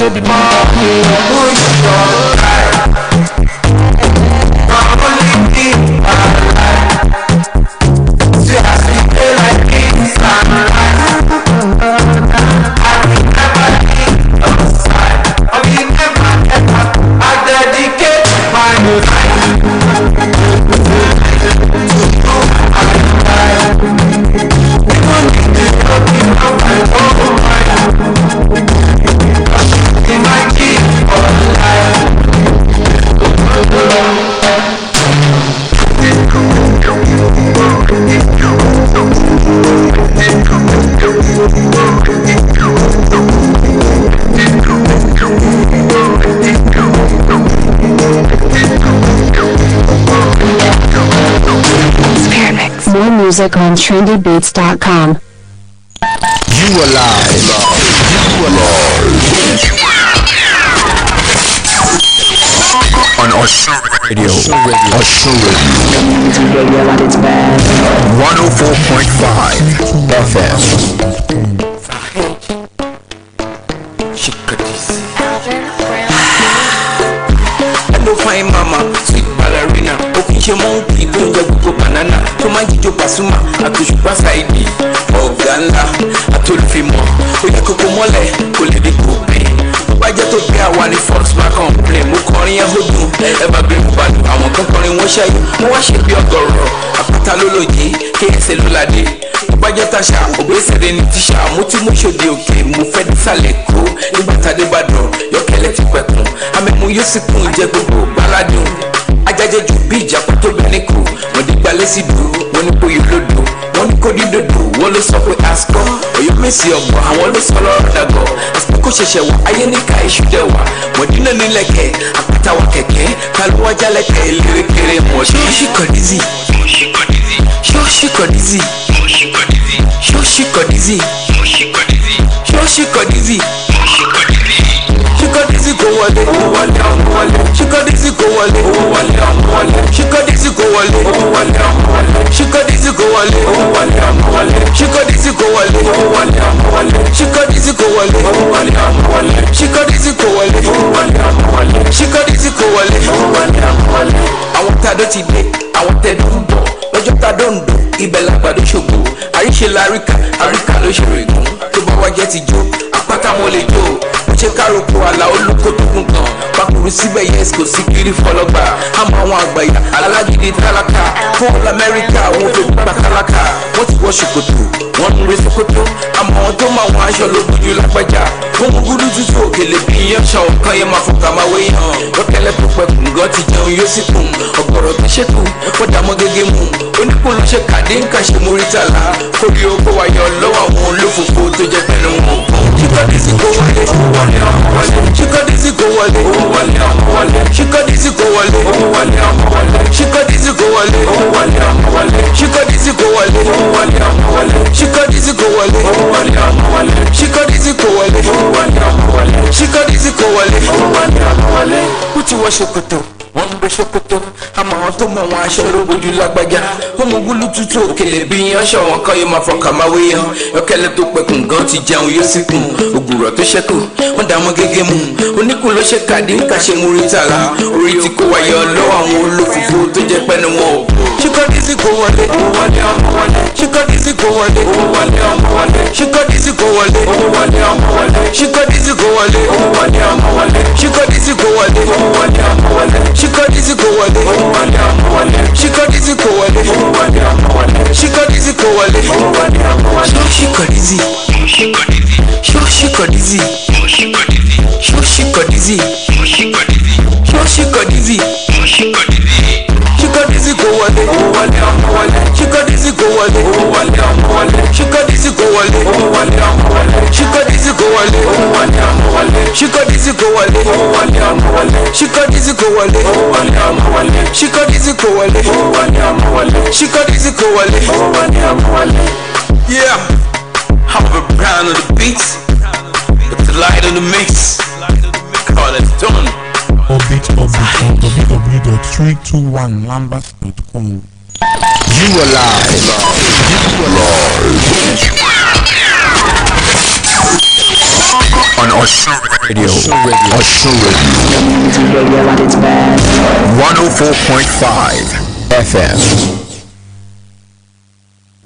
to the money, push your life. Not only me, my life. See, I see you like kings and life. I will never leave your side. I will never ever. I dedicate my life to you, my life. Even if they don't give up my own mind. In my key for life. More music on trendybeats.com. You are live. You are live. On Osun Radio. Osun Radio. 104.5 FM. Hello, fine mama, sweet ballerina. Okinche monkey, don't you go banana. To my jijo pasuma, akushupa saidi. Oganda, atulfimo. Oya koko mole, kole di kope. Bàjẹ́ tó gbé àwa ní fox máa complain. Mo kọrin yẹn hódùn, ẹ bá gbé mo bá dùn. Àwọn kan kọrin wọ́n ṣẹ́yìn, mo wá ṣe bí ọgọ́rọ̀. Àpáta ló lòdì, kéèsè ló ládé. Bàjẹ́ tàṣà, òbẹ́sẹ̀rẹ̀ ní tíṣà. Mo ti mú ṣòdì òkè, mo fẹ́ dé sàlẹ̀ kó. Nígbà tàdé bá dùn, yọkẹ́lẹ́ ti pẹ̀kun. Àmẹ́mu yóò sì kún jẹ́ gbogbo gbáládùn. Ajájẹ́ ju bí ìjàpá tó bẹ̀ ní kù. Wọ́n di gbalẹ̀ sí dùn, wọ́n ní kóyè lódò. Wọ́n ní kó dídòdò, wọ́n ló sọ pé àsìkò. Òyò mèsì ọ̀gbọ̀n, àwọn ló sọ lọ́rọ̀ dàgọ̀. Àsìkò kò ṣẹ̀ṣẹ̀ wá, ayé ní ká iṣu dẹ̀ wá. Mọ̀dínà nílẹ̀kẹ̀, àpáta wa kẹ̀kẹ́. Kálúwájà lẹ̀kẹ̀, elérekere mọ̀. Ṣọ́ọ̀ṣì kọ̀dízì. Ṣọ́ọ̀ṣì kọ̀dízì. Ṣọ́ọ̀ṣì kọ̀dízì. Ṣọ́ọ̀ṣì kọ̀dízì. Ṣọ́ọ̀ṣì kọ̀dízì. Ṣíkọ́dísì kò wọlé, owó wọlé ọmọ wọlé. Ṣíkọ́dísì kò wọlé, owó wọlé ọmọ wọlé. Ṣíkọ́dísì kò wọlé, owó wọlé ọmọ wọlé. Ṣíkọ́dísì kò wọlé, owó wọlé ọmọ wọlé. Ṣíkọ́dísì kò wọlé, owó wọlé ọmọ wọlé. Ṣíkọ́dísì kò wọlé, owó wọlé ọmọ wọlé. Ṣíkọ́dísì kò wọlé, owó wọlé ọmọ wọlé. Ṣíkọ́dísì kò wọlé, owó wọlé ọmọ wọlé. Àwọn tàdó ti dé, àwọn tẹ̀dó ń bọ̀. Lọ́jọ́ tàdó ń dùn, ibẹ̀ làgbàdo ṣògo. Àríṣe láríkà, àríkà ló ṣòro ìgún. Tó bá wá jẹ́ ti jó, àpáta mo lè jó. Ṣé káròkò àlà olùkó tó kún gan pakùrù síbẹ̀ yẹn kò sí kiri fọlọ́gbà àmọ́ àwọn àgbàyà alágídí tálákà fún lamẹ́ríkà àwọn òfin gbà tálákà wọ́n ti wọ ṣòkòtò wọ́n ń re ṣòkòtò àmọ́ àwọn tó máa wọn aṣọ ló gbójú lápẹ́jà fún gúgúrú tútù òkèlè bí iyán ṣan ọ̀kan yẹn máa fọkà máa wé hàn lọ́kẹ́lẹ́ tó pẹ́ kùngàn ti jẹun yóò sì kùn ọ̀gọ̀rọ̀ tó ṣẹ́kù wọ́n dà mọ́ gẹ́gẹ́ mu oníkùn ló ṣe kàdé ń kàṣe múrítàlá kórìí oko wáyọ̀ lọ́wọ́ àwọn olófòfò tó jẹ́ pẹ̀lú wọn. Ṣíkọ́dísì kò wọlé, owó wọlé ọmọ wọlé. Ṣíkọ́dísì kò wọlé, owó wọlé ọmọ wọlé. Ṣíkọ́dísì kò wọlé, owó wọlé ọmọ wọlé. Ṣíkọ́dísì kò wọlé, owó wọlé ọmọ wọlé. Ṣíkọ́dísì kò wọlé, owó wọlé ọmọ wọlé. Ṣíkọ́dísì kò wọlé, owó wọlé ọmọ wọlé. Ṣíkọ́dísì kò wọlé, owó wọlé ọmọ wọlé. Ṣíkọ́dísì kò wọlé, owó wọlé ọmọ wọlé. Ó ti wọ ṣòkòtò, wọ́n ń gbé ṣòkòtò. Àmọ́ àwọn tó mọ̀ wọn aṣọ ló bójú lágbájá. Ọmọ gúlú tútù òkèlè bí yan ṣọ wọn kọ́ yóò máa fọkà máa wé yan. Yọkẹ́lẹ́ tó pẹ̀kùn gan ti jẹun yóò sì kùn. Ògùrọ̀ tó ṣẹ́kù, wọ́n dà mọ́ gẹ́gẹ́ mu. Oníkùn ló ṣe kàdí ń kàṣe múrítàlá. Orí ti kó wáyọ̀ lọ́wọ́ àwọn olófòfò tó jẹ́ pẹ́nu wọn ò. Ṣíkọ́dísì kò wọlé, owó wọlé ọmọ wọlé. Ṣíkọ́dísì kò wọlé, owó wọlé ọmọ wọlé. Ṣíkọ́dísì kò wọlé, owó wọlé ọmọ wọlé. Ṣíkọ́dísì kò wọlé, owó wọlé ọmọ wọlé. Ṣíkọ́dísì kò wọlé, owó wọlé ọmọ wọlé. Ṣíkọ́dísì kò wọlé, owó wọlé ọmọ wọlé. Ṣíkọ́dísì kò wọlé, owó wọlé ọmọ wọlé. Ṣíkọ́dísì kò wọlé, owó wọlé ọmọ wọlé. Ṣíkọ́dísì, ṣíkọ́dísì, ṣíkọ́dísì, ṣíkọ́dísì, ṣíkọ́dísì, ṣíkọ́dísì kò wọlé, owó wọlé ọmọ wọlé. Ṣíkọ́dísì kò wọlé, owó wọlé ọmọ wọlé. Ṣíkọ́dísì kò wọlé, owó wọlé ọmọ wọlé. Ṣíkọ́dísì kò wọlé, owó wọlé ọmọ wọlé. Ṣíkọ́dísì kò wọlé, owó wọlé ọmọ wọlé. Ṣíkọ́dísì kò wọlé, owó wọlé ọmọ wọlé. Ṣíkọ́dísì kò wọlé, owó wọlé ọmọ wọlé. Ṣíkọ́dísì kò wọlé, owó wọlé ọmọ wọlé. Yeah, Hopper Brown on the beats, with the light on the mix. Call it done. Orbit on www.321lambert.com. You are live. You are live. On Osun Radio. Osun Radio. 104.5 FM.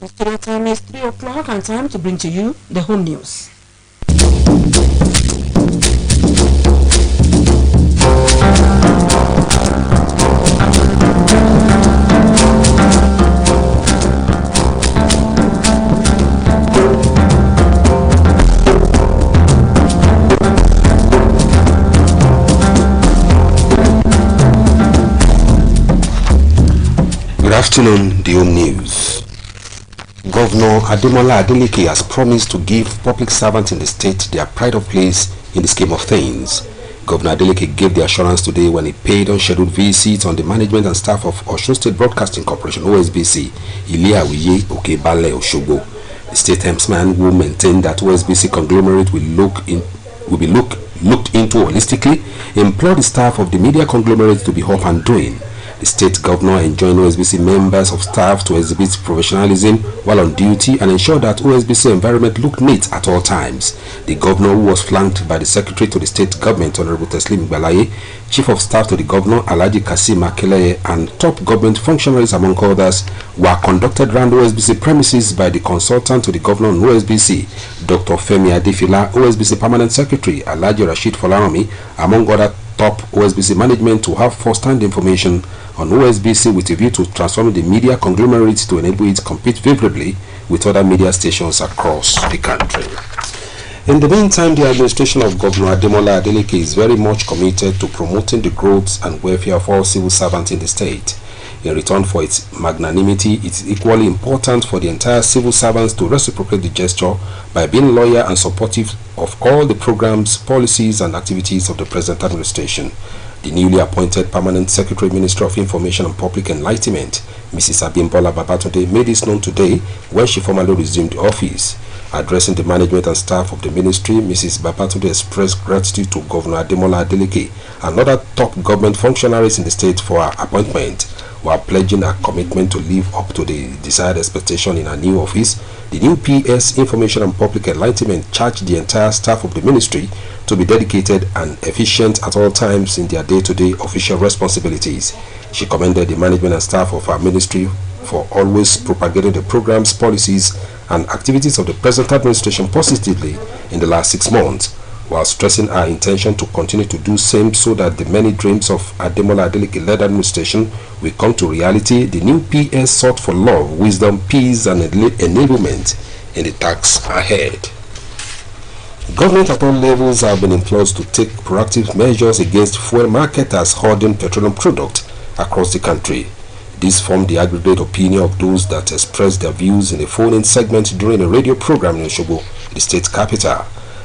The studio time is 3 o'clock and time to bring to you the home news. Good afternoon, the home news. Governor Ademola Adeleke has promised to give public servants in the state their pride of place in the scheme of things. Governor Adeleke gave the assurance today when he paid unscheduled visits on the management and staff of Osun State Broadcasting Corporation (OSBC), Ilera Ayika Wa. The state helmsman, who maintained that OSBC conglomerate will be looked into holistically, implored the staff of the media conglomerate to be up and doing. The state governor enjoined OSBC members of staff to exhibit professionalism while on duty and ensure that OSBC environment looked neat at all times. The governor, who was flanked by the secretary to the state government, Honorable Teslim Gbalaye, chief of staff to the governor, Alhaji Kasim Akeleye, and top government functionaries, among others, were conducted round OSBC premises by the consultant to the governor on OSBC, Dr. Femi Adefila, OSBC permanent secretary, Alhaji Rashid Folaromi, among other top OSBC management, to have first-hand information on OSBC with a view to transforming the media conglomerate to enable it to compete favorably with other media stations across the country. In the meantime, the administration of Governor Ademola Adeleke is very much committed to promoting the growth and welfare of all civil servants in the state. In return for its magnanimity, it is equally important for the entire civil servants to reciprocate the gesture by being loyal and supportive of all the programs, policies, and activities of the present administration. The newly appointed Permanent Secretary, Minister of Information and Public Enlightenment, Mrs. Abimbola Babatunde, made this known today when she formally resumed office. Addressing the management and staff of the ministry, Mrs. Babatunde expressed gratitude to Governor Ademola Adeleke and other top government functionaries in the state for her appointment, while pledging her commitment to live up to the desired expectation in her new office. The new PS, Information and Public Enlightenment, charged the entire staff of the ministry to be dedicated and efficient at all times in their day-to-day official responsibilities. She commended the management and staff of her ministry for always propagating the programs, policies, and activities of the present administration positively in the last 6 months, while stressing her intention to continue to do same so that the many dreams of Ademola Adeleke-led administration will come to reality. The new PS sought for love, wisdom, peace, and enablement in the tasks ahead. Government at all levels have been implored to take proactive measures against fuel marketers hoarding petroleum products across the country. This formed the aggregate opinion of those that expressed their views in a phone-in segment during a radio program in Osogbo, the state capital.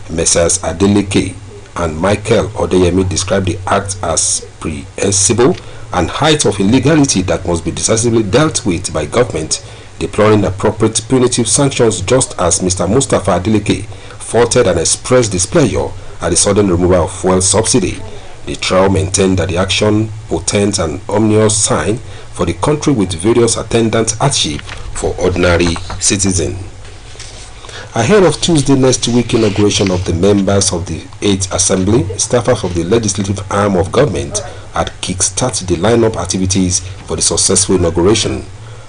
Messrs. Adeleke and Michael Odeyemi described the act as prehensible and height of illegality that must be decisively dealt with by government, deploring appropriate punitive sanctions, just as Mr. Mustafa Adeleke faulted and expressed displeasure at the sudden removal of fuel subsidy. The trio maintained that the action portends an ominous sign for the country with various attendant hardship for ordinary citizens. Ahead of Tuesday next week inauguration of the members of the 8th Assembly, staffers of the legislative arm of government had kick-start the lineup activities for the successful inauguration.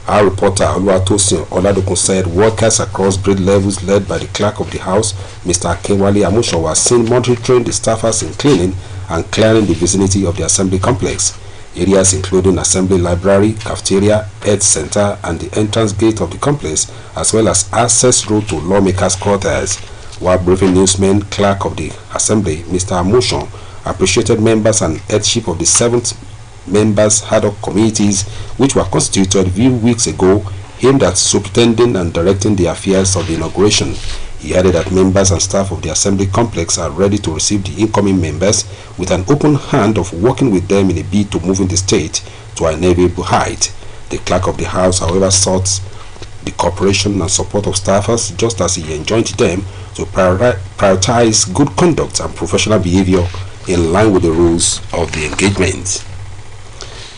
Our reporter Oluwatosin Oladokun said workers across grade levels led by the clerk of the house, Mr. Akinwale Amusan, were seen monitoring the staffers in cleaning and clearing the vicinity of the assembly complex. Areas including assembly library, cafeteria, health center, and the entrance gate of the complex, as well as access road to lawmakers' quarters. While briefing newsmen, clerk of the assembly, Mr. Amusan, appreciated members and headship of the 7th members ad hoc committees which were constituted a few weeks ago, aimed at superintending and directing the affairs of the inauguration. He added that members and staff of the assembly complex are ready to receive the incoming members with an open hand of working with them in a bid to moving the state to an enviable height. The clerk of the house, however, sought the cooperation and support of staffers, just as he enjoined them to prioritize good conduct and professional behavior in line with the rules of the engagement.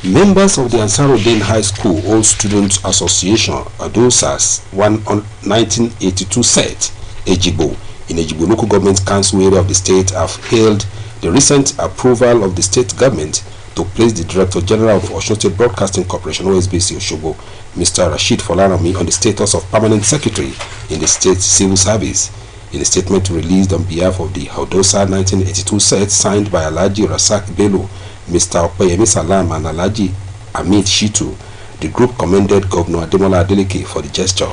Members of the Ansaruddin High School Old Students Association, ADOSAS, 1982 set, Ejibo, in Ejigbo Local Government Council area of the state have hailed the recent approval of the state government to place the Director General of Osun State Broadcasting Corporation (OSBC) Osogbo, Mr. Rashid Folarami, on the status of Permanent Secretary in the State Civil Service. In a statement released on behalf of the Haudosa 1982 set signed by Alhaji Rasak Bello, Mr. Opeyemi Salam and Alhaji Amit Shitu, the group commended Governor Ademola Adeleke for the gesture.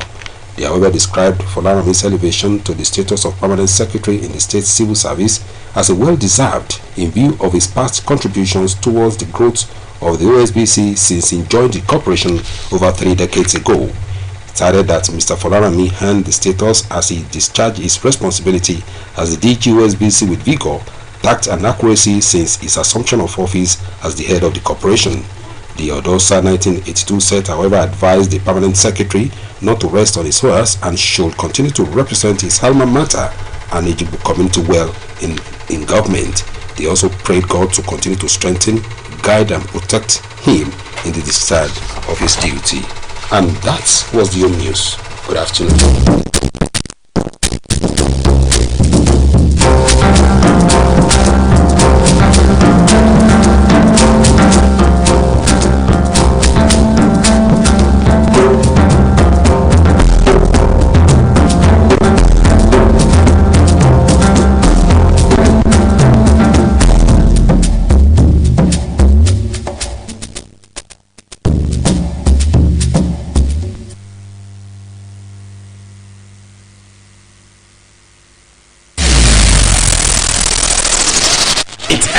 They however described Folarami's elevation to the status of Permanent Secretary in the State Civil Service as a well-deserved in view of his past contributions towards the growth of the OSBC since he joined the corporation over 3 decades ago. It added that Mr. Folarami earned the status as he discharged his responsibility as the DG OSBC with vigor, tact and accuracy since his assumption of office as the head of the corporation. The Odosa 1982 set, however, advised the Permanent Secretary not to rest on his horse and should continue to represent his alma mater and Ejigbo community well in government. They also prayed God to continue to strengthen, guide and protect him in the discharge of his duty. And that was the home news. Good afternoon.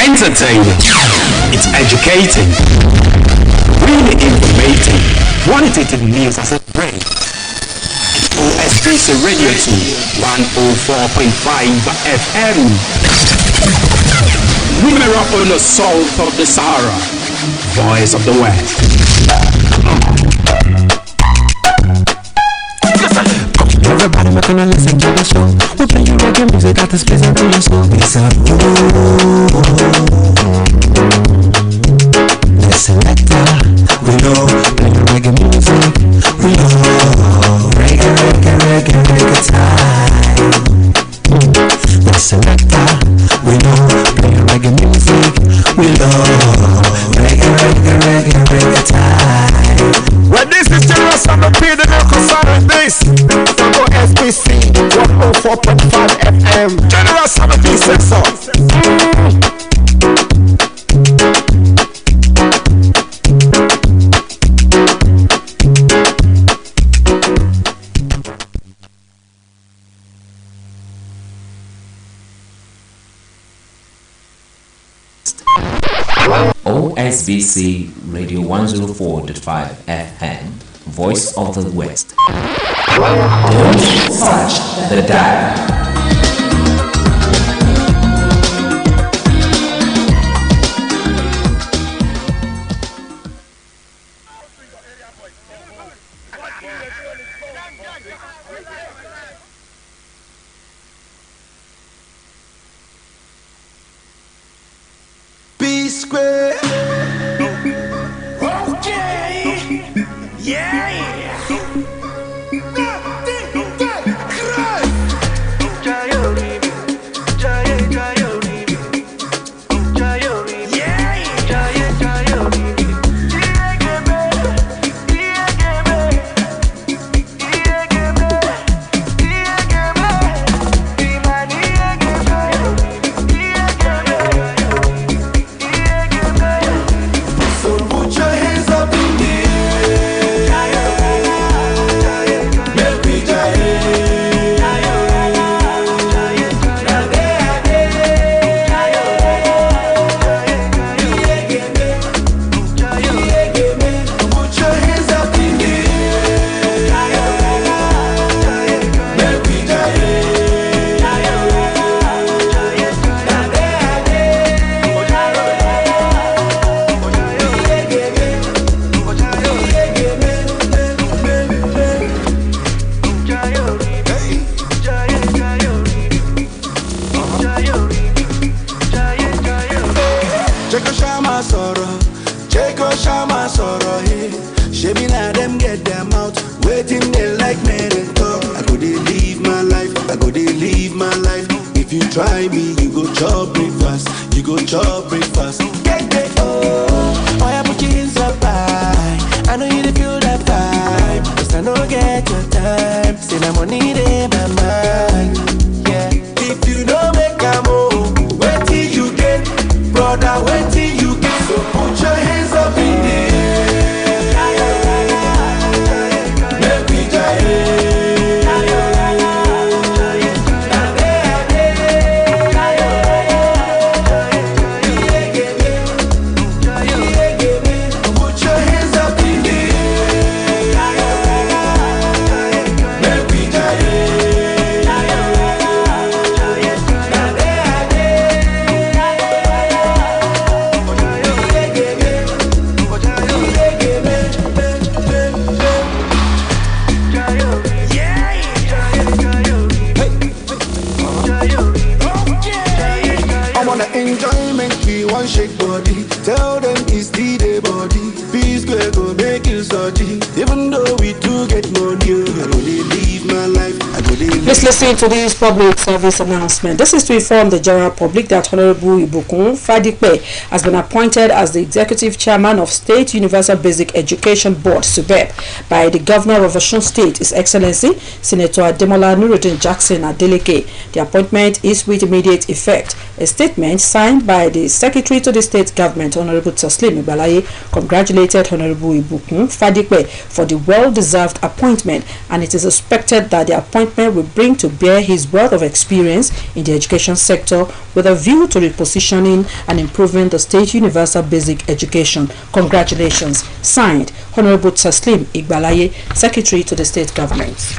Entertaining, it's educating, really informating, qualitative news as a break. OSBC Radio 2, 104.5 FM. Women up on the south of the Sahara, voice of the West. Everybody making a listen to the show. We play you reggae music that is pleasing to your soul. Listen up, you. Listen, selector. We know play reggae music. We know reggae time. The selector. We know play reggae music. We know reggae time. Well, this is General Summer P, the local sound of this. From OSBC 104.5 FM. General Summer P says so. OSBC Radio 104.5 FM, Voice of the West. Don't touch the dial. Square. Okay. Yeah. I go dey live my life. If you try me, you go chop breakfast. You go chop breakfast. Oh, I put you inside. I know you feel that vibe. Cause I know get your time. Say my money in my mind. Yeah. If you don't make a move, wait till you get. Brother, wait till you get. So put your hands up in the air. Make me shake body, tell them it's the day body. Peace go make you surgery. Even though we do get money, I go live my life. Please listen to this public service announcement. This is to inform the general public that Honorable Ibukun Fadipe has been appointed as the Executive Chairman of State Universal Basic Education Board, SUBEB, by the Governor of Osun State, His Excellency Senator Ademola Nuruddin Jackson Adeleke. The appointment is with immediate effect. A statement signed by the Secretary to the State Government, Honorable Taslim Ibalaye, congratulated Honorable Ibukun Fadipe for the well-deserved appointment, and it is expected that the appointment will bring to bear his wealth of experience in the education sector with a view to repositioning and improving the state universal basic education. Congratulations. Signed, Honorable Taslim Ibalaye, Secretary to the State Government.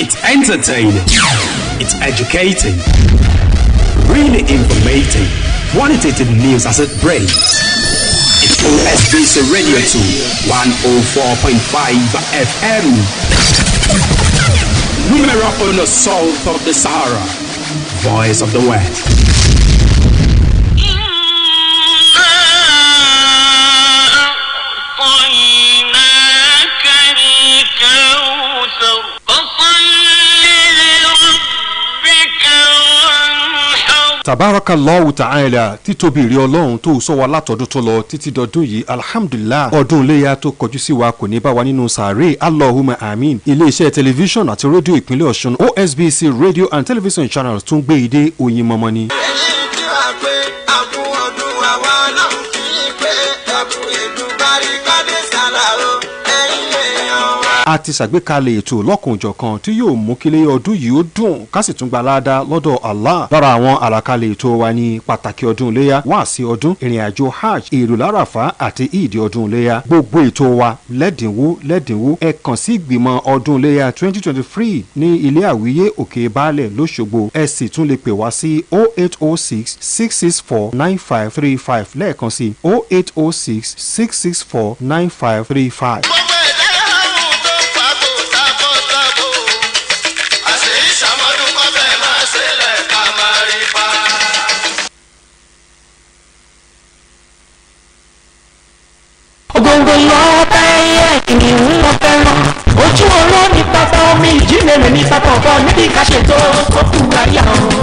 It's entertaining, it's educating, really informative, qualitative news as it breaks. It's OSBC Radio 2, 104.5 FM. Numero uno south of the Sahara, voice of the West. Tabarakallahu ta'ala, títóbi rí Ọlọ́run tó sọ wa látọdún tó lọ títí dọdún yìí, alhamdulillah. Ọdún iléyá tó kọjú sí wa kò ní bá wa nínú sàárè, Allahumma amin. Iléeṣẹ́ tẹlifíṣọ̀n àti rédíò ìpínlẹ̀ Ọ̀ṣun OSBC Radio and Television Channels tún gbé ìdè oyin mọ́mọ́ ni. A ti ṣàgbékalẹ̀ ètò lọ́kùnjọ̀kan tí yóò mú kílé ọdún yìí ó dùn ká sì tún gba ládàá lọ́dọ̀ Allah. Lára àwọn àlàkalẹ̀ ètò wa ní pàtàkì ọdún iléyá, wáàsí ọdún, ìrìn àjò hajj, èrò láràfá àti ìdí ọdún iléyá. Gbogbo ètò wa lẹ́dínwó ẹ kàn sí ìgbìmọ̀ ọdún iléyá 2023 ní ilé àwíyé òkè baálẹ̀ lóṣogbo. Ẹ sì tún lè pè wá sí 0806 664 9535 lẹ́ẹ̀kan sí 0806 664 9535. Ògòǹgò lọ́ọ́bẹ̀ ẹ̀yẹ kìnìún lọ fẹ́ràn. Ojú ọ̀rọ̀ ní pápá omi ìjímèrè ní pápá ọ̀gá níbi ìkàṣètò òkú àyà.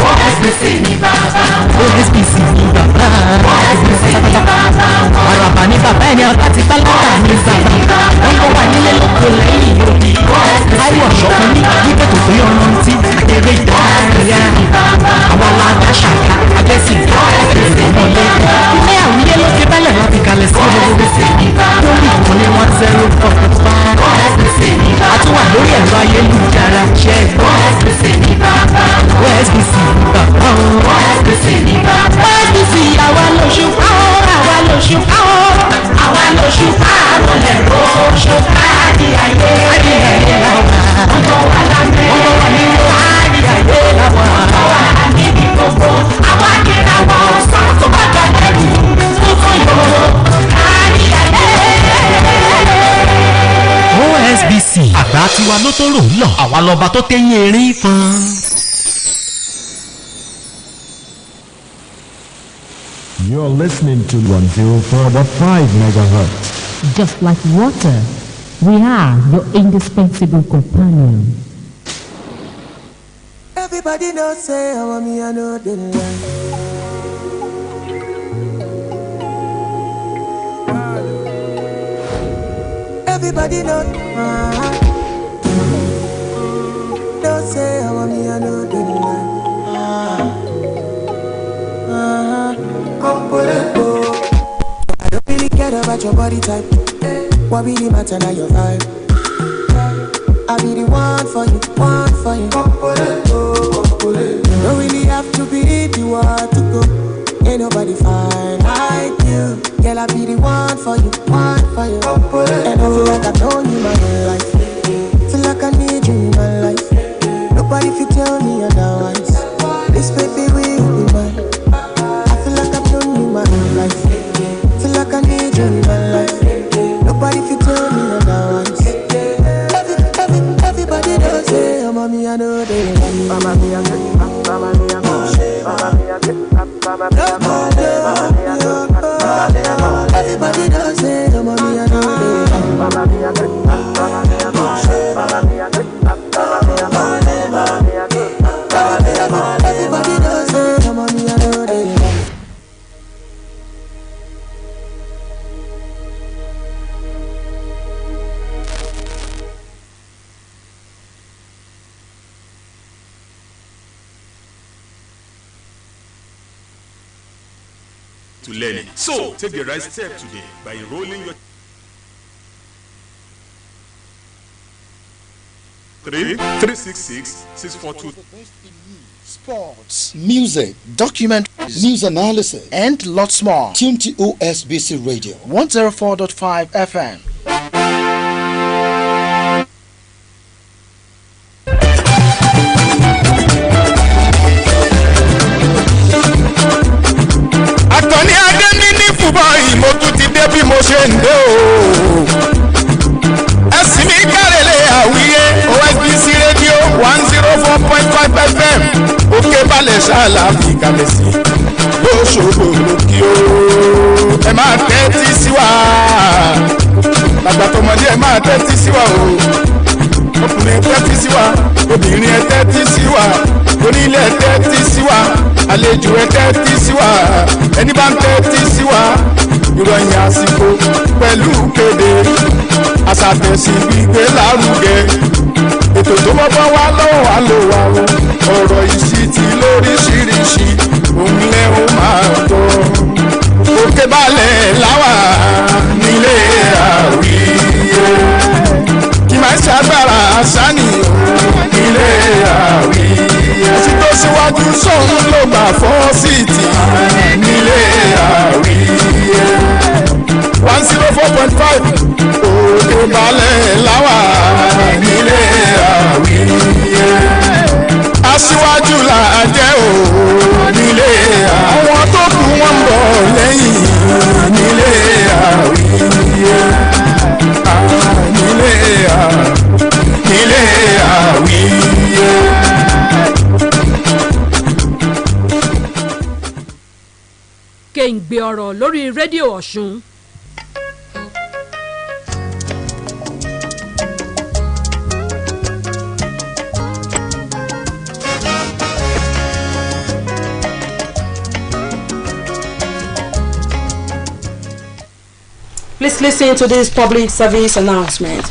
OSBC ní bàbá wọn. OSBC ní bàbá wọn. OSBC ní bàbá wọn. Àràbà ní bàbá ẹni ọ̀tá ti tálákà ní bàbá. Wọ́n kọ́ wà nílé lóko lẹ́yìn òbí. Táíwò ṣọ̀kan ní wípé tó pé ọ̀run tí eré ìdárayá. Àwọn alága ṣàkà àgẹ́sì ọmọdé. Ilé àwíyé ló ti bẹ́lẹ̀ láti kalẹ̀ sí lórí ìkànnì 104.5. A tún wà lórí ẹ̀rọ ayélujára ṣẹ́gbọ́n OSBC ní bàbá. lóṣùpá o àwa lóṣùpá àrọ̀lẹ̀ lóṣùpá àdìyàyé àdìyàyé làwà ọmọ wa lámẹ́ ọmọ wa ní àdìyàyé làwà ọmọ wa níbi gbogbo àwa kìlà wọn sọ tó bá gbàgbẹ́rù tuntun yòó àdìyàyé. OSBC àgbà tiwa ló tó rò ń lọ àwa lọba tó tẹ́yìn erin fan. You're listening to 104.5 megahertz. Just like water, we are your indispensable companion. Everybody knows say I want me, I know the line. Everybody knows don't say I want me, I know the line. Come pull it, go. I don't really care about your body type. What really matter now your vibe. I be the one for you, one for you. Come pull it, go, come pull it. Don't really have to be the one to go. Ain't nobody fine like you. Girl, I be the one for you, one for you. Come pull it, and I feel like I've known you my whole life. Feel like I need you in my life. Nobody fit tell me otherwise. This baby will be mine. I feel like I've known you my whole life. Feel like I need you in my life. Nobody fit tell me otherwise. Everybody does say, oh mommy, I know they love me. Mama, me, I get Mama, me, I get Mama, me, I get Mama, me, I get everybody does say, oh mommy, I know they love me. Mama, me, I get Mama, me, I get Mama, me, I get Mama, me, I get everybody does say, oh mommy, I know they love me. To learning. So, take the right step today by enrolling your 366-642. Sports, music, documentaries, news analysis, and lots more. Tune to OSBC Radio 104.5 FM. Àtọ̀ní adé ní fúbọ̀ ìmọ̀ tún ti dé bí mo ṣe ń dé o. Ẹ̀sìn mi kárẹ̀lẹ̀ àwíyé OSBC rédíò 104.5 FM òkè balẹ̀ ṣáàlà fi kalẹ̀ sí lóṣogbo lókè o. Ẹ máa tẹ́tí sí wa bàbá tọmọdé ẹ máa tẹ́tí sí wa o. Ọkùnrin ẹ tẹ́tí sí wa obìnrin ẹ tẹ́tí sí wa onílé ẹ tẹ́tí sí wa àlejò ẹ tẹ́tí sí wa ẹni bá ń tẹ́tí sí wa ìròyìn àsìkò pẹ̀lú kéde àṣàtẹ̀sí gbígbé lárugẹ ètò tó bọ́bọ́ wá lọ́wọ́ wá lò wá o ọ̀rọ̀ ìṣítí lóríṣiríṣi òun lẹ́ o máa gbọ́ òkè balẹ̀ láwà nílé àwíyé kí máa ṣàgbára sani nílé àwíyé ẹsìn tó síwájú sóhun ló gbà fọ́ síìtì nílé àwíyé 104.5 òkè balẹ̀ láwà nílé àwíyé aṣíwájú là jẹ́ o nílé àwọn tó kù wọ́n ń bọ̀ lẹ́yìn nílé àwíyé nílé àwíyé. Kéǹgbé ọ̀rọ̀ lórí rédíò Ọ̀ṣun. Please listen to this public service announcement.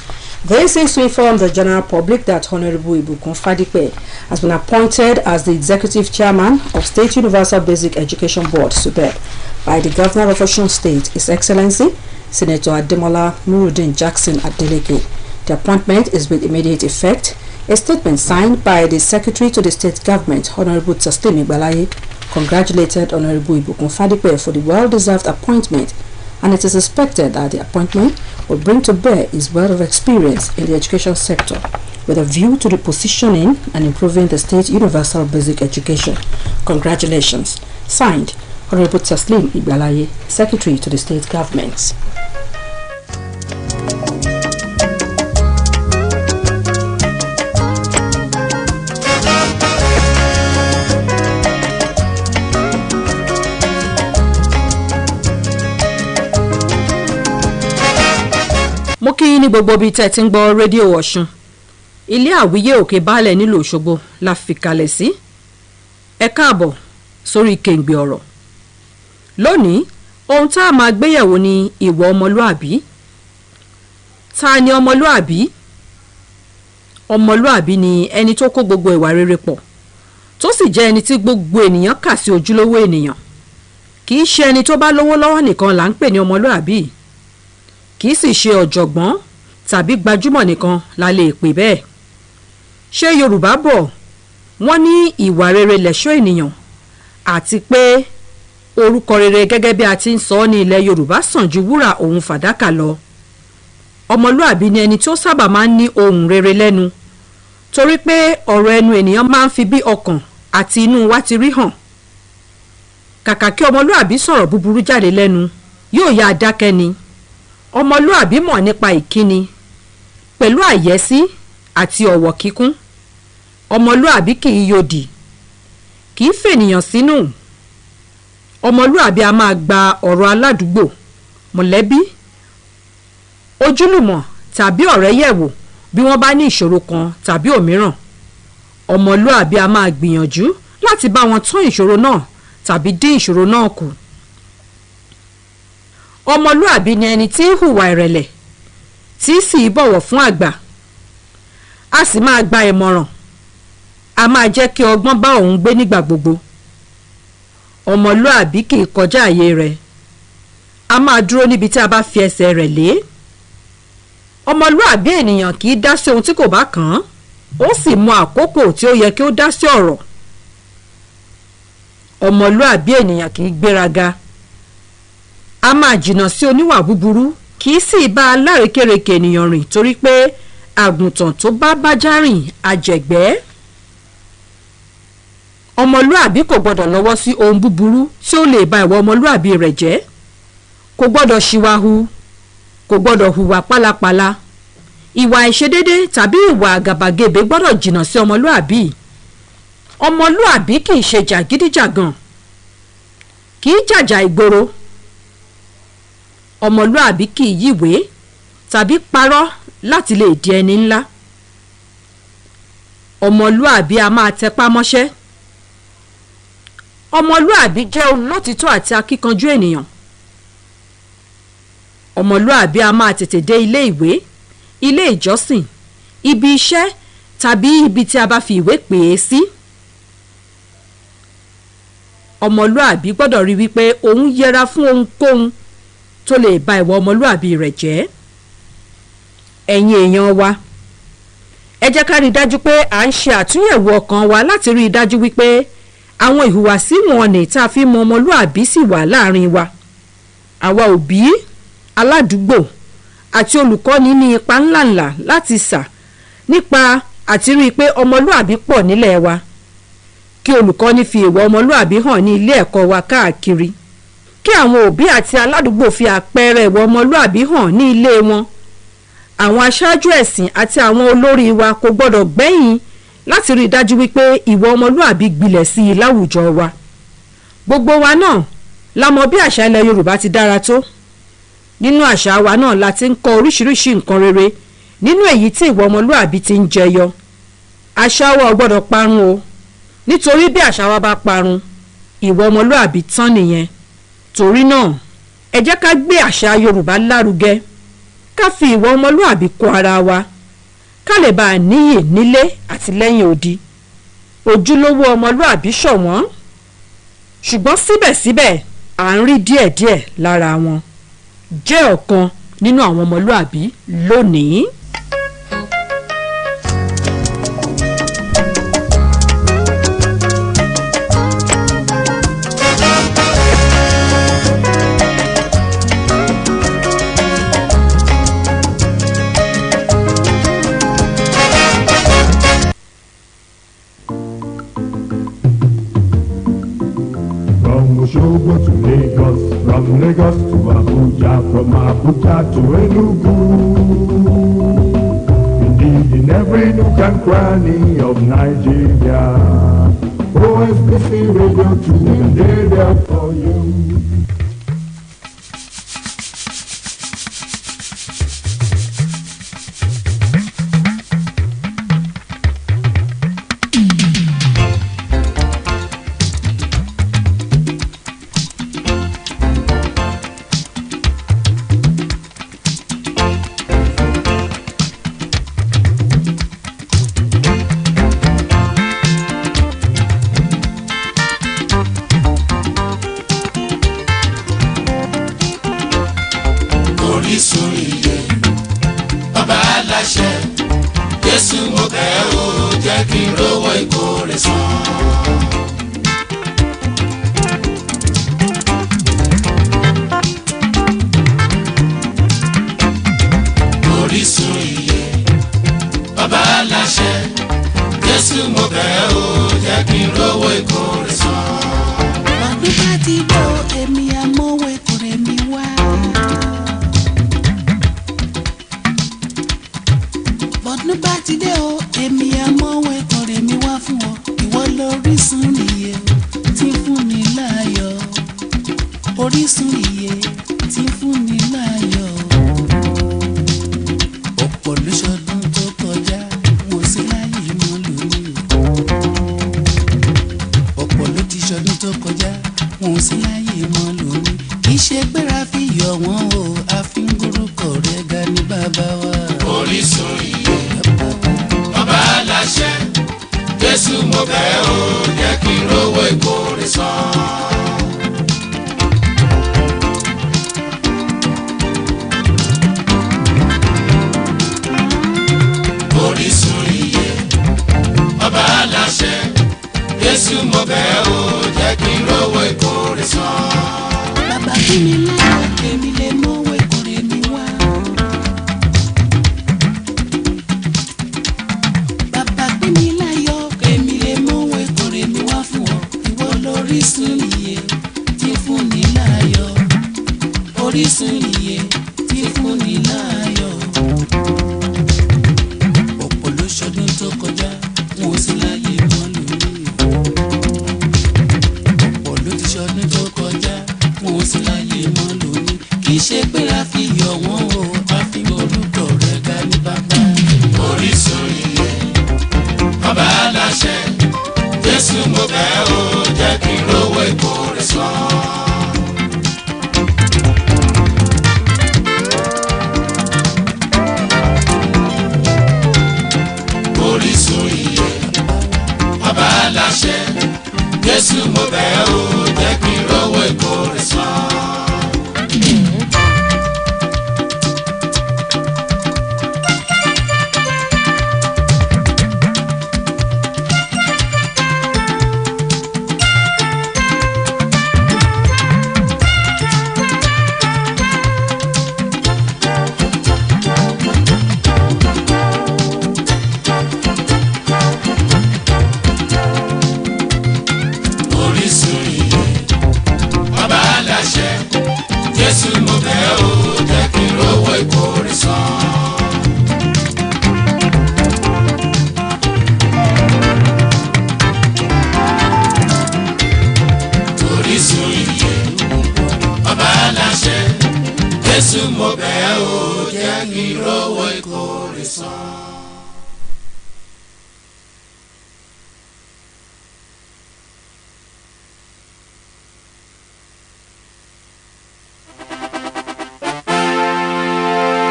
This is to inform the general public that Honorable Ibukun Fadipe has been appointed as the Executive Chairman of State Universal Basic Education Board, SUBEB, by the Governor of Osun State, His Excellency, Senator Ademola Nuruddin Jackson Adeleke. The appointment is with immediate effect. A statement signed by the Secretary to the State Government, Honorable Taslim Igbalaye, congratulated Honorable Ibukun Fadipe for the well-deserved appointment and it is expected that the appointment will bring to bear his wealth of experience in the education sector with a view to the positioning and improving the state universal basic education. Congratulations. Signed, Honorable Taslim Igbalaye, Secretary to the State Government. mo kí ní gbogbo bíi tẹ́ ti ń gbọ́ rédíò Ọ̀ṣun ilé àwíyé òkè baálẹ̀ nílùú Òṣogbo la fi kalẹ̀ sí ẹ káàbọ̀ sórí kèǹgbè ọ̀rọ̀ lónìí ohun tá a máa gbéyẹ̀wò ni ìwà ọmọlúàbí. Ta ni ọmọlúàbí? Ọmọlúàbí ni ẹni tó kó gbogbo ìwà rere pọ̀ tó sì jẹ́ ẹni tí gbogbo ènìyàn kà sí ojúlówó ènìyàn. Kì í ṣe ẹni tó bá lówó lọ́wọ́ nìkan là ń pè ní ọmọlúàbí. Kì í sì ṣe ọ̀jọ̀gbọ́n tàbí gbajúmọ̀ nìkan la lè pè bẹ́ẹ̀. Ṣé Yorùbá bọ̀ wọ́n ní ìwà rere lẹ̀ṣọ́ ènìyàn àti pé orúkọ rere gẹ́gẹ́ bí a ti ń sọ ní ilẹ̀ Yorùbá sàn ju wúrà òun fàdákà lọ. Ọmọlúàbí ni ẹni tó sábà máa ń ní ohùn rere lẹ́nu torí pé ọ̀rọ̀ ẹnu ènìyàn máa ń fi bí ọkàn àti inú wa ti rí hàn. Kàkà kí ọmọlúàbí sọ̀rọ̀ búburú jáde lẹ́nu yóò yá dákẹ́ ni. Ọmọlúàbí mọ̀ nípa ìkíni pẹ̀lú àyẹ́sí àti ọ̀wọ̀ kíkún. Ọmọlúàbí kì í yòdì, kì í fènìyàn sínú. Ọmọlúàbí a máa gba ọ̀rọ̀ aládùúgbò, mọ̀lẹ́bí, ojúlùmọ̀ tàbí ọ̀rẹ́ yẹ̀wò bí wọ́n bá ní ìṣòro kan tàbí òmíràn. Ọmọlúàbí a máa gbìyànjú láti bá wọn tán ìṣòro náà tàbí dín ìṣòro náà kù. Ọmọlúàbí ni ẹni tí ń hùwà ìrẹ̀lẹ̀ tí sì bọ̀wọ̀ fún àgbà. A sì máa gba ìmọ̀ràn. A máa jẹ́ kí ọgbọ́n bá òun gbé nígbà gbogbo. Ọmọlúàbí kì í kọjá àyè rẹ̀. A máa dúró níbi tí a bá fi ẹsẹ̀ rẹ̀ lé. Ọmọlúàbí ènìyàn kì í dá sí ohun tí kò bá kàn án. Ó sì mọ àkókò tí ó yẹ kí ó dá sí ọ̀rọ̀. Ọmọlúàbí ènìyàn kì í gbéraga. A máa jìnnà sí oníwà búburú kì í sì bá alárekérekè ènìyàn rìn torí pé àgùntàn tó bá bájá rìn àjẹgbẹ́. Ọmọlúàbí kò gbọdọ̀ lọ́wọ́ sí ohun búburú tí ó lè ba ìwà ọmọlúàbí rẹ̀ jẹ́. Kò gbọdọ̀ ṣìwàhù, kò gbọdọ̀ hùwà pálapàla. Ìwà ìṣedédé tàbí ìwà àgàbàgebè gbọdọ̀ jìnnà sí ọmọlúàbí. Ọmọlúàbí kì í ṣe jàgídíjàgan, kì í jàjà ìgboro. Ọmọlúàbí kì í yíwèé tàbí parọ́ láti lè di ẹni ńlá. Ọmọlúàbí a máa tẹpá mọ́ṣẹ́. Ọmọlúàbí jẹ́ olótìtọ́ àti akíkanjú ènìyàn. Ọmọlúàbí a máa tètè dé ilé ìwé, ilé ìjọsìn, ibi iṣẹ́ tàbí ibi tí a bá fi ìwé pè é sí. Ọmọlúàbí gbọ́dọ̀ rí wípé òun yẹra fún ohunkóhun tó lè ba ìwà ọmọlúàbí rẹ̀ jẹ́. Ẹ̀yin èèyàn wa, ẹ jẹ́ ká rí i dájú pé à ń ṣe àtúnyẹ̀wò ọkàn wa láti rí i dájú wípé àwọn ìhùwàsí wọ̀nnì tá a fi mọ ọmọlúàbí sì wà láàrin wa. Àwa òbí, aládùúgbò àti olùkọ́ni ní ipa ńláńlá láti sà nípa àti rí i pé ọmọlúàbí pọ̀ nílẹ̀ wa. Kí olùkọ́ni fi ìwà ọmọlúàbí hàn ní ilé ẹ̀kọ́ wa káàkiri. Kí àwọn òbí àti aládùúgbò fi àpẹẹrẹ ìwà ọmọlúàbí hàn ní ilé wọn. Àwọn aṣáájú ẹ̀sìn àti àwọn olórí wa kò gbọdọ̀ gbẹ̀yìn láti rí i dájú wípé ìwà ọmọlúàbí gbilẹ̀ sí i láwùjọ wa. Gbogbo wa náà la mọ̀ bí àṣà ilẹ̀ Yorùbá ti dára tó. Nínú àṣà wa náà la ti ń kọ́ oríṣiríṣi nǹkan rere nínú èyí tí ìwà ọmọlúàbí ti ń jẹyọ. Àṣà wa ò gbọdọ̀ parun o, nítorí bí àṣà wa bá parun ìwà ọmọlúàbí tán nìyẹn. Torí náà ẹ jẹ́ ká gbé àṣà Yorùbá lárugẹ, ká fi ìwà ọmọlúàbí kó ara wa, ká lè bá a níyì nílé àti lẹ́yìn odi. Ojúlówó ọmọlúàbí ṣọ̀wọ́n, ṣùgbọ́n síbẹ̀síbẹ̀ à ń rí díẹ̀díẹ̀ lára wọn. Jẹ́ ọ̀kan nínú àwọn ọmọlúàbí lónìí. Osogbo to Lagos, from Lagos to Abuja, from Abuja to Enugu. Indeed, in every nook and cranny of Nigeria, OSBC Radio 2 and they're there for you.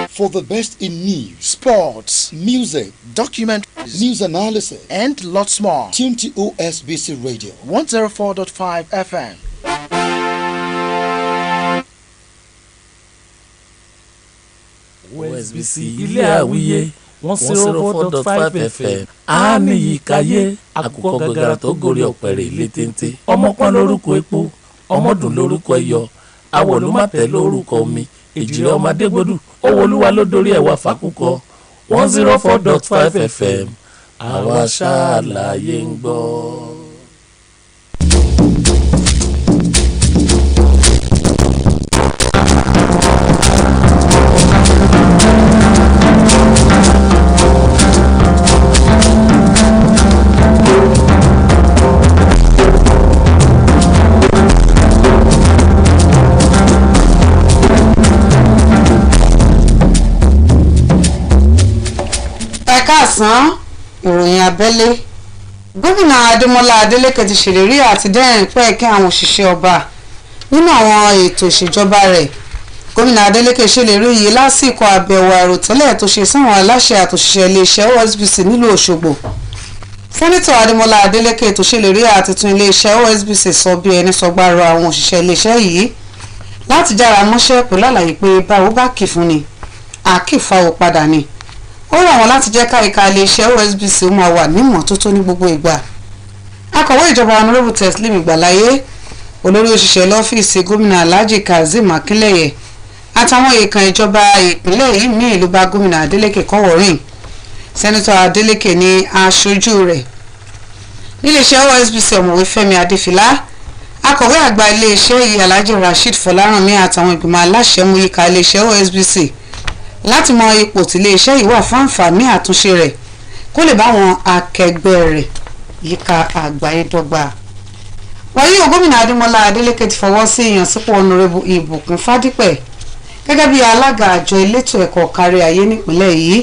For the best in news, sports, music, documentaries, news analysis, and lots more, tune to OSBC Radio 104.5 FM. OSBC ilé àwíyé 104.5 FM àmì ìkàyé àkùkọ gàgàrà tó gorí ọ̀pẹ̀rẹ̀ ilé téńté ọmọpọ́n lórúkọ epo ọmọdún lórúkọ iyọ̀ awolumate lórúkọ omi èjìrẹ́ ọmọdé gbódù owólúwa ló dorí ẹ̀wà fàkúkọ 104.5 FM àwọn aṣáàlàyé ń gbọ́. káàsán ìròyìn abẹ́lé gómìnà adémọlá adélékè ti ṣèlérí àti dẹ́rìn pẹ́ẹ́kẹ́ àwọn òṣìṣẹ́ ọba nínú àwọn ètò ìṣèjọba rẹ̀ gómìnà adélékè ṣèlérí yìí lásìkò àbẹ̀wò àìròtẹ́lẹ̀ tó ṣe sáwọn aláṣẹ àtòṣìṣẹ́ iléeṣẹ́ OSBC nílùú òṣogbo sẹ́nitọ̀ adémọlá adélékè tó ṣèlérí àti tún iléeṣẹ́ OSBC sọ bí ẹni sọgbàrọ àwọn òṣìṣẹ́ iléeṣẹ́ yìí láti jára mọ́ṣẹ́ pẹ̀lú àlàyé pé báwo bá kì fún ni àkìfáwò padà ni ó rọ̀ wọ́n láti jẹ́ káríka iléeṣẹ́ OSBC ó máa wà ní ìmọ́tótó ní gbogbo ìgbà akọ̀wé ìjọba honorable teslim ìgbàláyé olórí òṣìṣẹ́ lọ́fíìsì gómìnà alhaji kazeem akínlẹ̀yẹ àtàwọn èèkàn ìjọba ìpínlẹ̀ yìí míì ló bá gómìnà adeleke kọ́wọ̀ọ́rìn sẹ́nitọ́ adeleke ní aṣojú rẹ̀ níléeṣẹ́ OSBC ọ̀mọ̀wé fẹ́mi adéfìlá akọ̀wé àgbà iléeṣẹ́ yìí alhaji rasheed fọlárànmí àtàwọn ìgbìmọ̀ aláṣẹ mú yíká iléeṣẹ́ OSBC láti mọ ipò tí iléeṣẹ́ yìí wà fún àǹfààní àtúnṣe rẹ̀ kó lè bá àwọn akẹgbẹ́ rẹ̀ yíká àgbáyé dọ́gba. wàyí o gómìnà adémọlá adélékè ti fọwọ́ sí ìyànsípò ọ̀nàrẹ́bù ìbùkún fádípẹ̀ gẹ́gẹ́ bí alága àjọ elétò ẹ̀kọ́ kárí ayé nípìnlẹ̀ yìí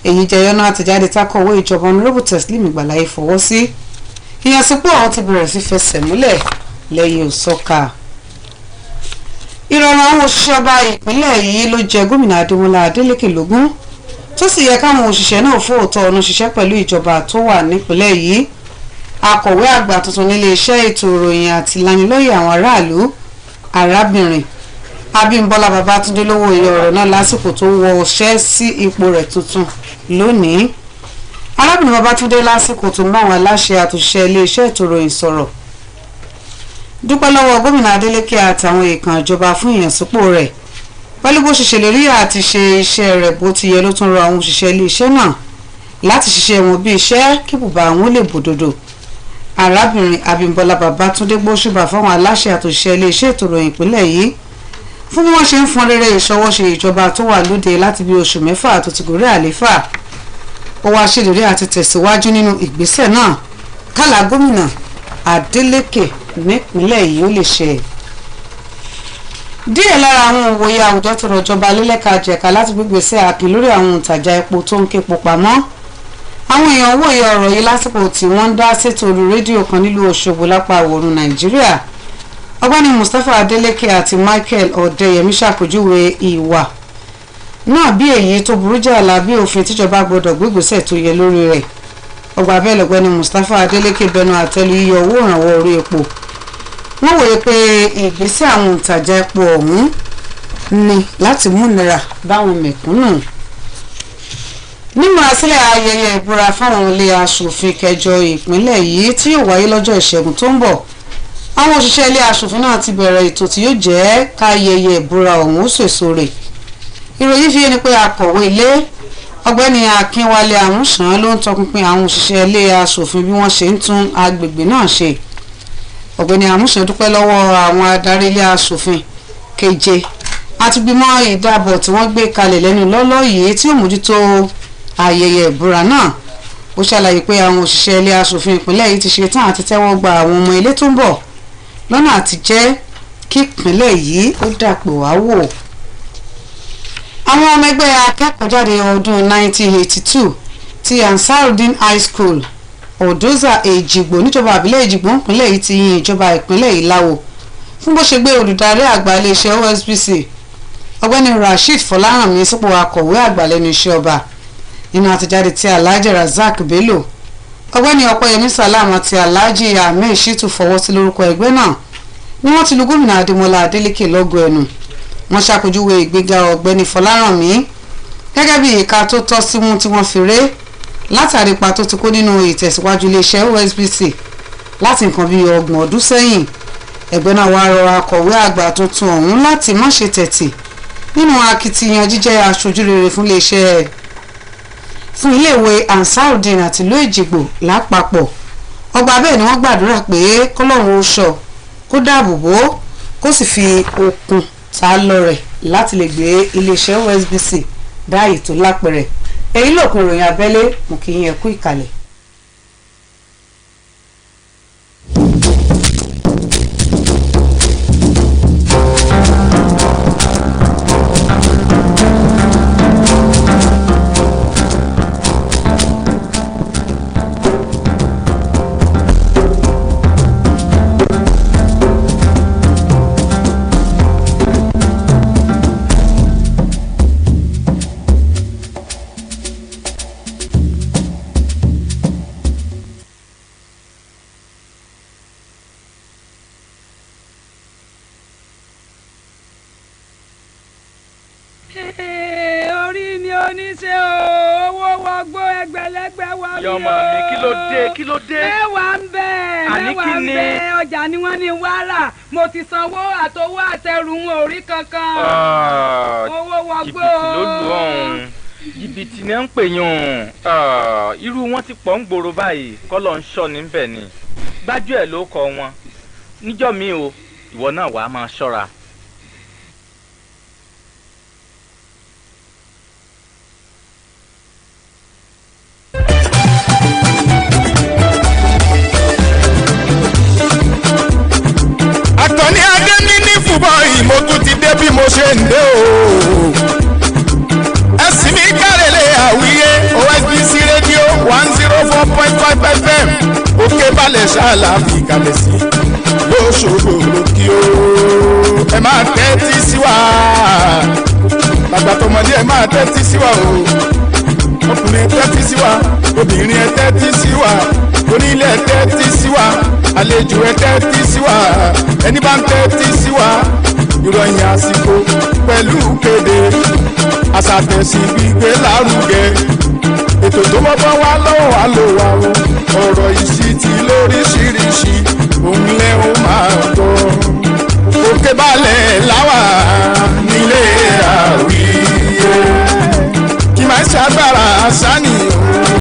èyí jẹyọ náà àtẹ̀jáde tákọ̀wé ìjọba ọ̀nàrẹ́bù teslim ìgbàláyé fọwọ́ sí ìyànsípò ọ̀hún ti bẹ̀rẹ̀ sí fẹsẹ̀ múlẹ̀ lẹ́yìn òsọ́ka ìrọ̀rùn àwọn òṣìṣẹ́ ọba ìpínlẹ̀ yìí ló jẹ gómìnà adémọlá adélékè lógún tó sì yẹ káwọn òṣìṣẹ́ náà fòótọ́ ọ̀nà ṣiṣẹ́ pẹ̀lú ìjọba tó wà nípínlẹ̀ yìí akọ̀wé àgbà tuntun nílé iṣẹ́ ètò ìròyìn àti ìlanilóye àwọn aráàlú arábìnrin abímbọ́lá babátúndé ló wòye ọ̀rọ̀ náà lásìkò tó wọṣẹ́ sí ipò rẹ̀ tuntun lónìí arábìnrin babátúndé lásìkò tó mọ àwọn aláṣẹ àtúnṣe ilé iṣẹ́ ètò ìròyìn sọ̀rọ̀ dúpẹ́ lọ́wọ́ gómìnà adeleke àtàwọn èèkàn ìjọba fún ìyànsípò rẹ̀ pẹ̀lú bó ṣe ṣèlérí àti ṣe iṣẹ́ rẹ̀ bó ti yẹ ló tún rọ àwọn òṣìṣẹ́ iléeṣẹ́ náà láti ṣiṣẹ́ wọn bí iṣẹ́ kí bùbá àwọn lè bòdòdó arábìnrin abímbọ́lá babátúndé gbóṣùbà fáwọn aláṣẹ àtòṣìṣẹ́ iléeṣẹ́ ètò ìròyìn ìpínlẹ̀ yìí fún bí wọ́n ṣe ń fọn rere ìṣọwọ́ṣe ìjọba tó wà lóde láti bí oṣù mẹ́fà tó ti gòrí àlééfà ó wá ṣèlérí àti tẹ̀síwájú nínú ìgbésẹ̀ náà kálá gómìnà adeleke nípínlẹ̀ yìí ó lè ṣe. díẹ̀ lára àwọn òwòye àwùjọ tó rọjọba lélẹ́ka jẹ̀ka láti gbégbèsè àkìn lórí àwọn òǹtajà epo tó ń képo pamọ́ àwọn èèyàn wòye ọ̀rọ̀ yìí lásìkò tí wọ́n ń dá ṣètò orí rédíò kan nílùú Òṣogbo lápá ìwọ̀-oòrùn Nàìjíríà ọgbẹ́ni Mustapha Adeleke àti Michael Ọ̀dẹ́yẹmí ṣàpèjúwe ìwà náà bí èyí tó burú jàlá bí òfin tíjọba gbọdọ̀ gbégbèsè tó yẹ lórí rẹ̀ ọgbà bẹ́ẹ̀ lọ́gbẹ́ni Mustapha Adeleke bẹnu àtẹ́lu yíyọ owó ìrànwọ́ orí epo wọ́n wòye pé ìgbésẹ̀ àwọn òǹtajà epo ọ̀hún ni láti múnira báwọn mẹ̀kúnnù nínú àsílẹ̀ ayẹyẹ ìbúra fáwọn ilé aṣòfin kẹjọ ìpínlẹ̀ yìí tí yóò wáyé lọ́jọ́ ìṣẹ́gun tó ń bọ̀ àwọn òṣìṣẹ́ ilé aṣòfin náà ti bẹ̀rẹ̀ ètò tí yóò jẹ́ káyẹyẹ ìbúra ọ̀hún ó sèso rẹ̀ ìròyìn fi ni pé akọ̀wé ilé ọ̀gbẹ́ni akínwálé àmúṣán ló ń tọpinpin àwọn òṣìṣẹ́ ilé aṣòfin bí wọ́n ṣe ń tún agbègbè náà ṣe ọ̀gbẹ́ni àmúṣán dúpẹ́ lọ́wọ́ àwọn adarí ilé aṣòfin keje àti gbìmọ̀ ìdábọ̀ tí wọ́n gbé kalẹ̀ lẹ́nu lọ́lọ́ yìí tí ó mójútó ayẹyẹ ìbúra náà ó ṣàlàyé pé àwọn òṣìṣẹ́ ilé aṣòfin ìpínlẹ̀ yìí ti ṣe tán àti tẹ́wọ́ gba àwọn ọmọ ilé tó ń bọ̀ lọ́nà àti jẹ́ kí ìpínlẹ̀ yìí ó dàpọ̀ wá wò. àwọn ọmọ ẹgbẹ́ akẹ́kọ̀ọ́jáde ọdún 1982 ti Ansarudeen High School Odoza Ejigbo níjọba àbílẹ̀ Ejigbo ìpínlẹ̀ yìí ti yin ìjọba ìpínlẹ̀ yìí láwo fún bó ṣe gbé olùdarí àgbà iléeṣẹ́ OSBC ọ̀gbẹ́ni Rasheed Fọlárànmí sípò akọ̀wé àgbà lẹ́nu iṣẹ́ ọba nínú àtẹ̀jáde tí Alhaji Razak Bello ọ̀gbẹ́ni Ọpẹ́yẹmí Salam àti Alhaji Ahmed Shitu fọwọ́ sí lórúkọ ẹgbẹ́ náà ni wọ́n ti lu gómìnà Adémọlá Adélékè lọ́gọ ẹnu wọ́n ṣàpèjúwe ìgbéga ọ̀gbẹ́ni Fọlárànmí gẹ́gẹ́ bí ìka tó tọ́ sí mú tí wọ́n fi ré látàrí ipa tó ti kó nínú ìtẹ̀síwájú iléeṣẹ́ OSBC láti nǹkan bíi 30 ọdún sẹ́yìn ẹgbẹ́ náà wá rọ akọ̀wé àgbà tuntun ọ̀hún láti má ṣe tẹ̀tì nínú akitiyan jíjẹ́ aṣojú rere fún iléeṣẹ́ fún iléèwé Ansarudeen àti ìlú Èjìgbò lápapọ̀ ọgbà bẹ́ẹ̀ ni wọ́n gbàdúrà pé kọ́lọ́run ó ṣọ́ kó dáàbò bò kó sì fi okun ta lọ́rẹ̀ láti lè gbé iléeṣẹ́ OSBC dáàyè tó lápẹ̀rẹ̀ èyí lòkun ìròyìn abẹ́lé mú kí yín ẹ kú ìkàlẹ̀. ṣe o owó wọgbó ẹgbẹ̀lẹ́gbẹ̀ wọ mi o. yọmọ mi kí ló dé. mẹ́wàá ń bẹ mẹ́wàá ń bẹ ọjà ni wọ́n ní wàrà mo ti sanwó àtowó àtẹrù ń orí kankan. owó wọgbó. jìbìtì ló lù ọ̀hún jìbìtì ni ń pè yàn irú wọn ti pọ̀ ń gbòòrò báyìí kọ́lọ̀ ń ṣọ́ níbẹ̀ ni gbájú ẹ̀ ló kọ wọn níjọ́ mi o ìwọ náà wàá máa ṣọ́ra. Àtọ̀ní adé ní fúbọ̀ yìí mo tún ti dé bí mo ṣe ń dé o. ẹ̀sìn mi kárẹ̀lẹ̀ àwíyé OSBC rédíò 104.5 FM òkè balẹ̀ ṣáàlà fi kalẹ̀ sí lóṣogbo lókè o. ẹ máa tẹ́tí sí wa bàgbà tọmọdé ẹ máa tẹ́tí sí wa o. ọkùnrin ẹ tẹ́tí sí wa obìnrin ẹ tẹ́tí sí wa onílé ẹ tẹ́tí sí wa àlejò ẹ tẹ́tí sí wa ẹni bá ń tẹ́tí sí wa ìròyìn àsìkò pẹ̀lú kéde àṣàtẹ̀sí gbígbé lárugẹ ètò tó bọ́bọ́ wá lọ́wọ́ wá lò wá o ọ̀rọ̀ ìṣítí lóríṣiríṣi òun lẹ́ ó máa gbọ́ òkè balẹ̀ láwà nílé àwíyé kí máa ṣàgbára àṣà nìyó